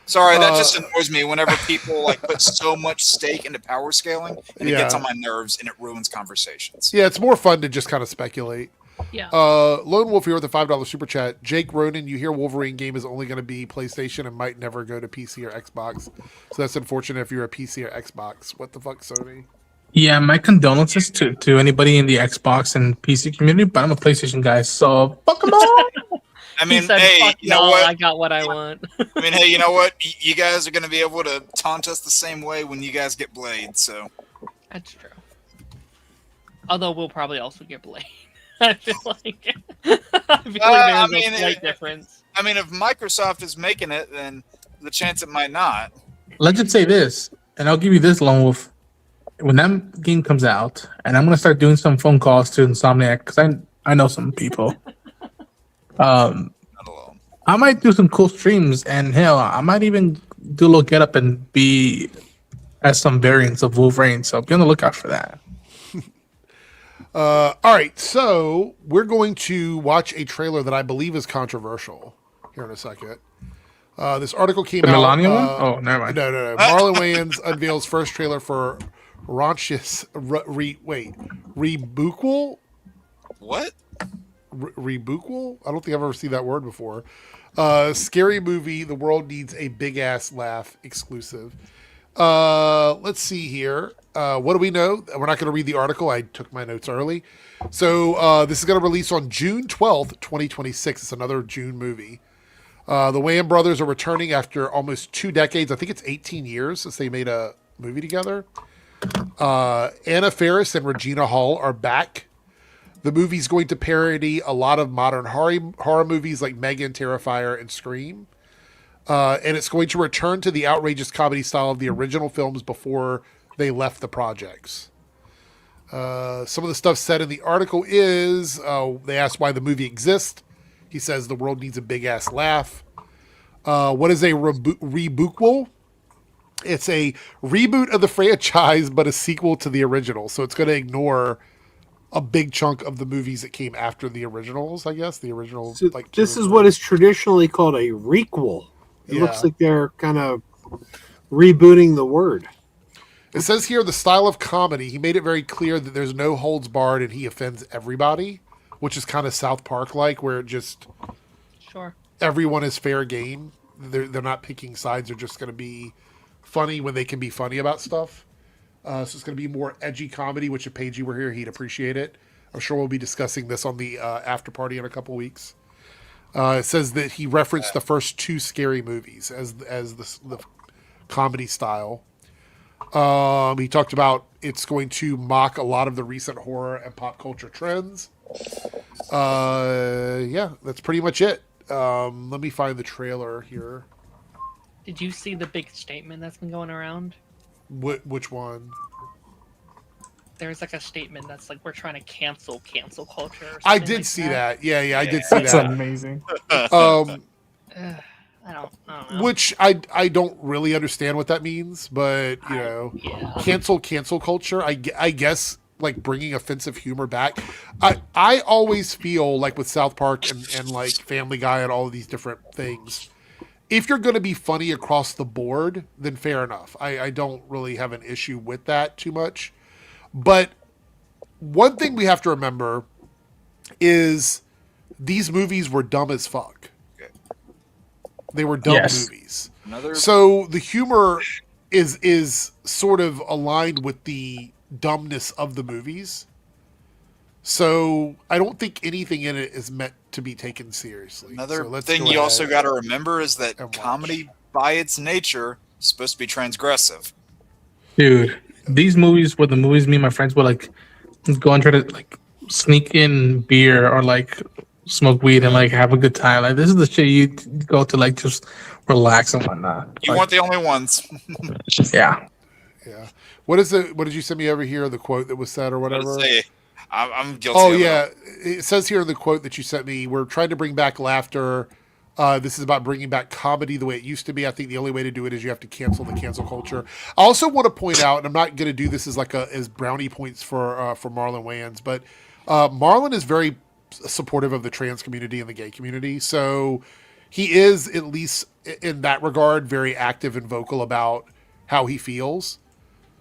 Sorry, that just annoys me whenever people like put so much stake into power scaling, and it gets on my nerves and it ruins conversations. Yeah, it's more fun to just kind of speculate. Yeah. Lone Wolf here with a $5 super chat. Jake Ronan, you hear Wolverine game is only going to be PlayStation and might never go to PC or Xbox. So that's unfortunate if you're a PC or Xbox. What the fuck, Sony? Yeah, my condolences to anybody in the Xbox and PC community, but I'm a PlayStation guy, so fuck them all. I mean, said, hey, you know what? I got what I want. I mean, hey, you know what? You guys are going to be able to taunt us the same way when you guys get Blade, so. That's true. Although we'll probably also get Blade. I feel like there's a slight difference. I mean, if Microsoft is making it, then the chance it might not. Let's just say this, and I'll give you this, Lone Wolf. When that game comes out, and I'm going to start doing some phone calls to Insomniac, because I know some people. I might do some cool streams, and hell, I might even do a little get up and be as some variants of Wolverine. So be on the lookout for that. All right, so we're going to watch a trailer that I believe is controversial here in a second. This article came out. The Melania one? Oh, never mind. No. Marlon Wayans unveils first trailer for Raunchous Rebookable. What? Rebookable? I don't think I've ever seen that word before. Scary movie. The world needs a big ass laugh. Exclusive. Let's see here. What do we know? We're not going to read the article. I took my notes early. So this is going to release on June 12th, 2026. It's another June movie. The Wayans brothers are returning after almost 2 decades. I think it's 18 years since they made a movie together. Anna Faris and Regina Hall are back. The movie's going to parody a lot of modern horror movies like Megan, Terrifier, and Scream. And it's going to return to the outrageous comedy style of the original films before they left the projects. Some of the stuff said in the article is, they asked why the movie exists. He says the world needs a big-ass laugh. What is a rebookable? It's a reboot of the franchise, but a sequel to the original. So it's going to ignore a big chunk of the movies that came after the originals, I guess. The original. So this is what is traditionally called a requel. It looks like they're kind of rebooting the word. It says here the style of comedy. He made it very clear that there's no holds barred and he offends everybody. which is kind of South Park like, where it just Sure. everyone is fair game. They're not picking sides. They're just going to be funny when they can be funny about stuff. So it's going to be more edgy comedy, which if Paigey were here, he'd appreciate it. I'm sure we'll be discussing this on the after party in a couple weeks. It says that he referenced the first 2 scary movies as the comedy style. He talked about it's going to mock a lot of the recent horror and pop culture trends. Yeah, that's pretty much it. Let me find the trailer here. Did you see the big statement that's been going around? Which one? There's like a statement that's like, we're trying to cancel culture. Or I something did like see that. Yeah, I did see That's that. amazing. I don't know. Which I don't really understand what that means, but you know, cancel culture. I guess like bringing offensive humor back. I always feel like with South Park and like Family Guy and all of these different things, if you're going to be funny across the board, then fair enough. I don't really have an issue with that too much. But one thing we have to remember is these movies were dumb as fuck. They were dumb movies. So the humor is sort of aligned with the dumbness of the movies. So I don't think anything in it is meant to be taken seriously. Another thing you also got to remember is that comedy, by its nature, is supposed to be transgressive. Dude, these movies were the movies me and my friends would like go and try to like sneak in beer or like smoke weed and like have a good time. Like this is the shit you go to like just relax and whatnot. You weren't the only ones. Yeah. Yeah. What is it? What did you send me over here? The quote that was said or whatever? I'm guilty. Oh of yeah, it says here in the quote that you sent me, we're trying to bring back laughter. This is about bringing back comedy the way it used to be. I think the only way to do it is you have to cancel the cancel culture. I also want to point out, and I'm not going to do this as like as brownie points for Marlon Wayans, but Marlon is very supportive of the trans community and the gay community. So he is, at least in that regard, very active and vocal about how he feels.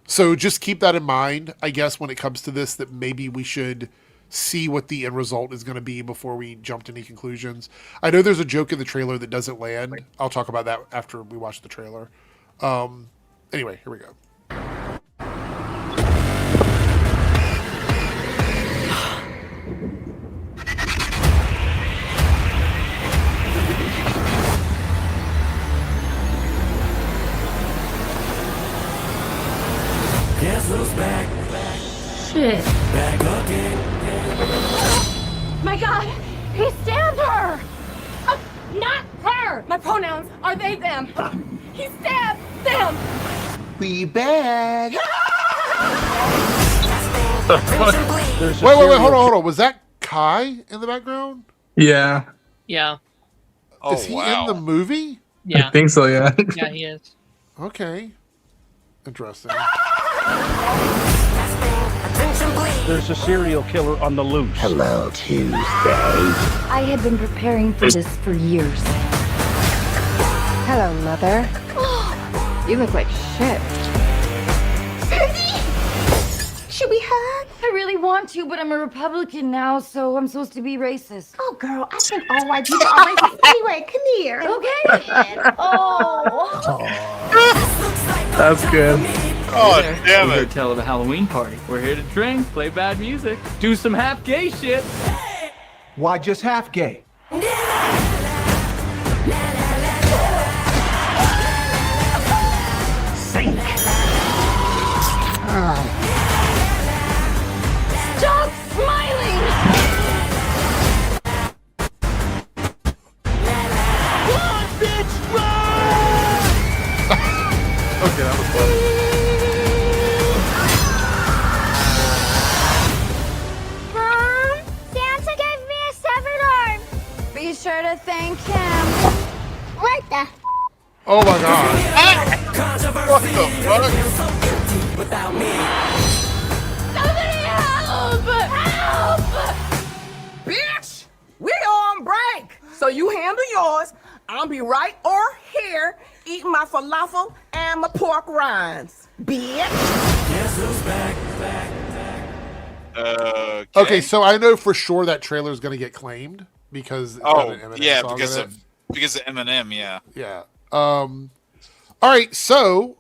So just keep that in mind, I guess, when it comes to this, that maybe we should see what the end result is going to be before we jump to any conclusions. I know there's a joke in the trailer that doesn't land. I'll talk about that after we watch the trailer. Anyway, here we go. Shit. My God, he stabbed her! Not her! My pronouns are they, them. He stabbed them! We back. Wait, hold on. Was that Kai in the background? Yeah. Yeah. Oh, is he wow. in the movie? Yeah. I think so, yeah. Yeah, he is. Okay. Interesting. There's a serial killer on the loose. Hello, Tuesday. I had been preparing for this for years. Hello, Mother. You look like shit. Should we hug? I really want to, but I'm a Republican now, so I'm supposed to be racist. Oh, girl, I think all white people are racist anyway. Come here. Okay. Oh. That's good. Oh, damn We're here it. to tell of a Halloween party. We're here to drink, play bad music, do some half gay shit. Why just half gay? Sink. Stop smiling! Run, bitch, run! Okay, that was funny. Mom, Santa gave me a severed arm. Be sure to thank him. What the? Oh my god. What the fuck? Somebody help! Help! Bitch, we on break. So you handle yours. I'll be right over here eating my falafel and my pork rinds. Bitch. Okay, so I know for sure that trailer is going to get claimed because it's got an Eminem yeah, song because in of Eminem, yeah. Yeah. All right, so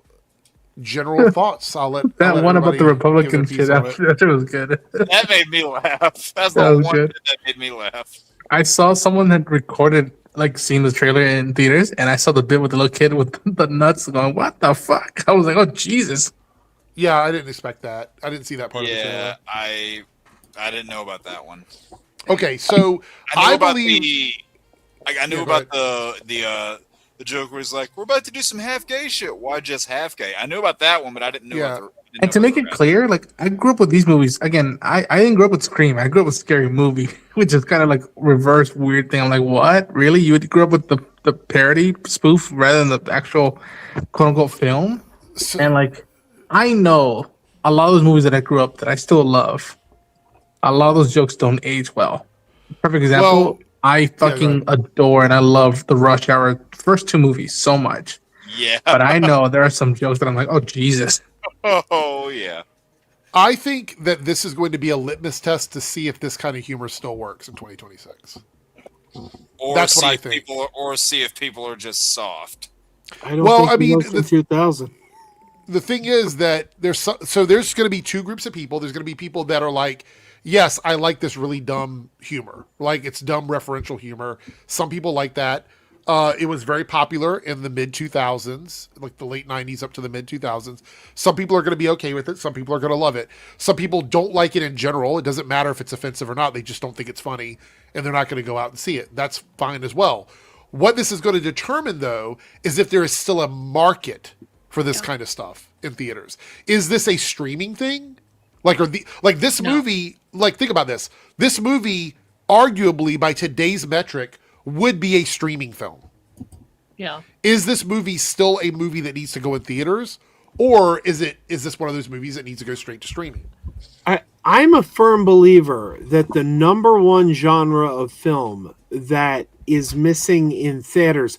general thoughts. I'll let one about everybody the Republican give their shit. piece on it. That was good. That made me laugh. That's That the was one good. that made me laugh. I saw someone had recorded like seeing the trailer in theaters, and I saw the bit with the little kid with the nuts going, "What the fuck?" I was like, "Oh Jesus!" Yeah, I didn't expect that. I didn't see that part of the trailer. Yeah, I didn't know about that one. Okay, so I knew about the joke where he's like, "We're about to do some half gay shit." Why just half gay? I knew about that one, but I didn't know. Yeah. And to make it clear, like I grew up with these movies. Again, I didn't grow up with Scream. I grew up with Scary Movie, which is kind of like reverse weird thing. I'm like, what? Really? You grew up with the parody spoof rather than the actual quote unquote film? And like, I know a lot of those movies that I grew up that I still love. A lot of those jokes don't age well. Perfect example. Well, I fucking adore and I love the Rush Hour first two movies so much. Yeah. But I know there are some jokes that I'm like, oh Jesus. Oh yeah. I think that this is going to be a litmus test to see if this kind of humor still works in 2026. Or That's see what I if think. or see if people are just soft. I don't think it works in 2000. The thing is that there's going to be two groups of people. There's going to be people that are like, yes, I like this really dumb humor. Like it's dumb referential humor. Some people like that. It was very popular in the mid 2000s, like the late 90s up to the mid 2000s. Some people are going to be okay with it. Some people are going to love it. Some people don't like it in general. It doesn't matter if it's offensive or not. They just don't think it's funny and they're not going to go out and see it. That's fine as well. What this is going to determine though, is if there is still a market for this kind of stuff in theaters. Is this a streaming thing? Like this movie, like think about this. This movie arguably by today's metric would be a streaming film. Yeah. Is this movie still a movie that needs to go in theaters, or is this one of those movies that needs to go straight to streaming? I'm a firm believer that the number one genre of film that is missing in theaters,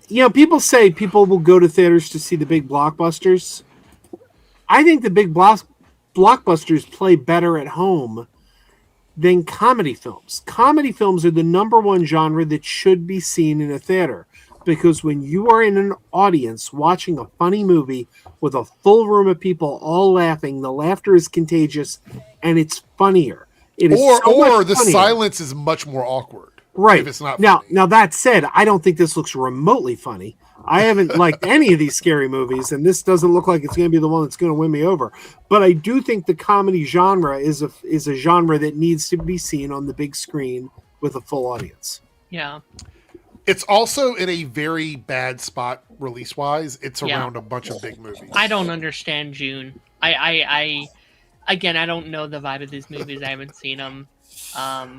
people say people will go to theaters to see the big blockbusters. I think the big blockbusters play better at home than comedy films. Comedy films are the number one genre that should be seen in a theater, because when you are in an audience watching a funny movie with a full room of people all laughing, the laughter is contagious and it's funnier. It is or the funnier. Silence is much more awkward. Right. If it's not now, funny. now that said, I don't think this looks remotely funny. I haven't liked any of these scary movies, and this doesn't look like it's going to be the one that's going to win me over. But I do think the comedy genre is a genre that needs to be seen on the big screen with a full audience. Yeah. It's also in a very bad spot release-wise. It's around a bunch of big movies. I don't understand June. I again, I don't know the vibe of these movies. I haven't seen them.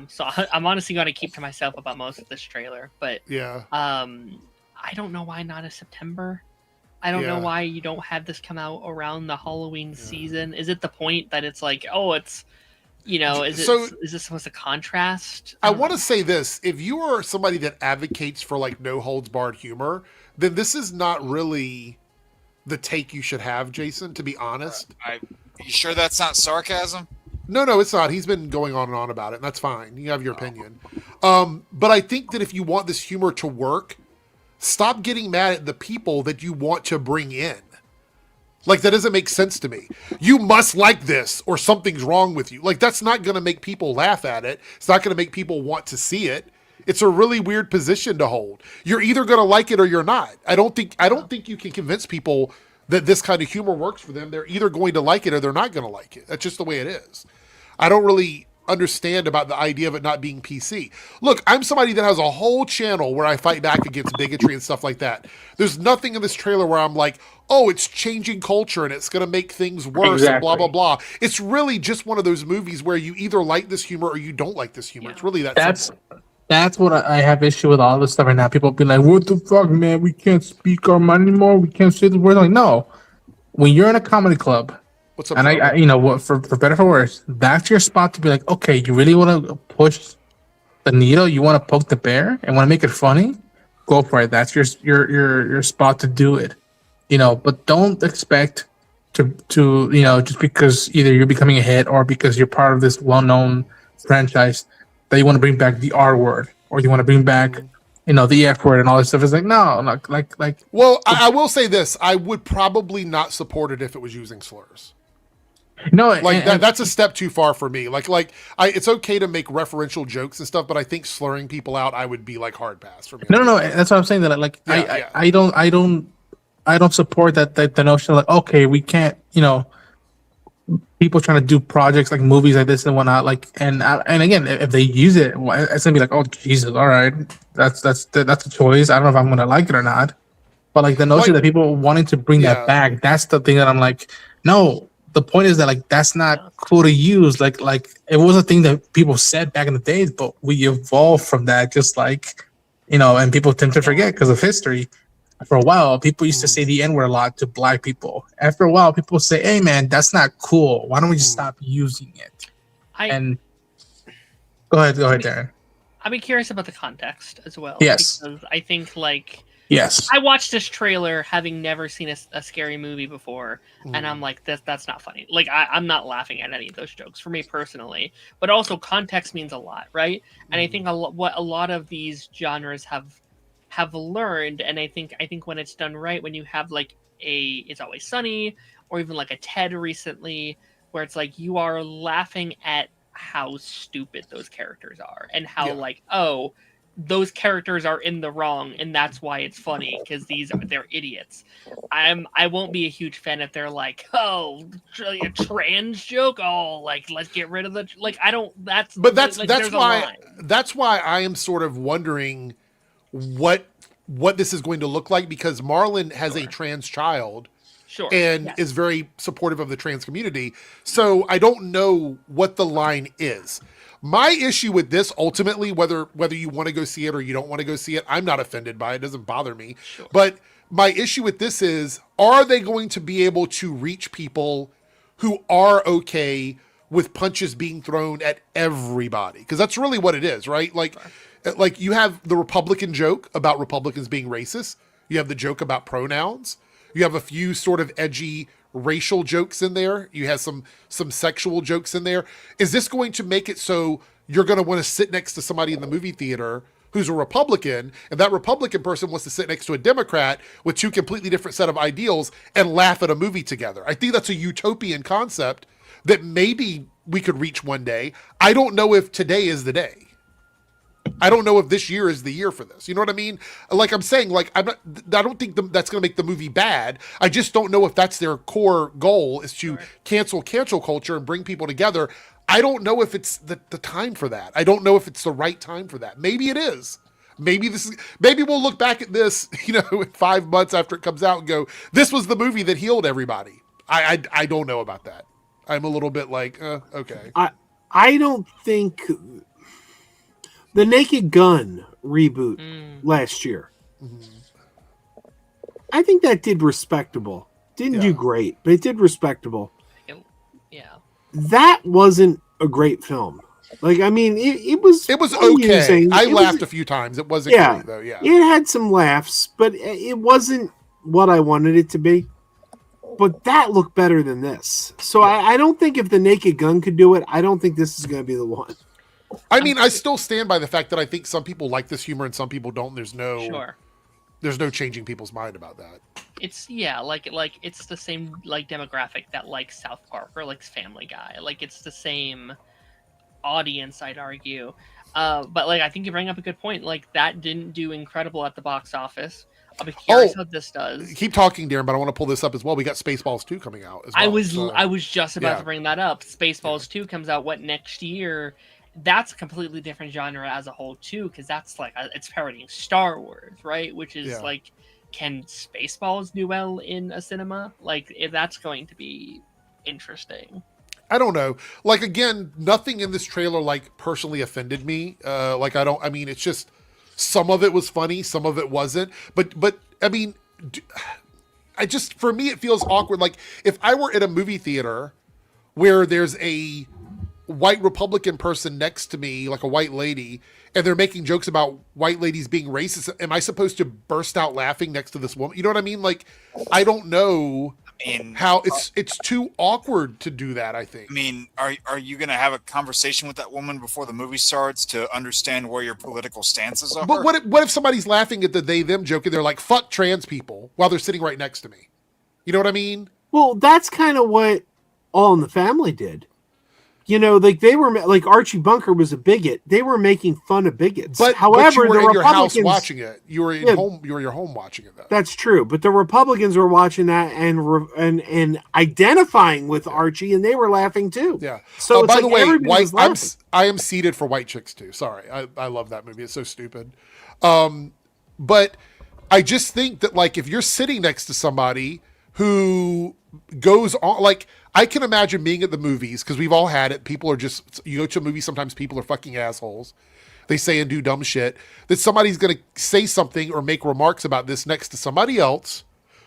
So I'm honestly going to keep to myself about most of this trailer. But yeah. I don't know why not a September. I don't know why you don't have this come out around the Halloween season. Is it the point that it's like, oh, it's, is this supposed to contrast? I want to say this. If you are somebody that advocates for like no holds barred humor, then this is not really the take you should have, Jason, to be honest. You sure that's not sarcasm? No, it's not. He's been going on and on about it, and that's fine. You have your opinion. But I think that if you want this humor to work, stop getting mad at the people that you want to bring in. Like, that doesn't make sense to me. You must like this or something's wrong with you. Like, that's not going to make people laugh at it. It's not going to make people want to see it. It's a really weird position to hold. You're either going to like it or you're not. I don't think you can convince people that this kind of humor works for them. They're either going to like it or they're not going to like it. That's just the way it is. I don't really understand about the idea of it not being PC. Look, I'm somebody that has a whole channel where I fight back against bigotry and stuff like that. There's nothing in this trailer where I'm like, oh, it's changing culture and it's going to make things worse and blah, blah, blah. It's really just one of those movies where you either like this humor or you don't like this humor. It's really that simple. That's what I have issue with all this stuff right now. People be like, what the fuck, man? We can't speak our mind anymore. We can't say the word. Like, no. When you're in a comedy club, what's up, and I what, for better or for worse, that's your spot to be like, okay, you really want to push the needle? You want to poke the bear and want to make it funny? Go for it. That's your spot to do it. But don't expect to just because either you're becoming a hit or because you're part of this well-known franchise that you want to bring back the R word or you want to bring back the F word and all this stuff. It's like no, like. Well, I will say this: I would probably not support it if it was using slurs. No, like that's a step too far for me. It's okay to make referential jokes and stuff, but I think slurring people out, I would be like hard pass for me. No. That's what I'm saying. That I don't support that the notion of like, okay, we can't, people trying to do projects like movies like this and whatnot. Like, and again, if they use it, it's gonna be like, oh Jesus, all right, that's a choice. I don't know if I'm gonna like it or not. But like the notion that people wanting to bring that back, that's the thing that I'm like, no. The point is that like that's not cool to use. Like it was a thing that people said back in the days, but we evolved from that. Just like and people tend to forget because of history. For a while, people used to say the N-word a lot to black people. After a while, people say, "Hey, man, that's not cool. Why don't we just stop using it?" And go ahead, Darren. I'd be curious about the context as well. Yes, because I think yes, I watched this trailer having never seen a scary movie before, and I'm like, that's not funny. Like, I'm not laughing at any of those jokes for me personally. But also, context means a lot, right? And I think what a lot of these genres have learned, and I think when it's done right, when you have like It's Always Sunny, or even like a Ted recently, where it's like you are laughing at how stupid those characters are, and how those characters are in the wrong, and that's why it's funny because they're idiots. I won't be a huge fan if they're like, a trans joke. Oh, like let's get rid of the I don't. That's why I am sort of wondering what this is going to look like, because Marlon has a trans child. Sure. And is very supportive of the trans community. So I don't know what the line is. My issue with this, ultimately, whether you want to go see it or you don't want to go see it, I'm not offended by it. It doesn't bother me. Sure. But my issue with this is, are they going to be able to reach people who are okay with punches being thrown at everybody? Because that's really what it is, right? Like you have the Republican joke about Republicans being racist. You have the joke about pronouns. You have a few sort of edgy racial jokes in there. You have some sexual jokes in there. Is this going to make it so you're going to want to sit next to somebody in the movie theater who's a Republican, and that Republican person wants to sit next to a Democrat with two completely different set of ideals and laugh at a movie together? I think that's a utopian concept that maybe we could reach one day. I don't know if today is the day. I don't know if this year is the year for this. You know what I mean? Like I'm saying, I don't think that's going to make the movie bad. I just don't know if that's their core goal, is to cancel culture and bring people together. I don't know if it's the time for that. I don't know if it's the right time for that. Maybe it is. Maybe we'll look back at this, 5 months after it comes out and go, this was the movie that healed everybody. I don't know about that. I'm a little bit like, okay. I don't think the Naked Gun reboot last year. I think that did respectable. Didn't do great, but it did respectable. That wasn't a great film. It was okay. I laughed a few times. It wasn't great though. Yeah, it had some laughs, but it wasn't what I wanted it to be. But that looked better than this. So I don't think if the Naked Gun could do it, I don't think this is going to be the one. I mean, I still stand by the fact that I think some people like this humor and some people don't. There's no changing people's mind about that. It's it's the same demographic that likes South Park or likes Family Guy. It's the same audience, I'd argue. But I think you bring up a good point. That didn't do incredible at the box office. I'll be curious how this does. Keep talking, Darren, but I want to pull this up as well. We got Spaceballs 2 coming out as well. I was just about to bring that up. Spaceballs 2 comes out next year. That's a completely different genre as a whole too, because that's it's parodying Star Wars, right? Which is can Spaceballs do well in a cinema? That's going to be interesting. I don't know. Again, nothing in this trailer personally offended me. It's just some of it was funny, some of it wasn't. But I mean, for me it feels awkward. If I were at a movie theater where there's a white Republican person next to me, a white lady, and they're making jokes about white ladies being racist, am I supposed to burst out laughing next to this woman? You know what I mean? I don't know. And how it's too awkward to do that. I think. I mean, are you going to have a conversation with that woman before the movie starts to understand where your political stances are? But what if somebody's laughing at the they them joke and they're like fuck trans people while they're sitting right next to me? You know what I mean? Well, that's kind of what All in the Family did. You know, like they were like Archie Bunker was a bigot. They were making fun of bigots. But however, you were the in your house Republicans watching it. You were in home. You were in your home watching it, though. That's true. But the Republicans were watching that and identifying with Archie, and they were laughing too. Yeah. So by it's the like way, everybody was laughing. I am seated for White Chicks too. Sorry, I love that movie. It's so stupid. But I just think that like if you're sitting next to somebody who goes on like. I can imagine being at the movies because we've all had it. People are just, you go to a movie, sometimes people are fucking assholes. They say and do dumb shit. That somebody's going to say something or make remarks about this next to somebody else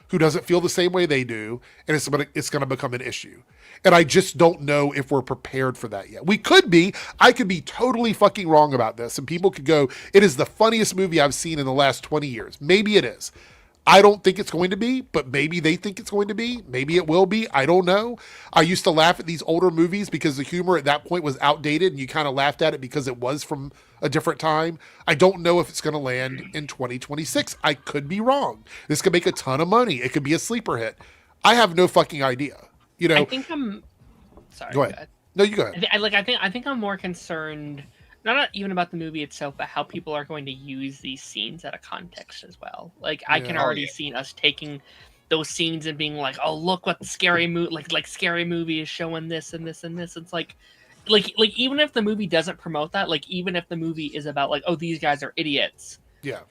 who doesn't feel the same way they do. And it's going to become an issue. And I just don't know if we're prepared for that yet. We could be. I could be totally fucking wrong about this. And people could go, it is the funniest movie I've seen in the last 20 years. Maybe it is. I don't think it's going to be, but maybe they think it's going to be. Maybe it will be. I don't know. I used to laugh at these older movies because the humor at that point was outdated and you kind of laughed at it because it was from a different time. I don't know if it's going to land in 2026. I could be wrong. This could make a ton of money. It could be a sleeper hit. I have no fucking idea. You know, I think I'm sorry. Go ahead. No, you go ahead. I think I'm more concerned not even about the movie itself, but how people are going to use these scenes out of context as well. Like I can already see us taking those scenes and being like, "Oh, look what scary movie like scary movie is showing this and this and this." It's like even if the movie doesn't promote that, like even if the movie is about like, "Oh, these guys are idiots." Yeah.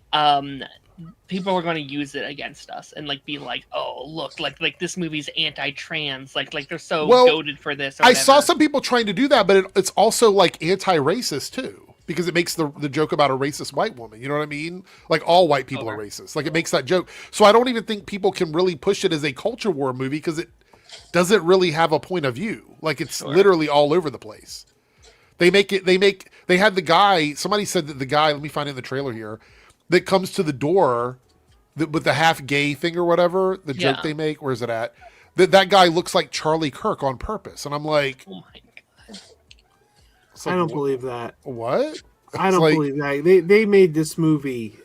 People are going to use it against us and like be like, "Oh, look, like this movie's anti-trans." Like they're so goated for this. Or I whatever. saw some people trying to do that, but it's also like anti-racist too, because it makes the joke about a racist white woman. You know what I mean? Like all white people are racist. Like it makes that joke. So I don't even think people can really push it as a culture war movie because it doesn't really have a point of view. Like it's literally all over the place. They had the guy. Somebody said that the guy. Let me find it in the trailer here. That comes to the door with the half gay thing or whatever, the joke they make. Where's it at? That guy looks like Charlie Kirk on purpose. And I'm like, oh my God. I don't believe that. What? I don't believe that. They made this movie.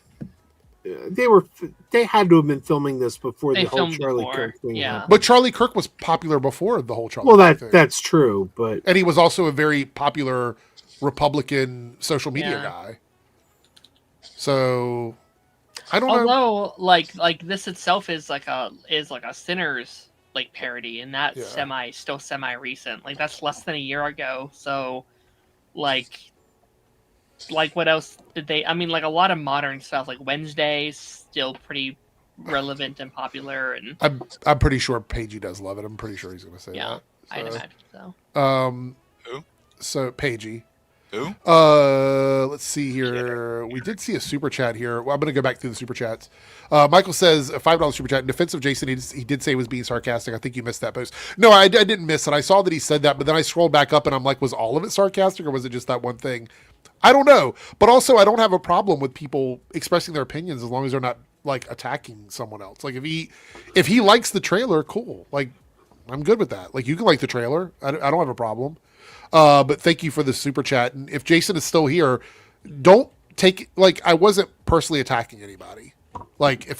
They had to have been filming this before the whole Charlie Kirk thing happened. But Charlie Kirk was popular before the whole Charlie Kirk thing. That's true. And he was also a very popular Republican social media guy. So I don't know. Although like this itself is like a Sinners like parody, and that's still semi recent. Like that's less than a year ago. So like what else did they? I mean, like a lot of modern stuff, like Wednesday's still pretty relevant and popular. And I'm pretty sure Pagey does love it. I'm pretty sure he's going to say that. So. I'd imagine so. Who? So Pagey. Who? Let's see here. We did see a super chat here. Well, I'm going to go back through the super chats. Michael says a $5 super chat. In defense of Jason, he did say he was being sarcastic. I think you missed that post. No, I didn't miss it. I saw that he said that, but then I scrolled back up and I'm like, was all of it sarcastic or was it just that one thing? I don't know. But also, I don't have a problem with people expressing their opinions as long as they're not like attacking someone else. Like if he likes the trailer, cool. Like I'm good with that. Like you can like the trailer. I don't have a problem. But thank you for the super chat. And if Jason is still here, don't take like I wasn't personally attacking anybody. Like if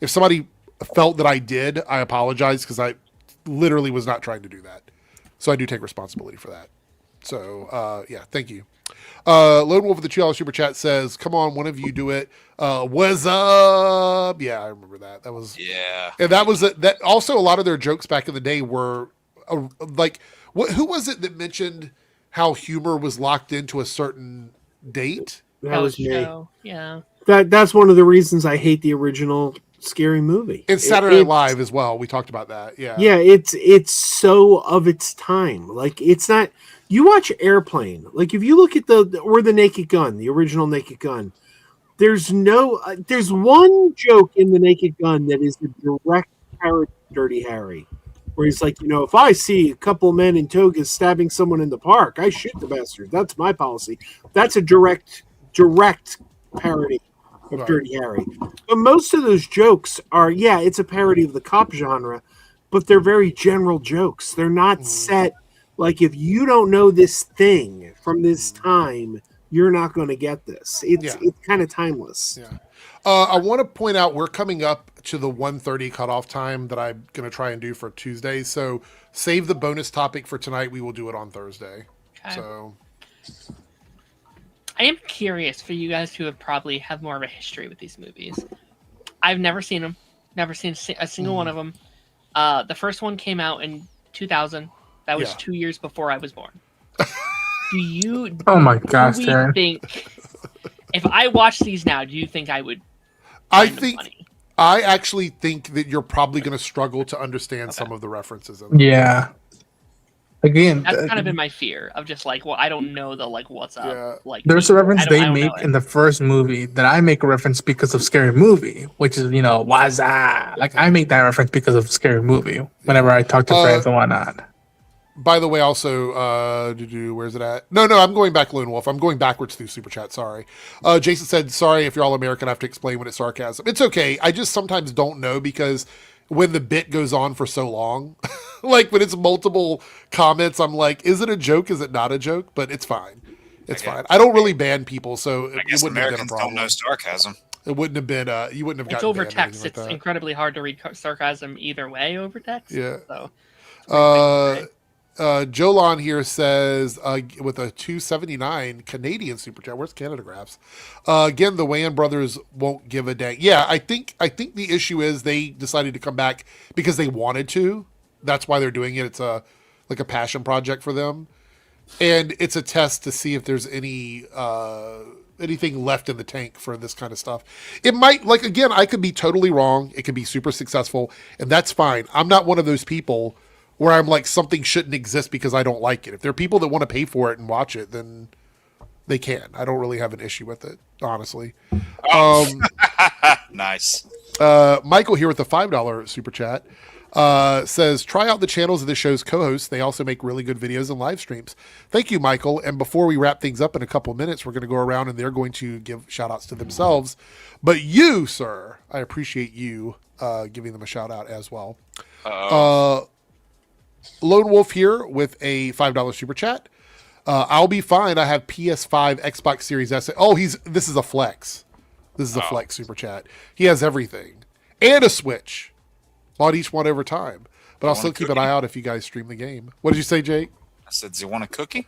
somebody felt that I did, I apologize because I literally was not trying to do that. So I do take responsibility for that. So yeah, thank you. Lone Wolf of the $2 super chat says, "Come on, one of you do it." What's up? Yeah, I remember that. That was and that was that. Also, a lot of their jokes back in the day were like. Who was it that mentioned how humor was locked into a certain date? That was me. Yeah. That's one of the reasons I hate the original Scary Movie. It's Saturday Night Live as well. We talked about that. Yeah. Yeah, it's so of its time. Like it's not. You watch Airplane. Like if you look at the Naked Gun, the original Naked Gun. There's one joke in the Naked Gun that is a direct parody of Dirty Harry. Where he's like, if I see a couple men in togas stabbing someone in the park, I shoot the bastard. That's my policy. That's a direct parody of Dirty Harry. But most of those jokes are, it's a parody of the cop genre, but they're very general jokes. They're not set. Like, if you don't know this thing from this time, you're not going to get this. It's kind of timeless. Yeah. I want to point out we're coming up to the 1:30 cutoff time that I'm going to try and do for Tuesday. So save the bonus topic for tonight. We will do it on Thursday. Okay. So I am curious for you guys who have probably have more of a history with these movies. I've never seen them. Never seen a single one of them. The first one came out in 2000. That was 2 years before I was born. Do you? Oh my gosh, do you think if I watch these now, do you think I would? I actually think that you're probably going to struggle to understand some of the references. Yeah. Again, that's kind of been my fear of just like, well, I don't know the like what's up. Yeah. Like, there's a reference I they don't make know in the first movie that I make a reference because of Scary Movie, which is, Waza. Like, I make that reference because of Scary Movie whenever I talk to friends and whatnot. By the way, also, where's it at? No, I'm going back, Lone Wolf. I'm going backwards through Super Chat. Sorry. Jason said, sorry if you're all American, I have to explain when it's sarcasm. It's okay. I just sometimes don't know because when the bit goes on for so long, like when it's multiple comments, I'm like, is it a joke? Is it not a joke? But it's fine. It's fine. I don't really ban people, so I guess it wouldn't Americans have been a problem. don't know sarcasm. It wouldn't have been, you wouldn't have It's gotten over banned or text. anything It's like that. incredibly hard to read sarcasm either way over text. Yeah. So, Jolon here says with a 279 Canadian super chat. Where's Canada Graphs? Again, the Wayans brothers won't give a dang. Yeah, I think the issue is they decided to come back because they wanted to. That's why they're doing it. It's like a passion project for them, and it's a test to see if there's anything left in the tank for this kind of stuff. It might, like, again, I could be totally wrong. It could be super successful, and that's fine. I'm not one of those people where I'm like, something shouldn't exist because I don't like it. If there are people that want to pay for it and watch it, then they can. I don't really have an issue with it, honestly. Nice. Michael here with the $5 super chat says, try out the channels of the show's co-hosts. They also make really good videos and live streams. Thank you, Michael. And before we wrap things up in a couple of minutes, we're going to go around and they're going to give shout outs to themselves. But you, sir, I appreciate you giving them a shout out as well. Lone Wolf here with a $5 super chat. I'll be fine. I have PS5, Xbox Series S. Oh, this is a flex. This is a flex super chat. He has everything and a Switch. Bought each one over time, but I'll still keep an eye out if you guys stream the game. What did you say, Jake? I said, do you want a cookie?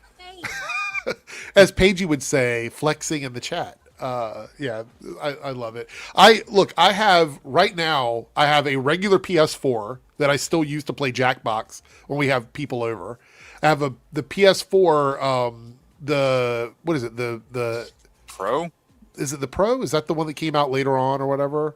As Paigey would say, flexing in the chat. Yeah, I love it. I have right now, I have a regular PS4 that I still use to play Jackbox when we have people over. I have the PS4, what is it? The Pro? Is it the Pro? Is that the one that came out later on or whatever?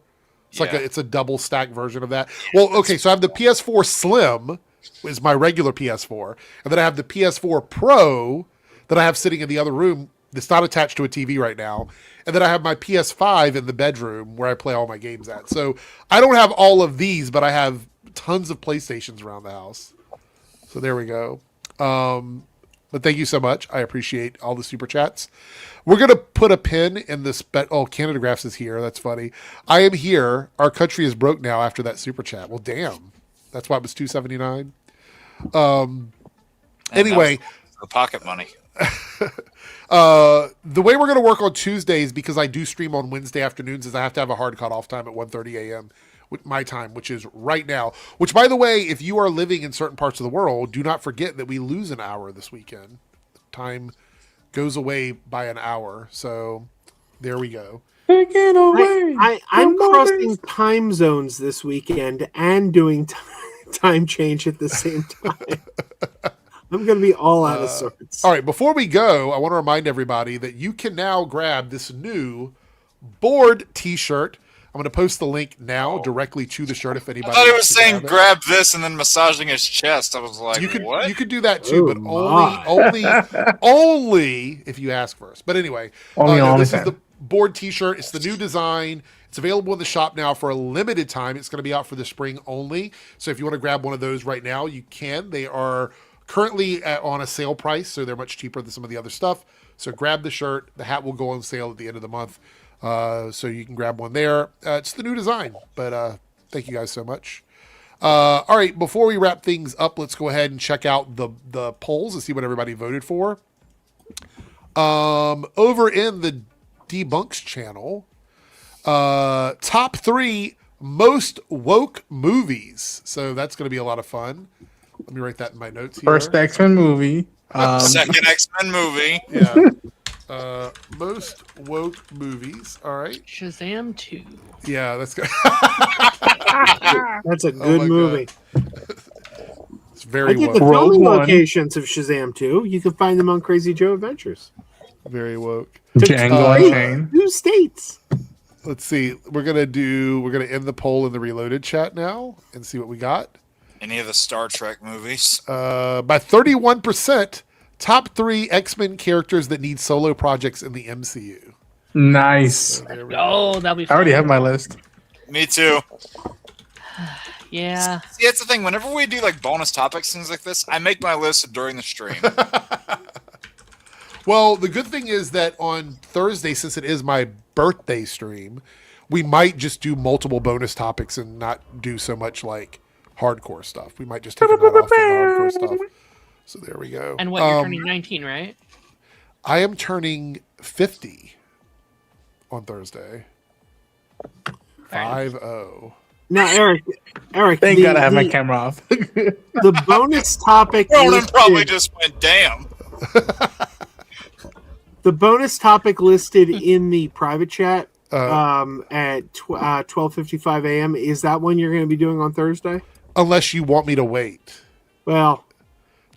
It's Yeah. like it's a double stack version of that. Well, okay, so I have the PS4 Slim, is my regular PS4, and then I have the PS4 Pro that I have sitting in the other room that's not attached to a TV right now. And then I have my PS5 in the bedroom where I play all my games at. So I don't have all of these, but I have tons of PlayStations around the house. So there we go. But thank you so much. I appreciate all the super chats. We're going to put a pin in this. Canada Graphs is here. That's funny. I am here. Our country is broke now after that super chat. Well, damn. That's why it was $2.79. Anyway. The pocket money. The way we're going to work on Tuesdays, because I do stream on Wednesday afternoons, is I have to have a hard cutoff time at 1:30 a.m. with my time, which is right now. Which, by the way, if you are living in certain parts of the world, do not forget that we lose an hour this weekend. Time goes away by an hour. So there we go. Taking away. I'm crossing time zones this weekend and doing time change at the same time. I'm going to be all out of sorts. All right, before we go, I want to remind everybody that you can now grab this new board t-shirt. I'm going to post the link now directly to the shirt if anybody I thought he was wants to saying grab it. grab this and then massaging his chest. I was like, what? You could do that too, but only if you ask first. But anyway, this is the board t-shirt. It's the new design. It's available in the shop now for a limited time. It's going to be out for the spring only. So if you want to grab one of those right now, you can. They are currently on a sale price, so they're much cheaper than some of the other stuff. So grab the shirt. The hat will go on sale at the end of the month. So you can grab one there. It's the new design, but thank you guys so much. All right, before we wrap things up, let's go ahead and check out the polls and see what everybody voted for. Over in the Debunks channel, top 3 most woke movies. So that's going to be a lot of fun. Let me write that in my notes here. First X-Men movie. Second X-Men movie. Yeah. Most woke movies. All right. Shazam 2. Yeah, that's good. That's a good movie. It's very I get woke. the filming One. locations of Shazam 2. You can find them on Crazy Joe Adventures. Very woke. Django Unchained. 2 states. Let's see. We're gonna end the poll in the Reloaded chat now and see what we got. Any of the Star Trek movies? By 31%, top 3 X-Men characters that need solo projects in the MCU. Nice. So there we go. Oh, that'll be I fun. already have my list. Me too. Yeah. See, that's the thing. Whenever we do like bonus topics, things like this, I make my list during the stream. Well, the good thing is that on Thursday, since it is my birthday stream, we might just do multiple bonus topics and not do so much like hardcore stuff. We might just take a night off from the hardcore stuff. So there we go. And what, you're turning 19, right? I am turning 50 on Thursday. 50. Now, Eric, Thank God I have my camera off. the bonus topic. Ronan probably just went, damn. The bonus topic listed in the private chat at 12:55 a.m. Is that one you're going to be doing on Thursday? Unless you want me to wait. Well,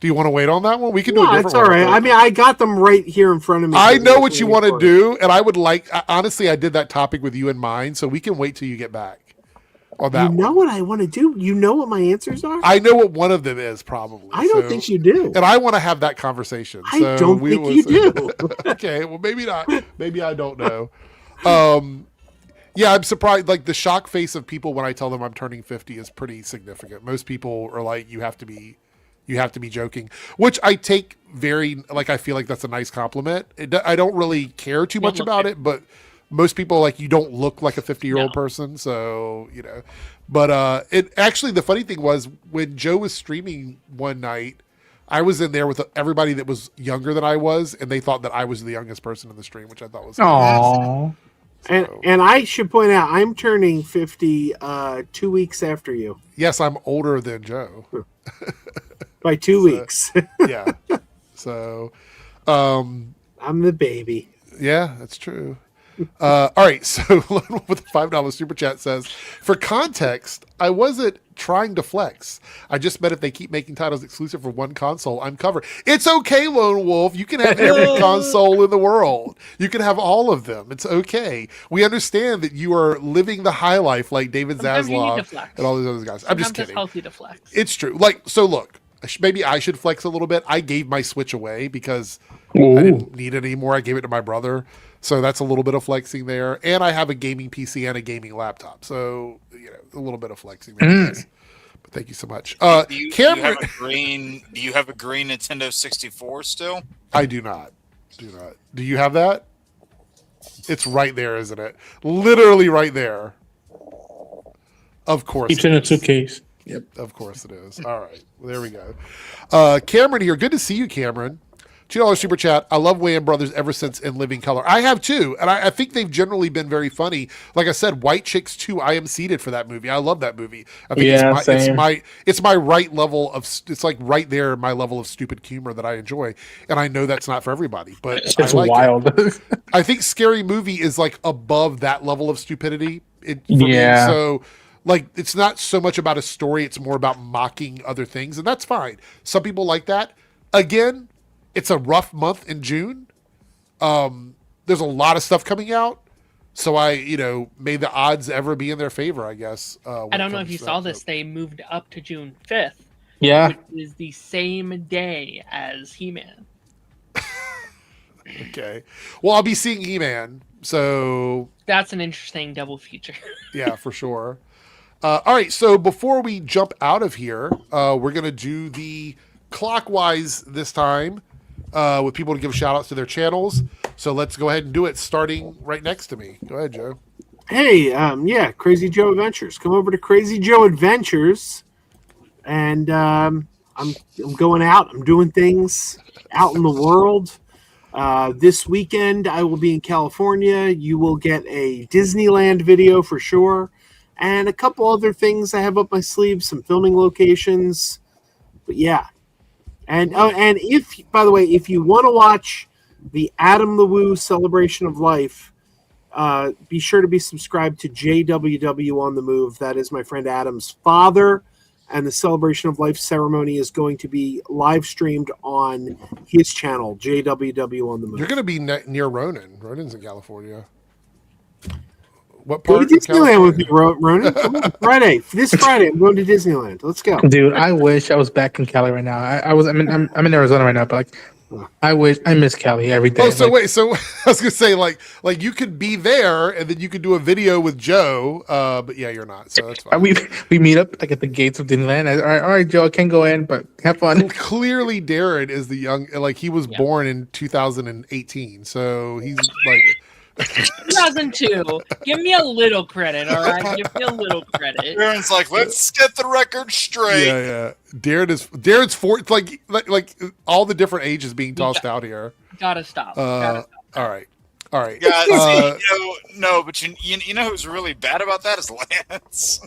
do you want to wait on that one? We can do a different it's all right. one. I mean, I got them right here in front of me. I know what you want to do, and I would like. Honestly, I did that topic with you in mind, so we can wait till you get back on that. You know what I want to do? You know what my answers are? I know what one of them is, probably. I don't think you do. And I want to have that conversation. I don't think you do. Okay, well, maybe not. Maybe I don't know. Yeah, I'm surprised. Like the shock face of people when I tell them I'm turning 50 is pretty significant. Most people are like, "You have to be joking," which I take very like. I feel like that's a nice compliment. I don't really care too much about it, but most people are like, you don't look like a 50-year-old person, so you know. But it actually, the funny thing was when Joe was streaming one night, I was in there with everybody that was younger than I was, and they thought that I was the youngest person in the stream, which I thought was Aww. And I should point out, I'm turning 50 2 weeks after you. Yes, I'm older than Joe. By 2 weeks. Yeah. So, I'm the baby. Yeah, that's true. All right, so with a $5 super chat says, for context, I wasn't trying to flex. I just meant if they keep making titles exclusive for one console, I'm covered. It's okay, Lone Wolf. You can have every console in the world. You can have all of them. It's okay. We understand that you are living the high life like David Sometimes you need to Zaslav flex. and all these other guys. I'm just Sometimes it's kidding. healthy to flex. It's true. Like, so look, maybe I should flex a little bit. I gave my Switch away because I didn't need it anymore. I gave it to my brother. So that's a little bit of flexing there. And I have a gaming PC and a gaming laptop. So, you know, a little bit of flexing there. But thank you so much. Do you have Cameron, do you have a green Nintendo 64 still? I do not. Do you have that? It's right there, isn't it? Literally right there. Of course. Keeps in a suitcase. Yep. Of course it is. All right. Well, there we go. Cameron here. Good to see you, Cameron. $2 super chat. I love Wayans Brothers ever since In Living Color. I have too, and I think they've generally been very funny. Like I said, White Chicks 2, I am seated for that movie. I love that movie. I think it's my right level of, it's like right there my level of stupid humor that I enjoy. And I know that's not for everybody, but It's I like wild. it. I think Scary Movie is like above that level of stupidity. For me. So like, it's not so much about a story. It's more about mocking other things. And that's fine. Some people like that. Again, it's a rough month in June. There's a lot of stuff coming out. So I, may the odds ever be in their favor, I guess. I don't know if you saw this. They moved up to June 5th. Yeah. Which is the same day as He-Man. Okay. Well, I'll be seeing He-Man. So that's an interesting double feature. Yeah, for sure. All right. So before we jump out of here, we're going to do the clockwise this time. With people to give shout outs to their channels. So let's go ahead and do it, starting right next to me. Go ahead, Joe. Hey, Crazy Joe Adventures. Come over to Crazy Joe Adventures and I'm going out. I'm doing things out in the world. This weekend, I will be in California. You will get a Disneyland video for sure, and a couple other things I have up my sleeve. Some filming locations, but yeah. And if, by the way, if you want to watch the Adam LeWoo Celebration of Life, be sure to be subscribed to JWW on the Move. That is my friend Adam's father, and the Celebration of Life ceremony is going to be live streamed on his channel, JWW on the Move. You're going to be near Ronan. Ronan's in California. What Go part to of Disneyland with me, California? Ronan. Come on, Friday. This Friday, I'm going to Disneyland. Let's go. Dude, I wish I was back in Cali right now. I'm in Arizona right now, but I miss Cali every day. Oh, so wait, so I was gonna say like you could be there and then you could do a video with Joe, but yeah, you're not, so that's fine. We meet up like at the gates of Disneyland. All right, Joe, I can't go in, but have fun. Clearly, Darren is the young, like he was born in 2018, so he's like 2002. Give me a little credit, all right? Give me a little credit. Darren's like, let's get the record straight. Yeah. Darren's four, like all the different ages being tossed out here. Gotta stop. All right. Guys, no, but you know who's really bad about that is Lance.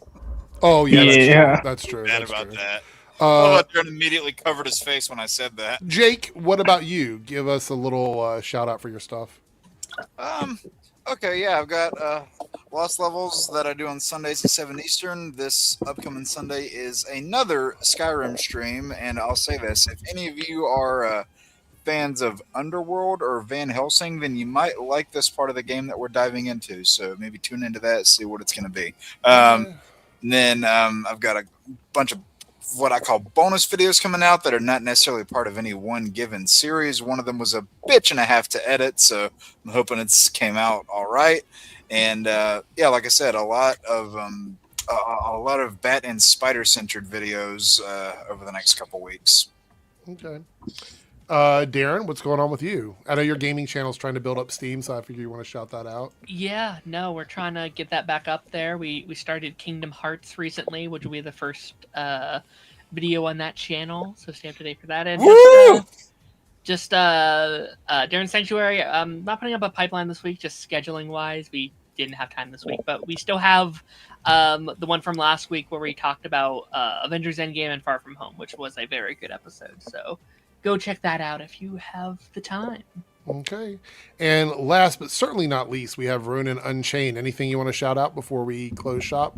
Oh yeah, that's true. Bad That's about true. that. Darren immediately covered his face when I said that. Jake, what about you? Give us a little shout out for your stuff. Okay, yeah, I've got Lost Levels that I do on Sundays at 7 Eastern. This upcoming Sunday is another Skyrim stream, and I'll say this: if any of you are fans of Underworld or Van Helsing, then you might like this part of the game that we're diving into. So maybe tune into that, see what it's going to be. And then I've got a bunch of what I call bonus videos coming out that are not necessarily part of any one given series. One of them was a bitch and a half to edit, so I'm hoping it's came out all right. And yeah, like I said, a lot of bat and spider centered videos over the next couple weeks. Okay. Darren, what's going on with you? I know your gaming channel is trying to build up steam, so I figure you want to shout that out. Yeah, no, we're trying to get that back up there. We started Kingdom Hearts recently, which will be the first video on that channel, so stay up to date for that. And just Darren Sanctuary, not putting up a pipeline this week, just scheduling wise, we didn't have time this week, but we still have the one from last week where we talked about Avengers Endgame and Far From Home, which was a very good episode, so go check that out if you have the time. Okay. And last but certainly not least, we have Ronin Unchained. Anything you want to shout out before we close shop?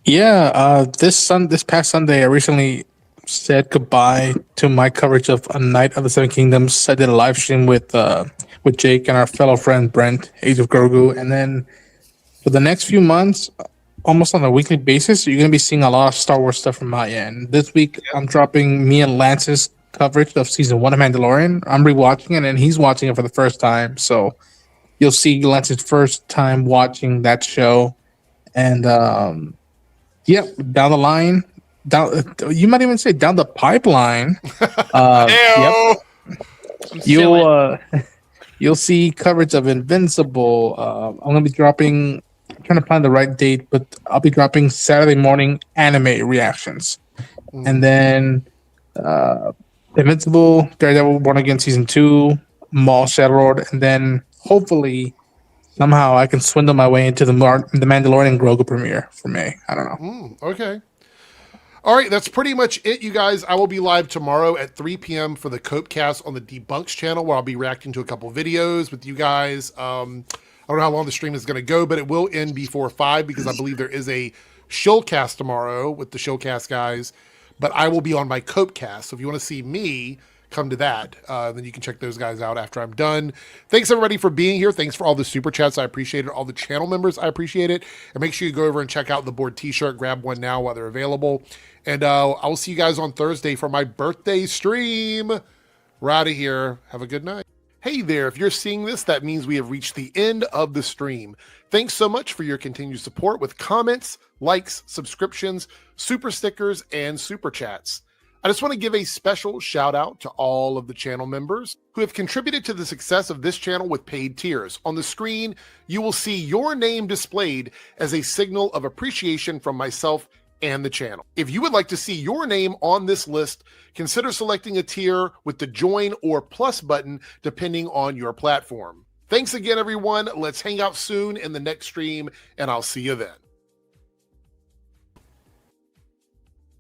Yeah, this past Sunday, I recently said goodbye to my coverage of A Night of the Seven Kingdoms. I did a live stream with Jake and our fellow friend Brent, Age of Grogu, and then for the next few months, almost on a weekly basis, you're going to be seeing a lot of Star Wars stuff from my end. This week, I'm dropping me and Lance's coverage of season 1 of Mandalorian. I'm rewatching it, and he's watching it for the first time, so you'll see Lance's first time watching that show. And down the line, you might even say down the pipeline. You'll see coverage of Invincible. I'm gonna be dropping. I'm trying to plan the right date, but I'll be dropping Saturday morning anime reactions, and then Invincible, Daredevil, Born Again season 2, Maul, Shadowlord, and then hopefully somehow I can swindle my way into the Mandalorian Grogu premiere for May. I don't know. Okay. All right, that's pretty much it, you guys. I will be live tomorrow at 3 p.m. for the Copecast on the Debunks channel, where I'll be reacting to a couple videos with you guys. I don't know how long the stream is going to go, but it will end before 5 because I believe there is a Showcast tomorrow with the Showcast guys. But I will be on my Copecast, so if you want to see me, come to that. Then you can check those guys out after I'm done. Thanks, everybody, for being here. Thanks for all the super chats. I appreciate it. All the channel members, I appreciate it. And make sure you go over and check out the board t-shirt. Grab one now while they're available. And I will see you guys on Thursday for my birthday stream. We're out of here. Have a good night. Hey there, if you're seeing this, that means we have reached the end of the stream. Thanks so much for your continued support with comments, likes, subscriptions, super stickers, and super chats. I just want to give a special shout out to all of the channel members who have contributed to the success of this channel with paid tiers. On the screen, you will see your name displayed as a signal of appreciation from myself and the channel. If you would like to see your name on this list, consider selecting a tier with the join or plus button depending on your platform. Thanks again, everyone. Let's hang out soon in the next stream, and I'll see you then.